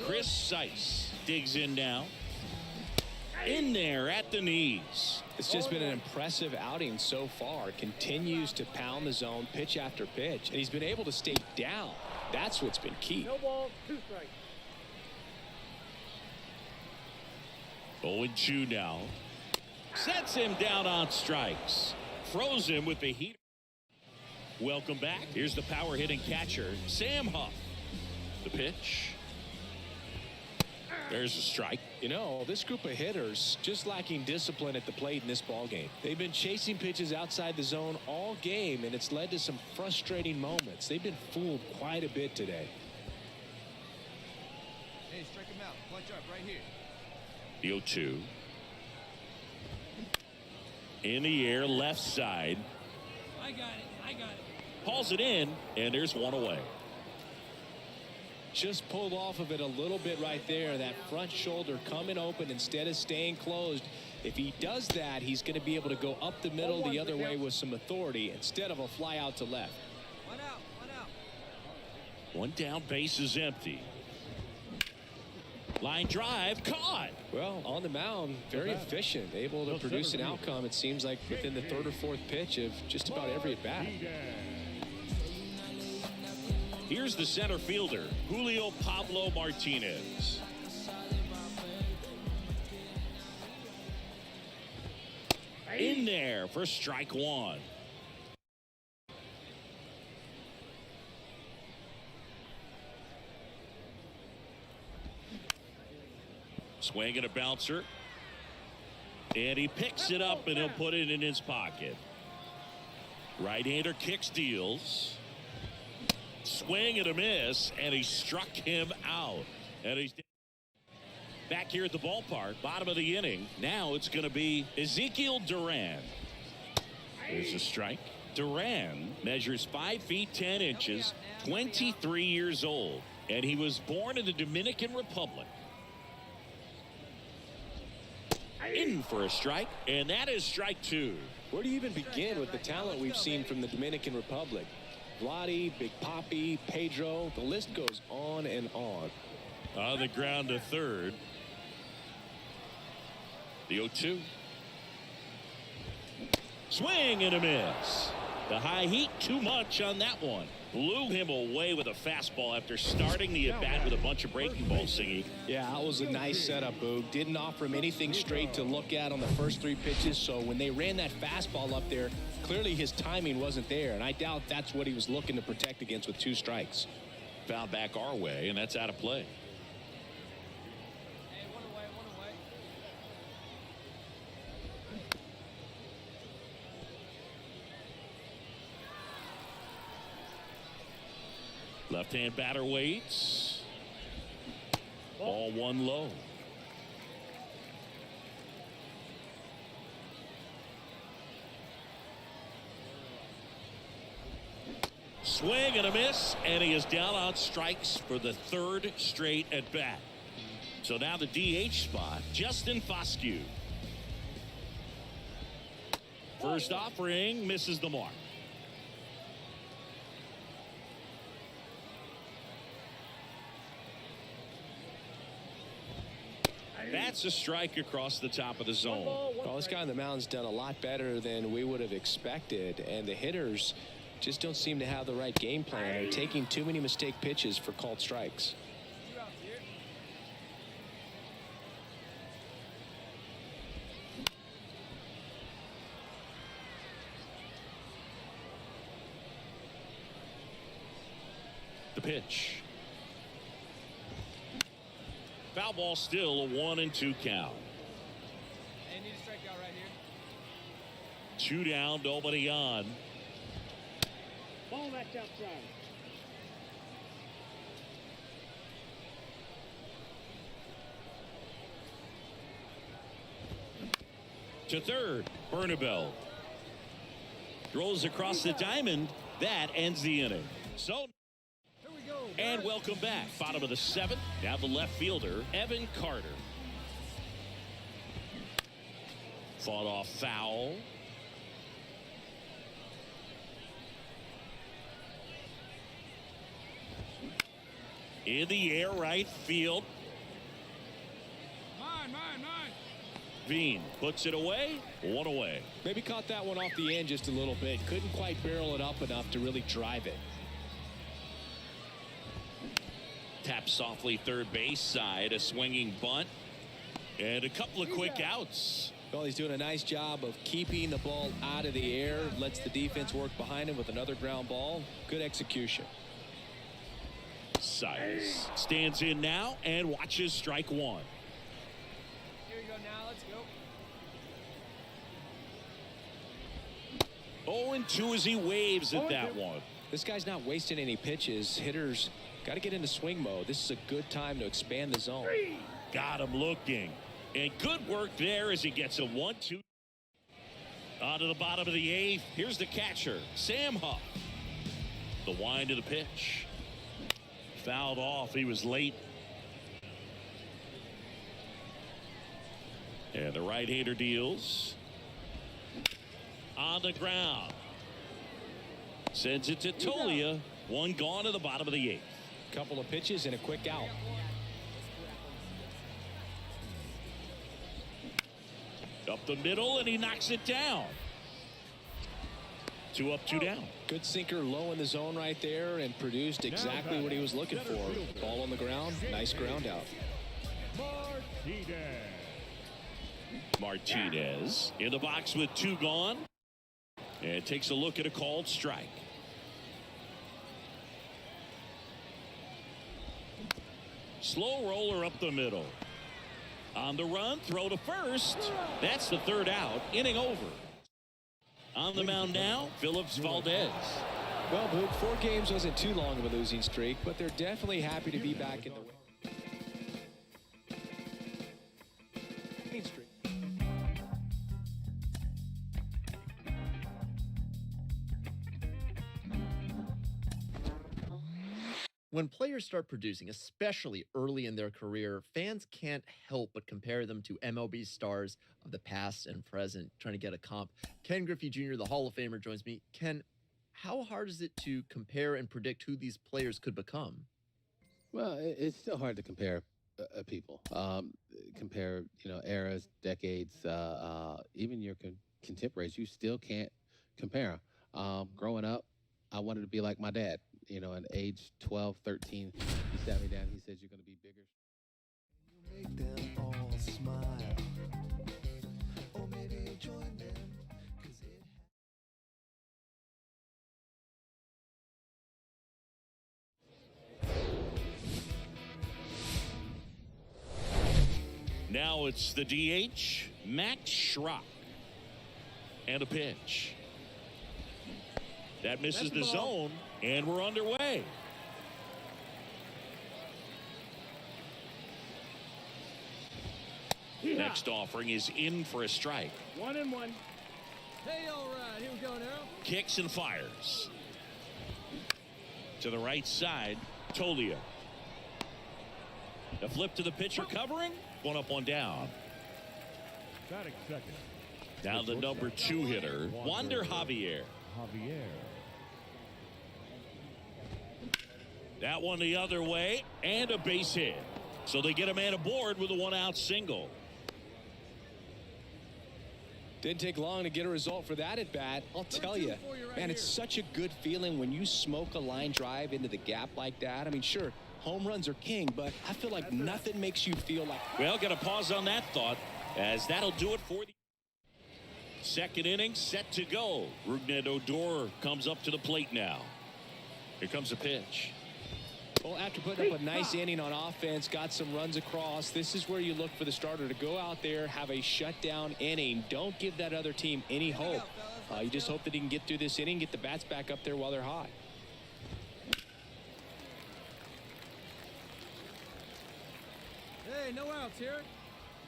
Chris Seiss digs in now. In there at the knees. It's just been an impressive outing so far. Continues to pound the zone pitch after pitch, and he's been able to stay down. That's what's been key. No ball, 2 strikes. 0-2 now. Sets him down on strikes. Froze him with the heater. Welcome back. Here's the power hitting catcher, Sam Huff. The pitch. There's a strike. You know, this group of hitters just lacking discipline at the plate in this ballgame. They've been chasing pitches outside the zone all game, and it's led to some frustrating moments. They've been fooled quite a bit today. Hey, strike him out. Punch up right here. The 0-2. In the air, left side. I got it. Hauls it in, and there's 1 away. Just pulled off of it a little bit right there. That front shoulder coming open instead of staying closed. If he does that, he's going to be able to go up the middle the other way with some authority instead of a fly out to left. 1 out. 1 down, base is empty. Line drive, caught. Well, on the mound, very efficient, able to produce an outcome, it seems like, within the 3rd or 4th pitch of just about every at bat. Here's the center fielder, Julio Pablo Martinez. In there for strike 1. Swing and a bouncer. And he picks it up and he'll put it in his pocket. Right-hander kicks, deals. Swing and a miss, and he struck him out. And he's back here at the ballpark, bottom of the inning. Now it's going to be Ezekiel Duran. There's a strike. Duran measures 5 feet 10 inches, 23 years old, and he was born in the Dominican Republic. In for a strike, and that is strike 2. Where do you even begin with the talent we've seen from the Dominican Republic? Vladdy, Big Papi, Pedro, the list goes on and on. On the ground to third. The 0-2. Swing and a miss. The high heat too much on that one. Blew him away with a fastball after starting the at-bat with a bunch of breaking balls, Singy. Yeah, that was a nice setup, Boog. Didn't offer him anything straight to look at on the first 3 pitches, so when they ran that fastball up there, clearly his timing wasn't there, and I doubt that's what he was looking to protect against with 2 strikes. Foul back our way, and that's out of play. Left-hand batter waits. Ball 1 low. Swing and a miss, and he is down on strikes for the 3rd straight at bat. So now the DH spot, Justin Foscue. First offering misses the mark. That's a strike across the top of the zone. Well, this guy on the mound's done a lot better than we would have expected, and the hitters just don't seem to have the right game plan. They're taking too many mistake pitches for called strikes. The pitch. Foul ball, still a 1-2 count. Hey, need a strikeout right here. 2 down, nobody on. Ball back outside. To third, Bernabel. Throws across the diamond. That ends the inning. So. And welcome back. Bottom of the 7th. Now the left fielder, Evan Carter. Fought off foul. In the air, right field. Mine. Veen puts it away. 1 away. Maybe caught that one off the end just a little bit. Couldn't quite barrel it up enough to really drive it. Tap softly third base side, a swinging bunt, and a couple of quick outs. Well, he's doing a nice job of keeping the ball out of the air, lets the defense work behind him with another ground ball. Good execution. Size stands in now and watches strike 1. Here we go now. Let's go. 0-2 as he waves at that one. This guy's not wasting any pitches. Hitters got to get into swing mode. This is a good time to expand the zone. Got him looking. And good work there as he gets a 1-2. On to the bottom of the 8th. Here's the catcher, Sam Huff. The wind of the pitch. Fouled off. He was late. And the right-hander deals. On the ground. Sends it to Tolia. 1 gone to the bottom of the 8th. Couple of pitches and a quick out. Up the middle, and he knocks it down. 2 up, 2 down. Good sinker low in the zone right there and produced exactly what he was looking for. Ball on the ground, nice ground out. Martinez in the box with 2 gone. And takes a look at a called strike. Slow roller up the middle. On the run, throw to first. That's the 3rd out. Inning over. On the mound now, Phillips Valdez. Well, Boog, 4 games wasn't too long of a losing streak, but they're definitely happy to be back in the winning streak. When players start producing, especially early in their career, fans can't help but compare them to MLB stars of the past and present, trying to get a comp. Ken Griffey Jr., the Hall of Famer, joins me. Ken, how hard is it to compare and predict who these players could become? Well, it's still hard to compare people. Compare, eras, decades, even your contemporaries. You still can't compare. Growing up, I wanted to be like my dad. At age 12, 13, he sat me down. He said, "You're going to be bigger." You make them all smile. Or maybe you join them, 'cause it Now it's the DH, Max Schrock. And a pitch. That misses the zone, and we're underway. Next offering is in for a strike. 1-1. Hey, all right, here we go now. Kicks and fires. To the right side, Tolia. The flip to the pitcher covering. 1 up, 1 down. Batting second. Now the number 2 hitter, Wander Javier. That one the other way, and a base hit. So they get a man aboard with a 1-out single. Didn't take long to get a result for that at bat. I'll tell you, man, it's such a good feeling when you smoke a line drive into the gap like that. I mean, sure, home runs are king, but I feel like nothing makes you feel like. Well, got to pause on that thought, as that'll do it for the second inning. Set to go. Rougned Odor comes up to the plate now. Here comes a pitch. Well, after putting up a nice inning on offense, got some runs across, this is where you look for the starter to go out there, have a shutdown inning. Don't give that other team any hope. You just hope that he can get through this inning, get the bats back up there while they're hot. Hey, no outs here.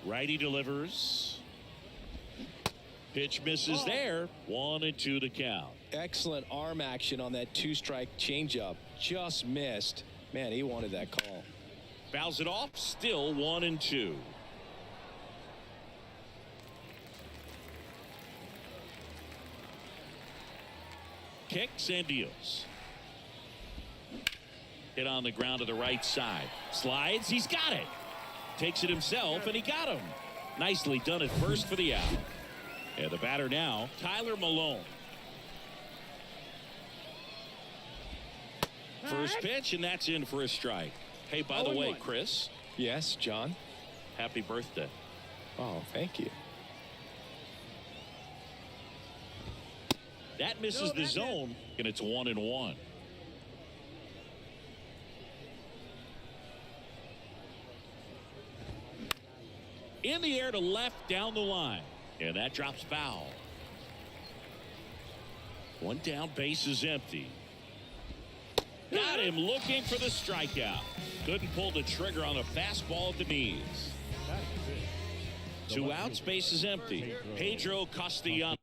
Righty delivers. Pitch misses there. 1-2 the count. Excellent arm action on that 2-strike changeup. Just missed. Man, he wanted that call. Fouls it off. Still 1-2. Kicks and deals. Hit on the ground to the right side. Slides. He's got it. Takes it himself, and he got him. Nicely done at first for the out. And the batter now, Tyler Malone. First pitch, and that's in for a strike. Hey, by the way, Chris. Yes, John. Happy birthday. Oh, thank you. That misses the zone, and it's 1-1. In the air to left down the line, and that drops foul. 1 down, base is empty. Got him looking for the strikeout. Couldn't pull the trigger on a fastball at the knees. 2 outs, base is empty. Pedro Castellanos.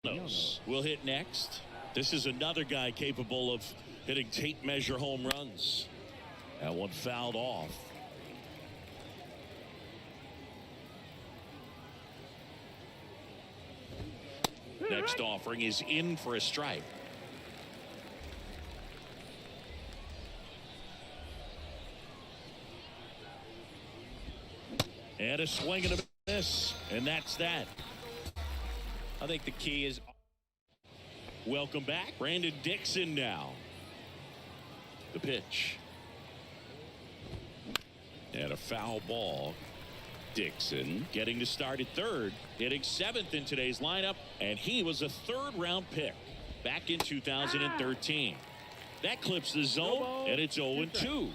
Will hit next. This is another guy capable of hitting tape measure home runs. That one fouled off. Next offering is in for a strike. And a swing and a miss, and that's that. I think the key is. Welcome back, Brandon Dixon now. The pitch. And a foul ball. Dixon getting to start at third, hitting 7th in today's lineup, and he was a 3rd-round pick back in 2013. That clips the zone, and it's 0-2.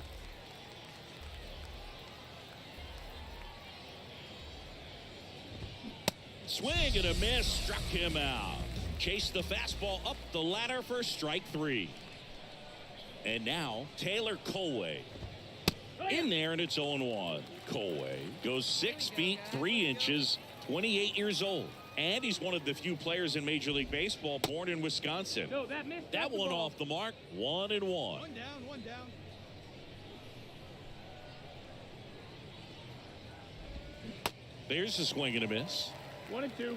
Swing and a miss, struck him out. Chased the fastball up the ladder for strike 3. And now Taylor Colway in there, and it's 0-1. Colway goes 6 feet 3 inches, 28 years old, and he's one of the few players in Major League Baseball born in Wisconsin. No, that missed. That one off the mark. 1-1. One down, one down. There's a swing and a miss. 1-2.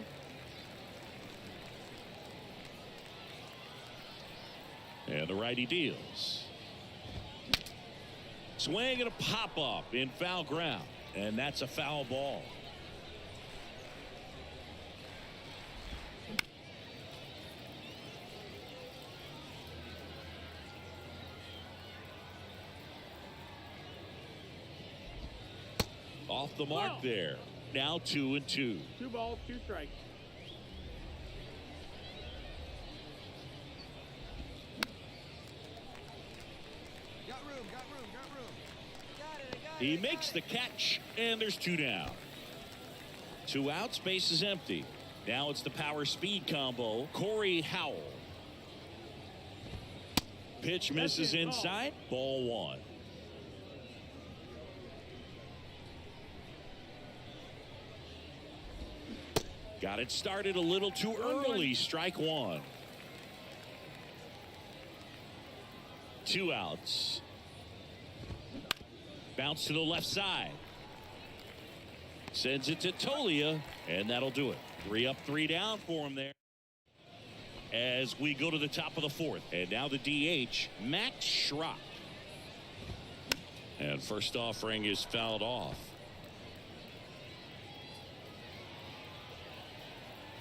And the righty deals. Swing and a pop up in foul ground, and that's a foul ball. Off the mark there. Now 2-2. 2 balls, 2 strikes. He makes the catch, and there's 2 down. 2 outs, base is empty. Now it's the power speed combo, Corey Howell. Pitch misses inside, ball 1. Got it started a little too early, strike 1. 2 outs. Bounce to the left side. Sends it to Tolia, and that'll do it. 3 up, 3 down for him there. As we go to the top of the 4th. And now the DH, Max Schrock. And first offering is fouled off.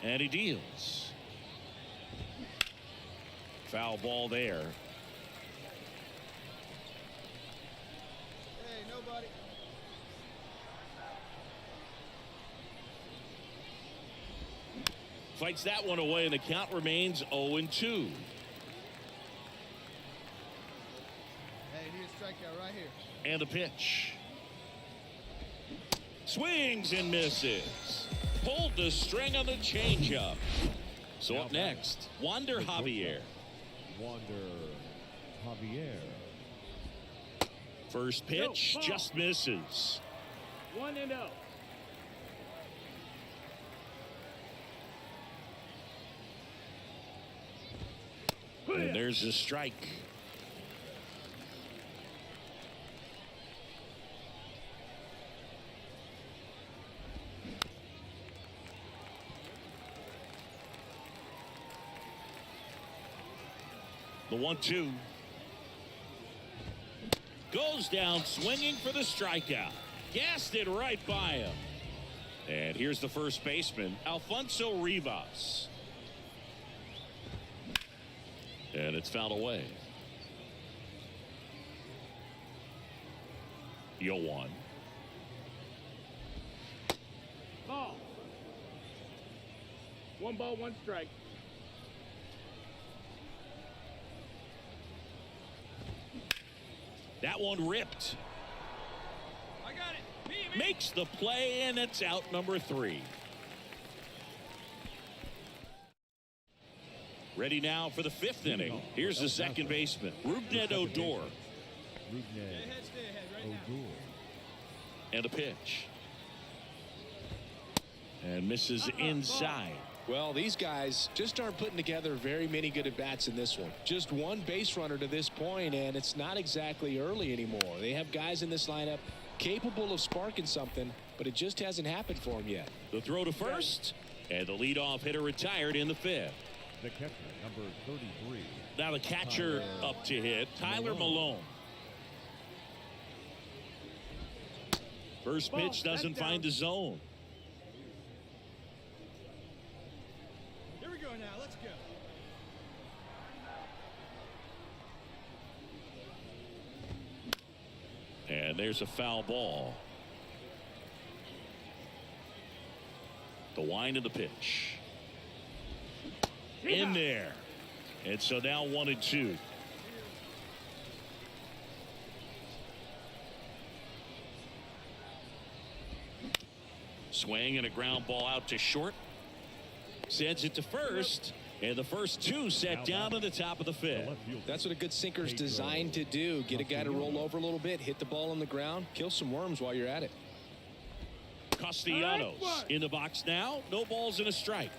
And he deals. Foul ball there. Hey, nobody. Fights that one away, and the count remains 0-2. Hey, need a strikeout right here. And the pitch. Swings and misses. Pulled the string on the changeup. So up next, Wander Javier. First pitch just misses. 1-0. And there's a strike. The 1-2 goes down swinging for the strikeout. Gassed it right by him. And here's the first baseman, Alfonso Rivas. And it's fouled away. Yoan. Ball. 1 ball, 1 strike. That one ripped. I got it. Makes the play, and it's out number 3. Ready now for the 5th inning. Here's the second baseman, Rougned Odor. And a pitch. And misses inside. Well, these guys just aren't putting together very many good at-bats in this one. Just one base runner to this point, and it's not exactly early anymore. They have guys in this lineup capable of sparking something, but it just hasn't happened for them yet. The throw to first, and the leadoff hitter retired in the fifth. The catcher, number 33. Now the catcher up to hit, Tyler Malone. First pitch doesn't find the zone. Here we go now. Let's go. And there's a foul ball. The wind of the pitch. In there. And so now 1-2. Swing and a ground ball out to short. Sends it to first. And the first two set down at the top of the fifth. That's what a good sinker's designed to do. Get a guy to roll over a little bit, hit the ball on the ground, kill some worms while you're at it. Castellanos in the box now. No balls and a strike.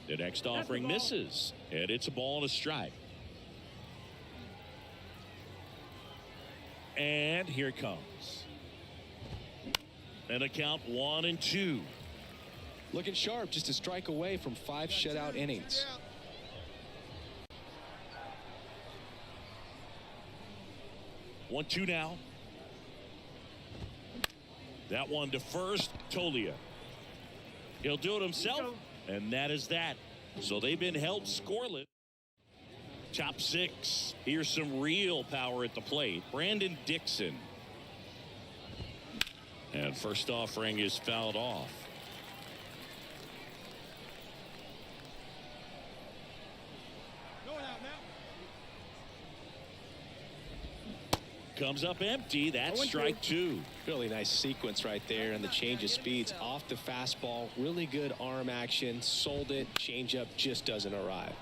The next offering misses, and it's a ball and a strike. And here it comes. And a count 1-2. Looking sharp, just a strike away from 5 shutout innings. One, two now. That one to first, Tolia. He'll do it himself, and that is that. So they've been held scoreless. Top 6. Here's some real power at the plate. Brandon Dixon. And first offering is fouled off. Comes up empty. That's strike 2. Really nice sequence right there, and the change of speeds off the fastball. Really good arm action. Sold it. Changeup just doesn't arrive.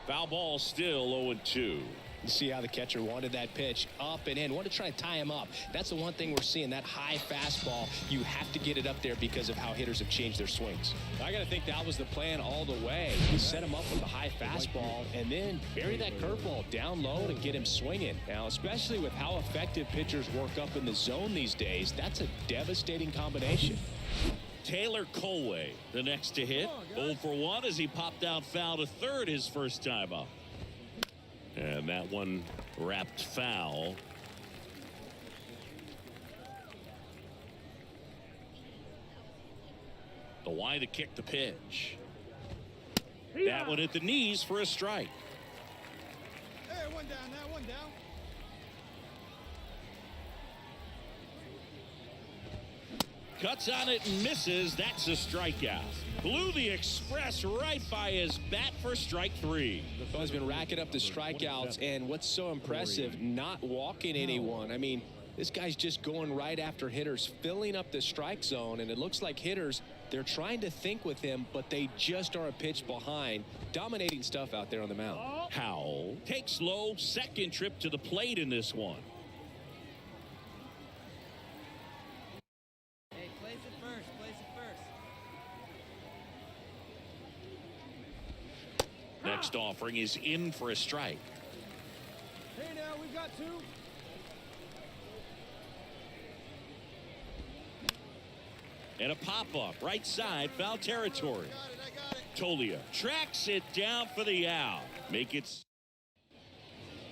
Foul ball still 0-2. You see how the catcher wanted that pitch up and in. Wanted to try to tie him up. That's the one thing we're seeing. That high fastball, you have to get it up there because of how hitters have changed their swings. I got to think that was the plan all the way. You set him up with a high fastball and then bury that curveball down low to get him swinging. Now, especially with how effective pitchers work up in the zone these days, that's a devastating combination. Taylor Colway, the next to hit. 0 for 1 as he popped out foul to third his first time up. And that one wrapped foul. The Y to kick the pitch. That one at the knees for a strike. Hey, one down now, one down. Cuts on it and misses. That's a strikeout. Blew the express right by his bat for strike 3. Well, he's been racking up the strikeouts, and what's so impressive, not walking anyone. I mean, this guy's just going right after hitters, filling up the strike zone, and it looks like hitters, they're trying to think with him, but they just are a pitch behind. Dominating stuff out there on the mound. Howell takes low, second trip to the plate in this one. Hey, place it first, place it first. Next offering is in for a strike. Hey, now we've got 2. And a pop-up, right side, foul territory. I got it. Tolia tracks it down for the out. Make it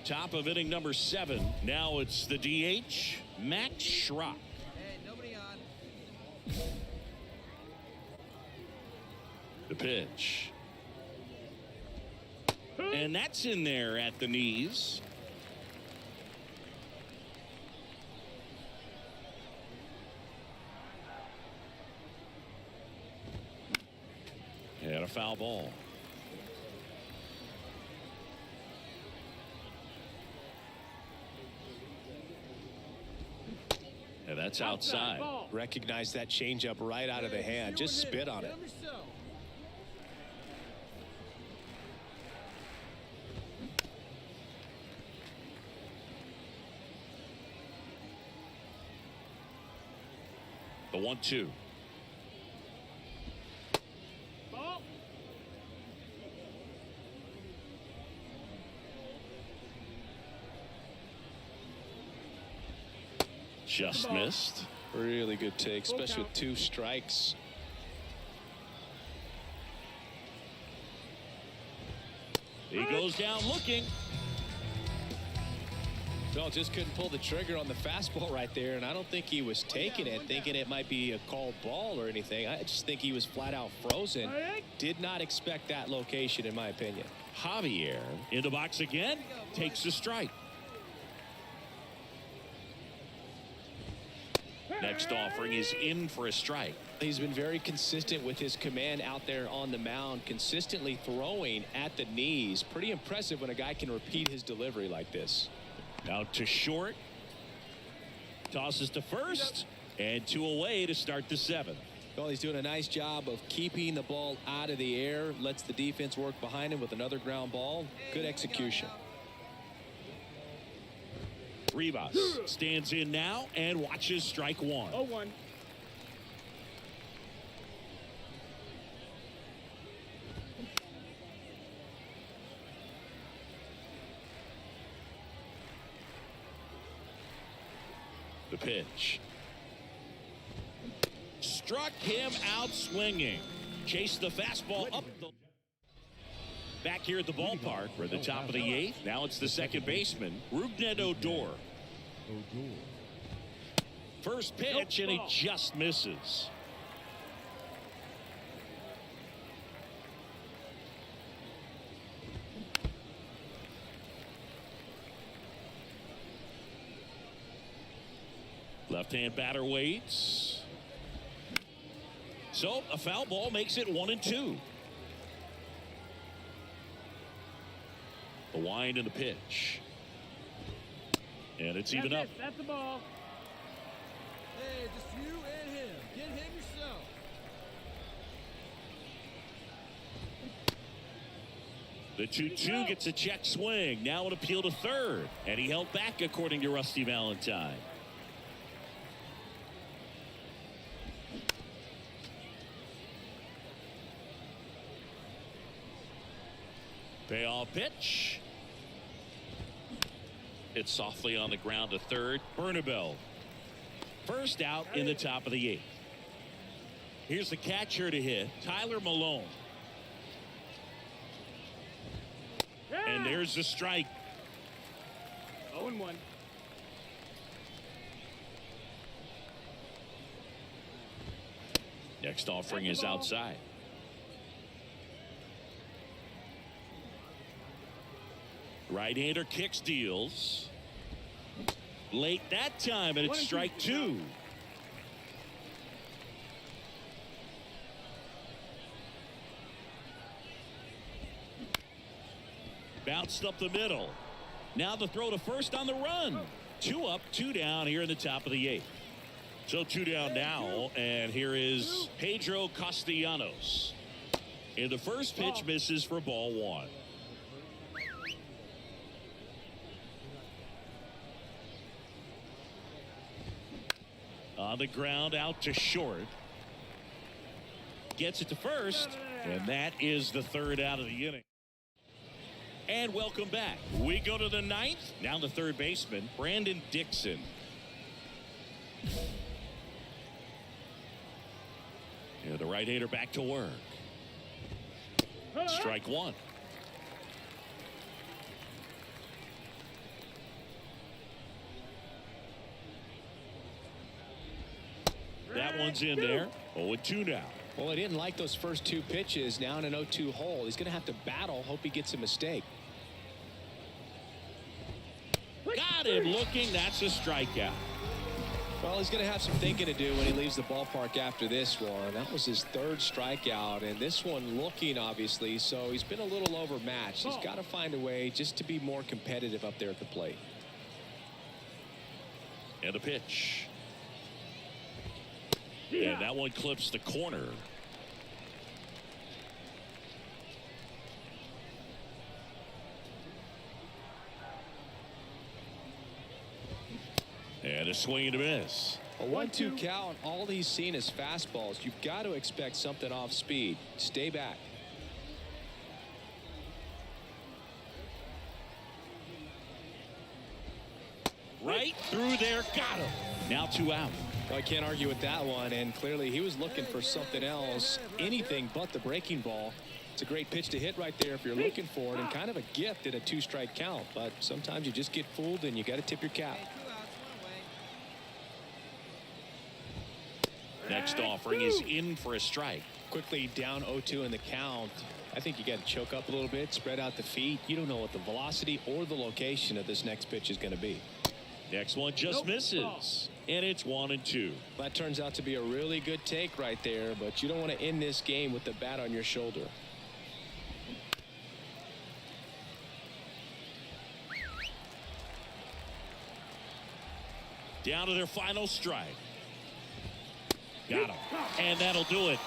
top of inning number 7. Now it's the DH, Matt Schrock. Hey, nobody on. The pitch. And that's in there at the knees. And a foul ball. And that's outside. Recognize that changeup right out of the hand. Just spit on it. The 1-2. Just missed. Really good take, especially with 2 strikes. He goes down looking. Phil just couldn't pull the trigger on the fastball right there, and I don't think he was taking it, thinking it might be a called ball or anything. I just think he was flat out frozen. Did not expect that location, in my opinion. Javier in the box again, takes a strike. Next offering is in for a strike. He's been very consistent with his command out there on the mound, consistently throwing at the knees. Pretty impressive when a guy can repeat his delivery like this. Out to short. Tosses to first. And 2 away to start the 7th. Well, he's doing a nice job of keeping the ball out of the air. Lets the defense work behind him with another ground ball. Good execution. Rivas stands in now and watches strike 1. 0-1. The pitch. Struck him out swinging. Chased the fastball up the... Back here at the ballpark, we're at the top of the 8th. Now it's the second baseman, Rougned Odor. First pitch, and he just misses. Left-hand batter waits. So a foul ball makes it 1-2. The wind and the pitch. And it's even up. That's the ball. Hey, just you and him. Get him yourself. The 2-2 gets a check swing. Now an appeal to third. And he held back, according to Rusty Valentine. Payoff pitch. It's softly on the ground to third. Bernabel. First out in the top of the 8th. Here's the catcher to hit, Tyler Malone. And there's the strike. 0-1. Next offering is outside. Right-hander kicks, deals. Late that time, and it's strike 2. Bounced up the middle. Now the throw to first on the run. 2 up, 2 down here in the top of the 8th. So 2 down now, and here is Pedro Castellanos. And the first pitch misses for ball 1. On the ground, out to short. Gets it to first, and that is the 3rd out of the inning. And welcome back. We go to the 9th. Now the third baseman, Brandon Dixon. Yeah, the right-hander back to work. Strike 1. That one's in there. 0-2 now. Well, he didn't like those first 2 pitches. Now in an 0-2 hole. He's going to have to battle. Hope he gets a mistake. Got him looking. That's a strikeout. Well, he's going to have some thinking to do when he leaves the ballpark after this one. That was his 3rd strikeout, and this one looking, obviously, so he's been a little overmatched. He's got to find a way just to be more competitive up there at the plate. And a pitch. And that one clips the corner. And a swing and a miss. A 1-2 count. All he's seen is fastballs. You've got to expect something off speed. Stay back. Right through there, got him. Now 2 out. Well, I can't argue with that one, and clearly he was looking for something else, anything but the breaking ball. It's a great pitch to hit right there if you're looking for it, and kind of a gift at a 2-strike count, but sometimes you just get fooled and you got to tip your cap. Next offering is in for a strike. Quickly down 0-2 in the count. I think you got to choke up a little bit, spread out the feet. You don't know what the velocity or the location of this next pitch is going to be. Next one just misses, and it's 1-2. That turns out to be a really good take right there, but you don't want to end this game with the bat on your shoulder. Down to their final strike. Got him, and that'll do it.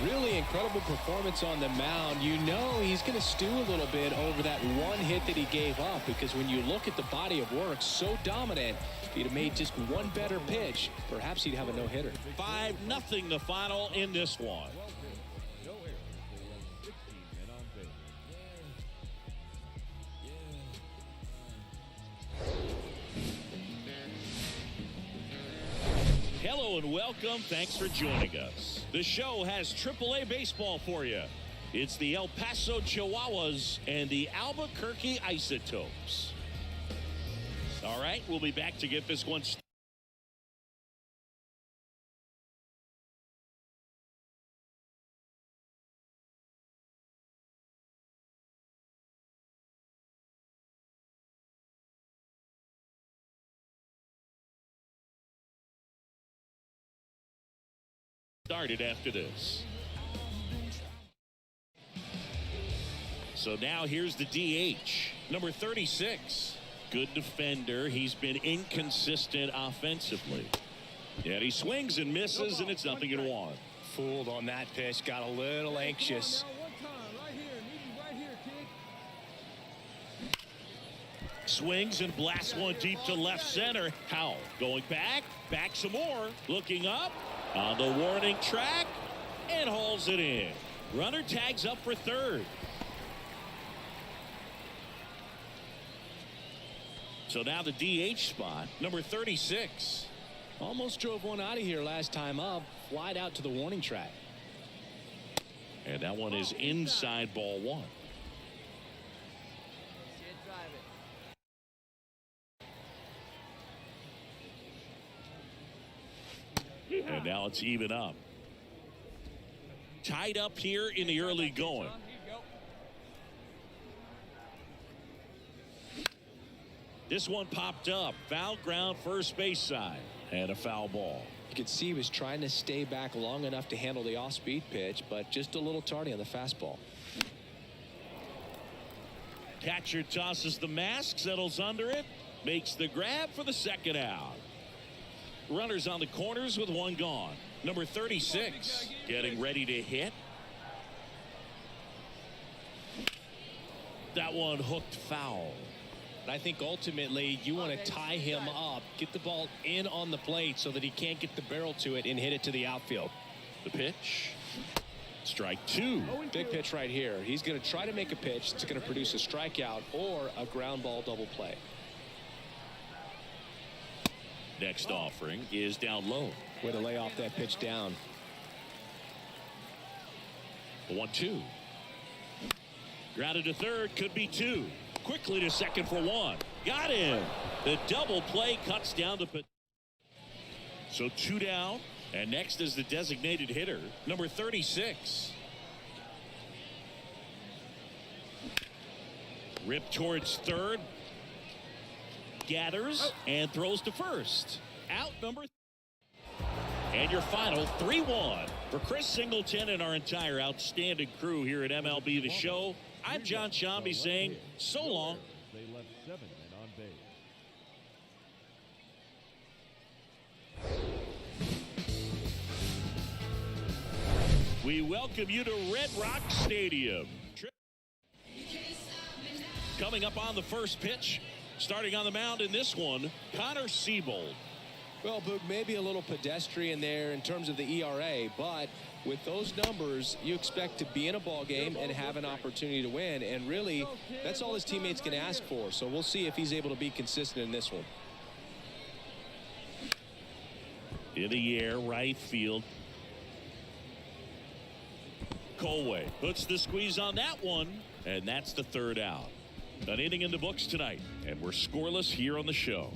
Really incredible performance on the mound. You know he's going to stew a little bit over that one hit that he gave up, because when you look at the body of work, so dominant. If he'd have made just one better pitch, perhaps he'd have a no-hitter. 5-0 the final in this one. No errors. They left 16 men on base. Hello and welcome. Thanks for joining us. The show has AAA baseball for you. It's the El Paso Chihuahuas and the Albuquerque Isotopes. All right, we'll be back to get this one started after this. So now here's the DH, number 36. Good defender. He's been inconsistent offensively. And he swings and misses, and it's 0-1. Fooled on that pitch, got a little anxious. Swings and blasts one deep to left center. Howell going back some more, looking up on the warning track, and hauls it in. Runner tags up for third. So now the DH spot, number 36. Almost drove one out of here last time up. Flied out to the warning track. And that one is inside ball one. And now it's even up. Tied up here in the early going. This one popped up. Foul ground first base side. And a foul ball. You could see he was trying to stay back long enough to handle the off-speed pitch, but just a little tardy on the fastball. Catcher tosses the mask, settles under it, makes the grab for the second out. Runners on the corners with one gone. Number 36 getting ready to hit. That one hooked foul. I think ultimately you want to tie him up, get the ball in on the plate so that he can't get the barrel to it and hit it to the outfield. The pitch. Strike two. Big pitch right here. He's going to try to make a pitch that's going to produce a strikeout or a ground ball double play. Next offering is down low. Way to lay off that pitch down. 1-2. Grounded to third, could be two. Quickly to second for one. Got him. The double play cuts down the. So two down, and next is the designated hitter, number 36. Rip towards third. Gathers and throws to first. Out number. And your final 3-1 for Chris Singleton and our entire outstanding crew here at MLB The Show. I'm John Shambi saying so long. They left 7 men on base. We welcome you to Red Rock Stadium. Coming up on the first pitch, Starting on the mound in this one, Connor Siebold. Well, Boog, maybe a little pedestrian there in terms of the ERA, but with those numbers, you expect to be in a ball game and have an opportunity to win. And really, that's all his teammates can ask for. So we'll see if he's able to be consistent in this one. In the air, right field. Colway puts the squeeze on that one, and that's the third out. An inning in the books tonight, and we're scoreless here on the show.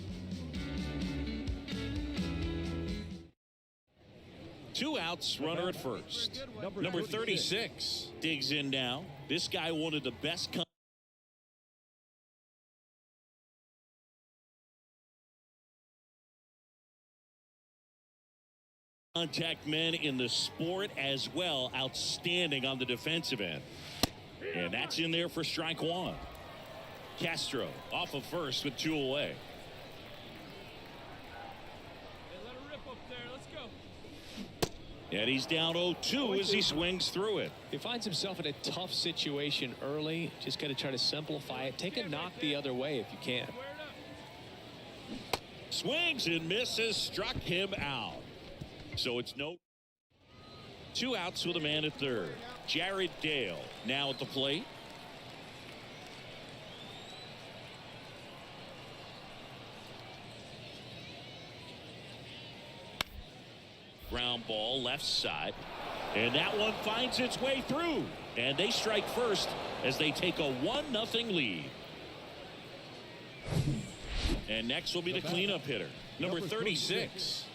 2 outs, runner at first. Number 36 digs in now. This guy one of the best contact men in the sport as well. Outstanding on the defensive end. And that's in there for strike one. Castro off of first with 2 away. Let her rip up there. Let's go. And he's down 0-2 as he swings through it. He finds himself in a tough situation early. Just got to try to simplify it. Take a knock the other way if you can. Swings and misses, struck him out. So it's 2 outs with a man at third. Jared Dale now at the plate. Ground ball left side, and that one finds its way through, and they strike first as they take a 1-0 lead. And next will be the cleanup hitter, number 36.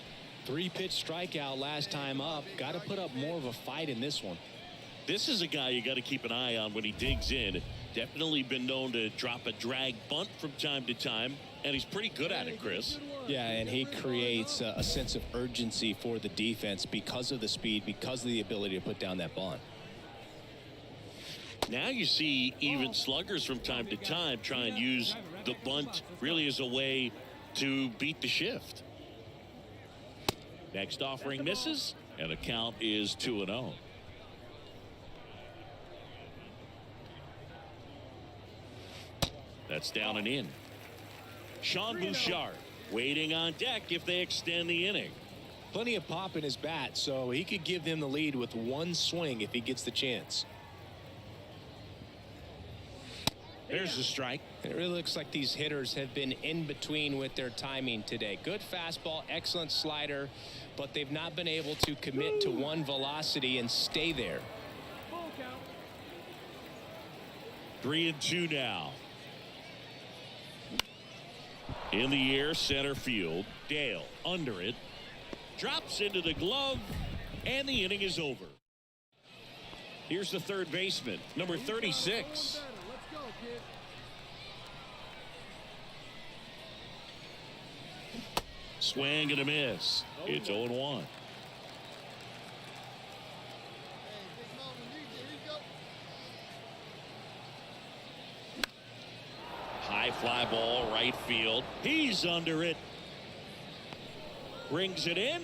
3-pitch strikeout last time up. Got to put up more of a fight in this one. This is a guy you got to keep an eye on when he digs in. Definitely been known to drop a drag bunt from time to time, and he's pretty good at it, Chris. Yeah, and he creates a sense of urgency for the defense because of the speed, because of the ability to put down that bunt. Now you see even sluggers from time to time try and use the bunt really as a way to beat the shift. Next offering misses, and the count is 2-0. That's down and in. Sean Bouchard waiting on deck if they extend the inning. Plenty of pop in his bat, so he could give them the lead with 1 swing if he gets the chance. There's the strike. It really looks like these hitters have been in between with their timing today. Good fastball, excellent slider, but they've not been able to commit to one velocity and stay there. 3-2 now. In the air, center field. Dale under it. Drops into the glove, and the inning is over. Here's the third baseman, number 36. Swing and a miss. It's 0-1. High fly ball, right field. He's under it. Brings it in.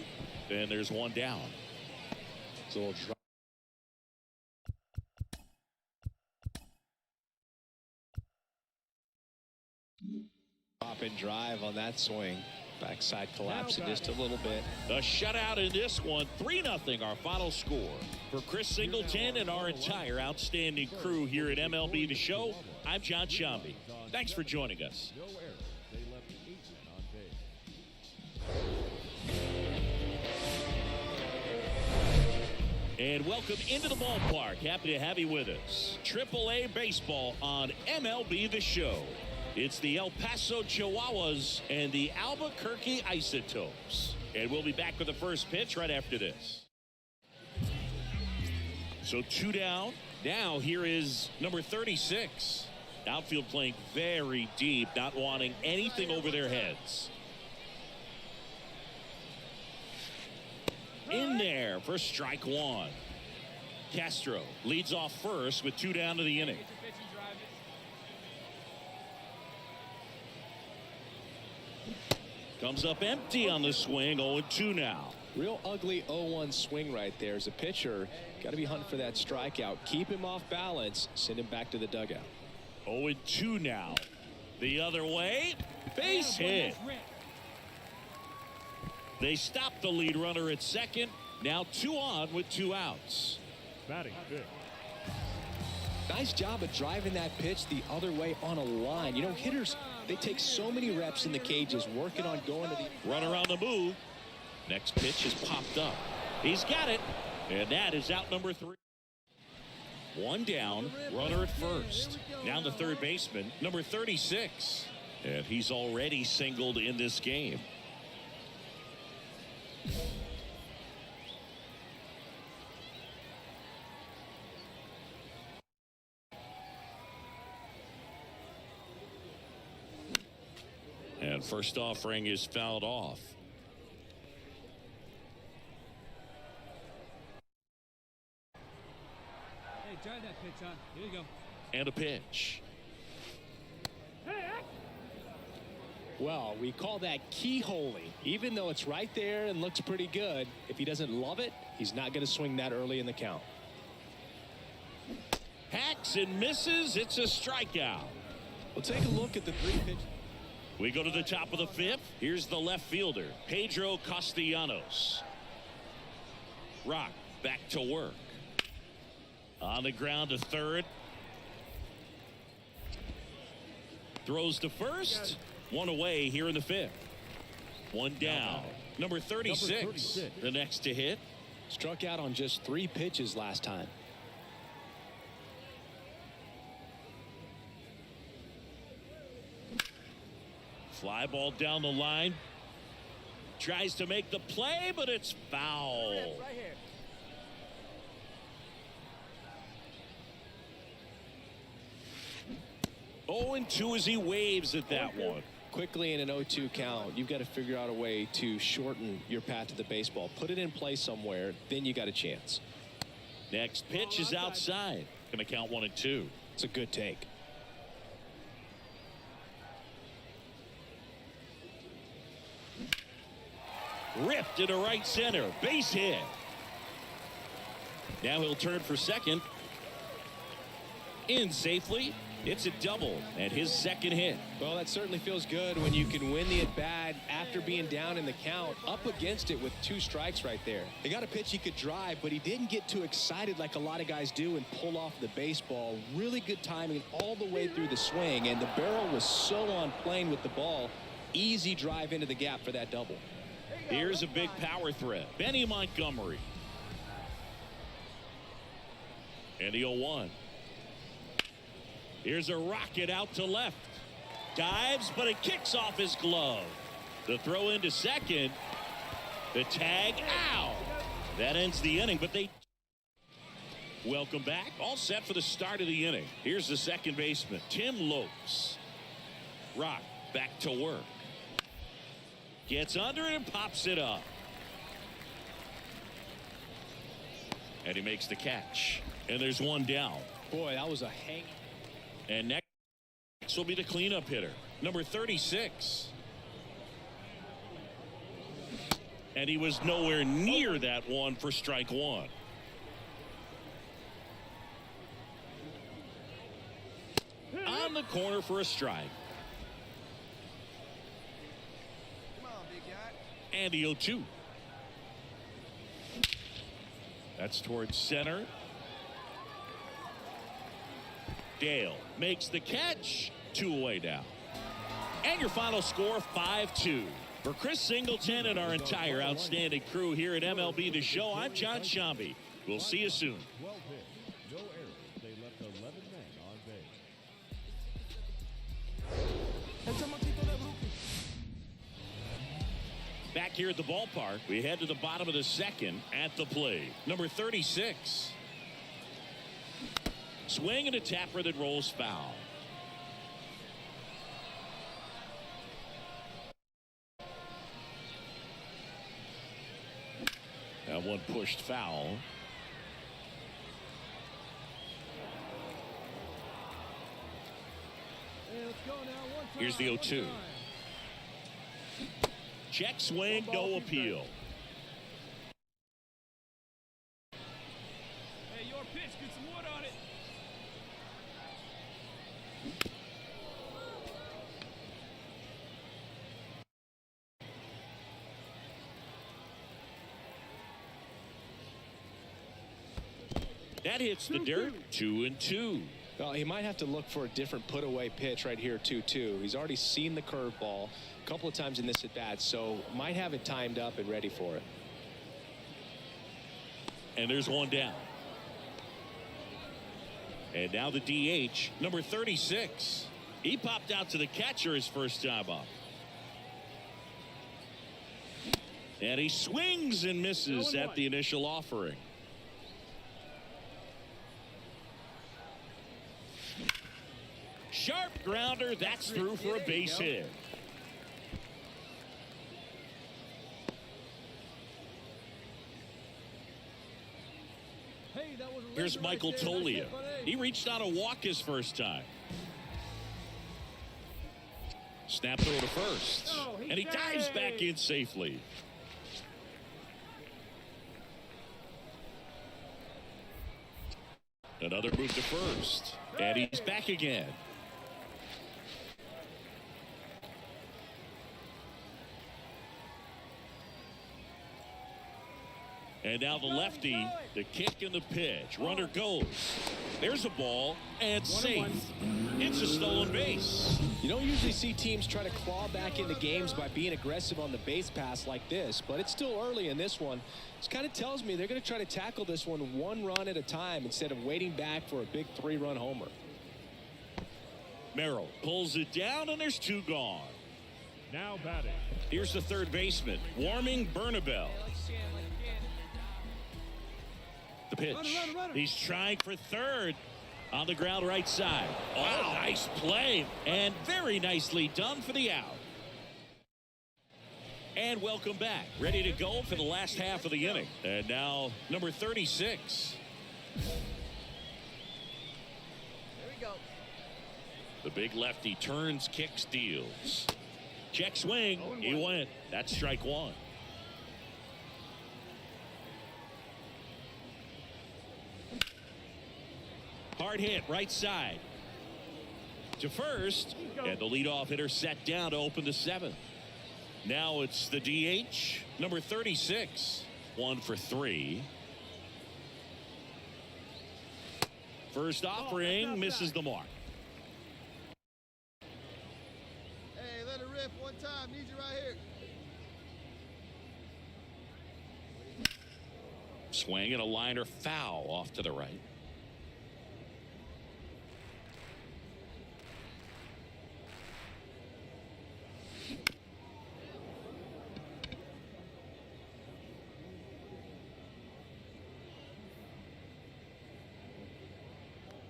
And there's one down. It's a little drop. Pop and drive on that swing. Backside collapsing just a little bit. A shutout in this one. 3-0 our final score. For Chris Singleton and our entire outstanding crew here at MLB The Show, I'm John Shambi. Thanks for joining us. And welcome into the ballpark. Happy to have you with us. AAA baseball on MLB The Show. It's the El Paso Chihuahuas and the Albuquerque Isotopes. And we'll be back with the first pitch right after this. So 2 down. Now here is number 36. Outfield playing very deep, not wanting anything over their heads. In there for strike one. Castro leads off first with 2 down to the inning. Comes up empty on the swing. 0-2 now. Real ugly 0-1 swing right there. As a pitcher, got to be hunting for that strikeout. Keep him off balance. Send him back to the dugout. 0-2 now. The other way. Base hit. They stop the lead runner at second. Now 2 on with 2 outs. Batting fifth. Nice job of driving that pitch the other way on a line. You know, hitters, they take so many reps in the cages working on going to the runner on the move. Next pitch is popped up. He's got it. And that is out number 3. 1 down, runner at first. Now the third baseman, number 36. And he's already singled in this game. And first offering is fouled off. Hey, try that pitch, huh? Here you go. And a pitch. Well, we call that keyholing. Even though it's right there and looks pretty good, if he doesn't love it, he's not going to swing that early in the count. Hacks and misses. It's a strikeout. We'll take a look at the 3 pitch. We go to the top of the 5th. Here's the left fielder, Pedro Castellanos. Rock back to work. On the ground to third. Throws to first. 1 away here in the 5th. 1 down. Number 36, the next to hit. Struck out on just 3 pitches last time. Fly ball down the line. Tries to make the play, but it's foul. Right here. Oh, and 2 as he waves at that one. Quickly in an 0-2 count, you've got to figure out a way to shorten your path to the baseball. Put it in play somewhere, then you got a chance. Next pitch is outside. Going to count 1 and 2. It's a good take. Ripped into right center. Base hit. Now he'll turn for second. In safely. It's a double and his second hit. Well, that certainly feels good when you can win the at-bat after being down in the count, up against it with 2 strikes right there. They got a pitch he could drive, but he didn't get too excited like a lot of guys do and pull off the baseball. Really good timing all the way through the swing, and the barrel was so on plane with the ball. Easy drive into the gap for that double. Here's a big power threat. Benny Montgomery. And the 0-1. Here's a rocket out to left. Dives, but it kicks off his glove. The throw into second. The tag out. That ends the inning, but they... Welcome back. All set for the start of the inning. Here's the second baseman, Tim Lopes. Rock back to work. Gets under it and pops it up. And he makes the catch. And there's 1 down. Boy, that was a hang. And next will be the cleanup hitter, number 36. And he was nowhere near that one for strike 1. On the corner for a strike. Come on, big guy. And the 0-2. That's towards center. Dale makes the catch. 2 away now. And your final score, 5-2. For Chris Singleton and our entire outstanding crew here at MLB The Show, I'm John Shambi. We'll see you soon. 12 hits, no errors. They left 11 men on base. Back here at the ballpark, we head to the bottom of the second at the plate. Number 36. Swing and a tapper that rolls foul. That one pushed foul. Here's the 0-2. Check swing, no appeal. Hey, your pitch, get some wood on it. That hits the dirt. 2-2. Well, he might have to look for a different put-away pitch right here, 2-2. He's already seen the curveball a couple of times in this at-bat, so might have it timed up and ready for it. And there's one down. And now the DH, number 36. He popped out to the catcher his first time up. And he swings and misses at the initial offering. Sharp grounder. That's through for a base hit. Here's Michael Tolia. He reached out a walk his first time. Snap throw to first. And he dives back in safely. Another move to first. And he's back again. And now the lefty, the kick and the pitch. Runner goes. There's a ball and safe. It's a stolen base. You don't usually see teams try to claw back into games by being aggressive on the base pass like this, but it's still early in this one. This kind of tells me they're going to try to tackle this one run at a time instead of waiting back for a big 3-run homer. Merrill pulls it down, and there's 2 gone. Now batting. Here's the third baseman, Warming Bernabel. The pitch. He's trying for third on the ground right side. Oh, nice play, and very nicely done for the out. And welcome back. Ready to go for the last half of the inning. And now number 36. There we go. The big lefty turns, kicks, deals. Check swing. He went. That's strike 1. Hard hit right side to first, and the leadoff hitter set down to open the 7th. Now it's the DH, number 36. 1 for 3. First offering misses the mark. Hey, let it rip one time. Need you right here. Swing and a liner foul off to the right.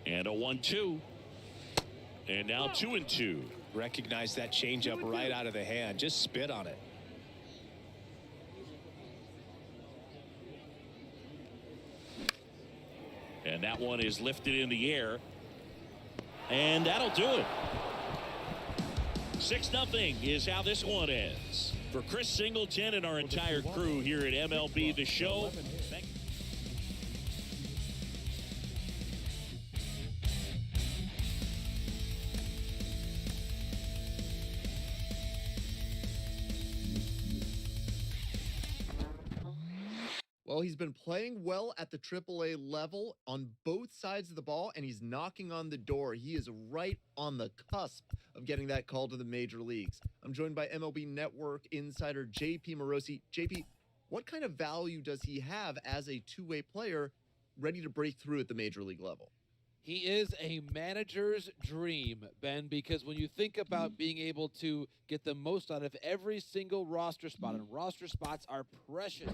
And a 1-2. And now 2-2. Recognize that changeup right out of the hand. Just spit on it. And that one is lifted in the air. And that'll do it. 6-0 is how this one ends. For Chris Singleton and our entire crew here at MLB The Show. Thank you. Well, he's been playing well at the AAA level on both sides of the ball, and he's knocking on the door. He is right on the cusp of getting that call to the major leagues. I'm joined by MLB Network insider JP Morosi. JP, what kind of value does he have as a two-way player ready to break through at the major league level? He is a manager's dream, Ben, because when you think about being able to get the most out of every single roster spot, and roster spots are precious.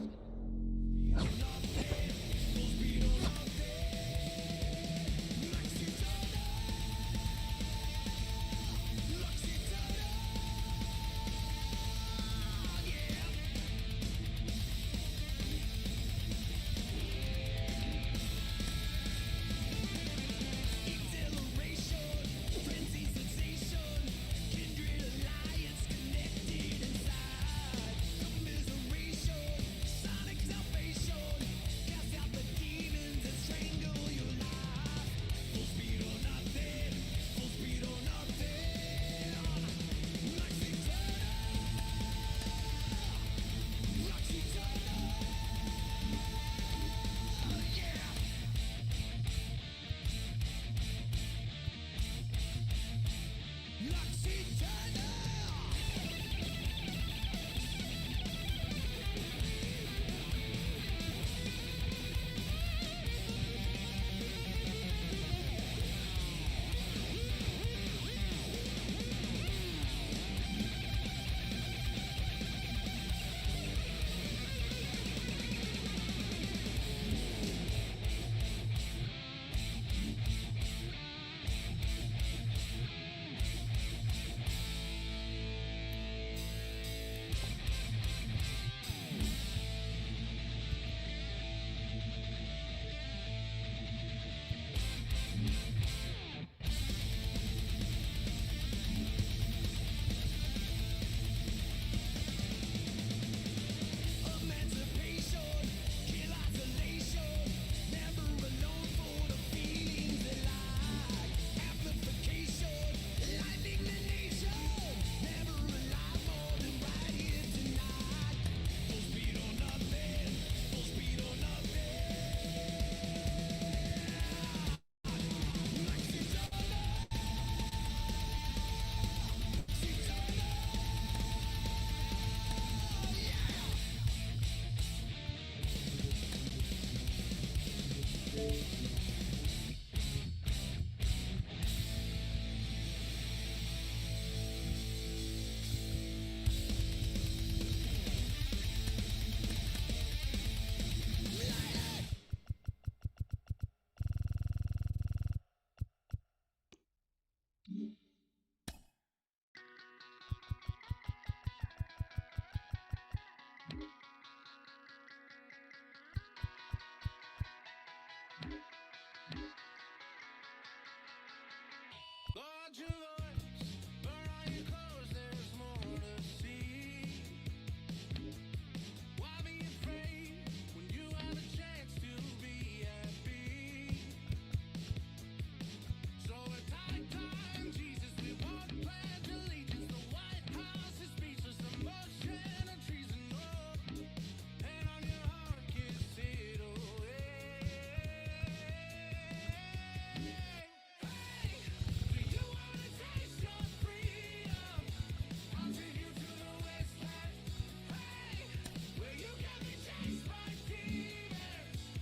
July.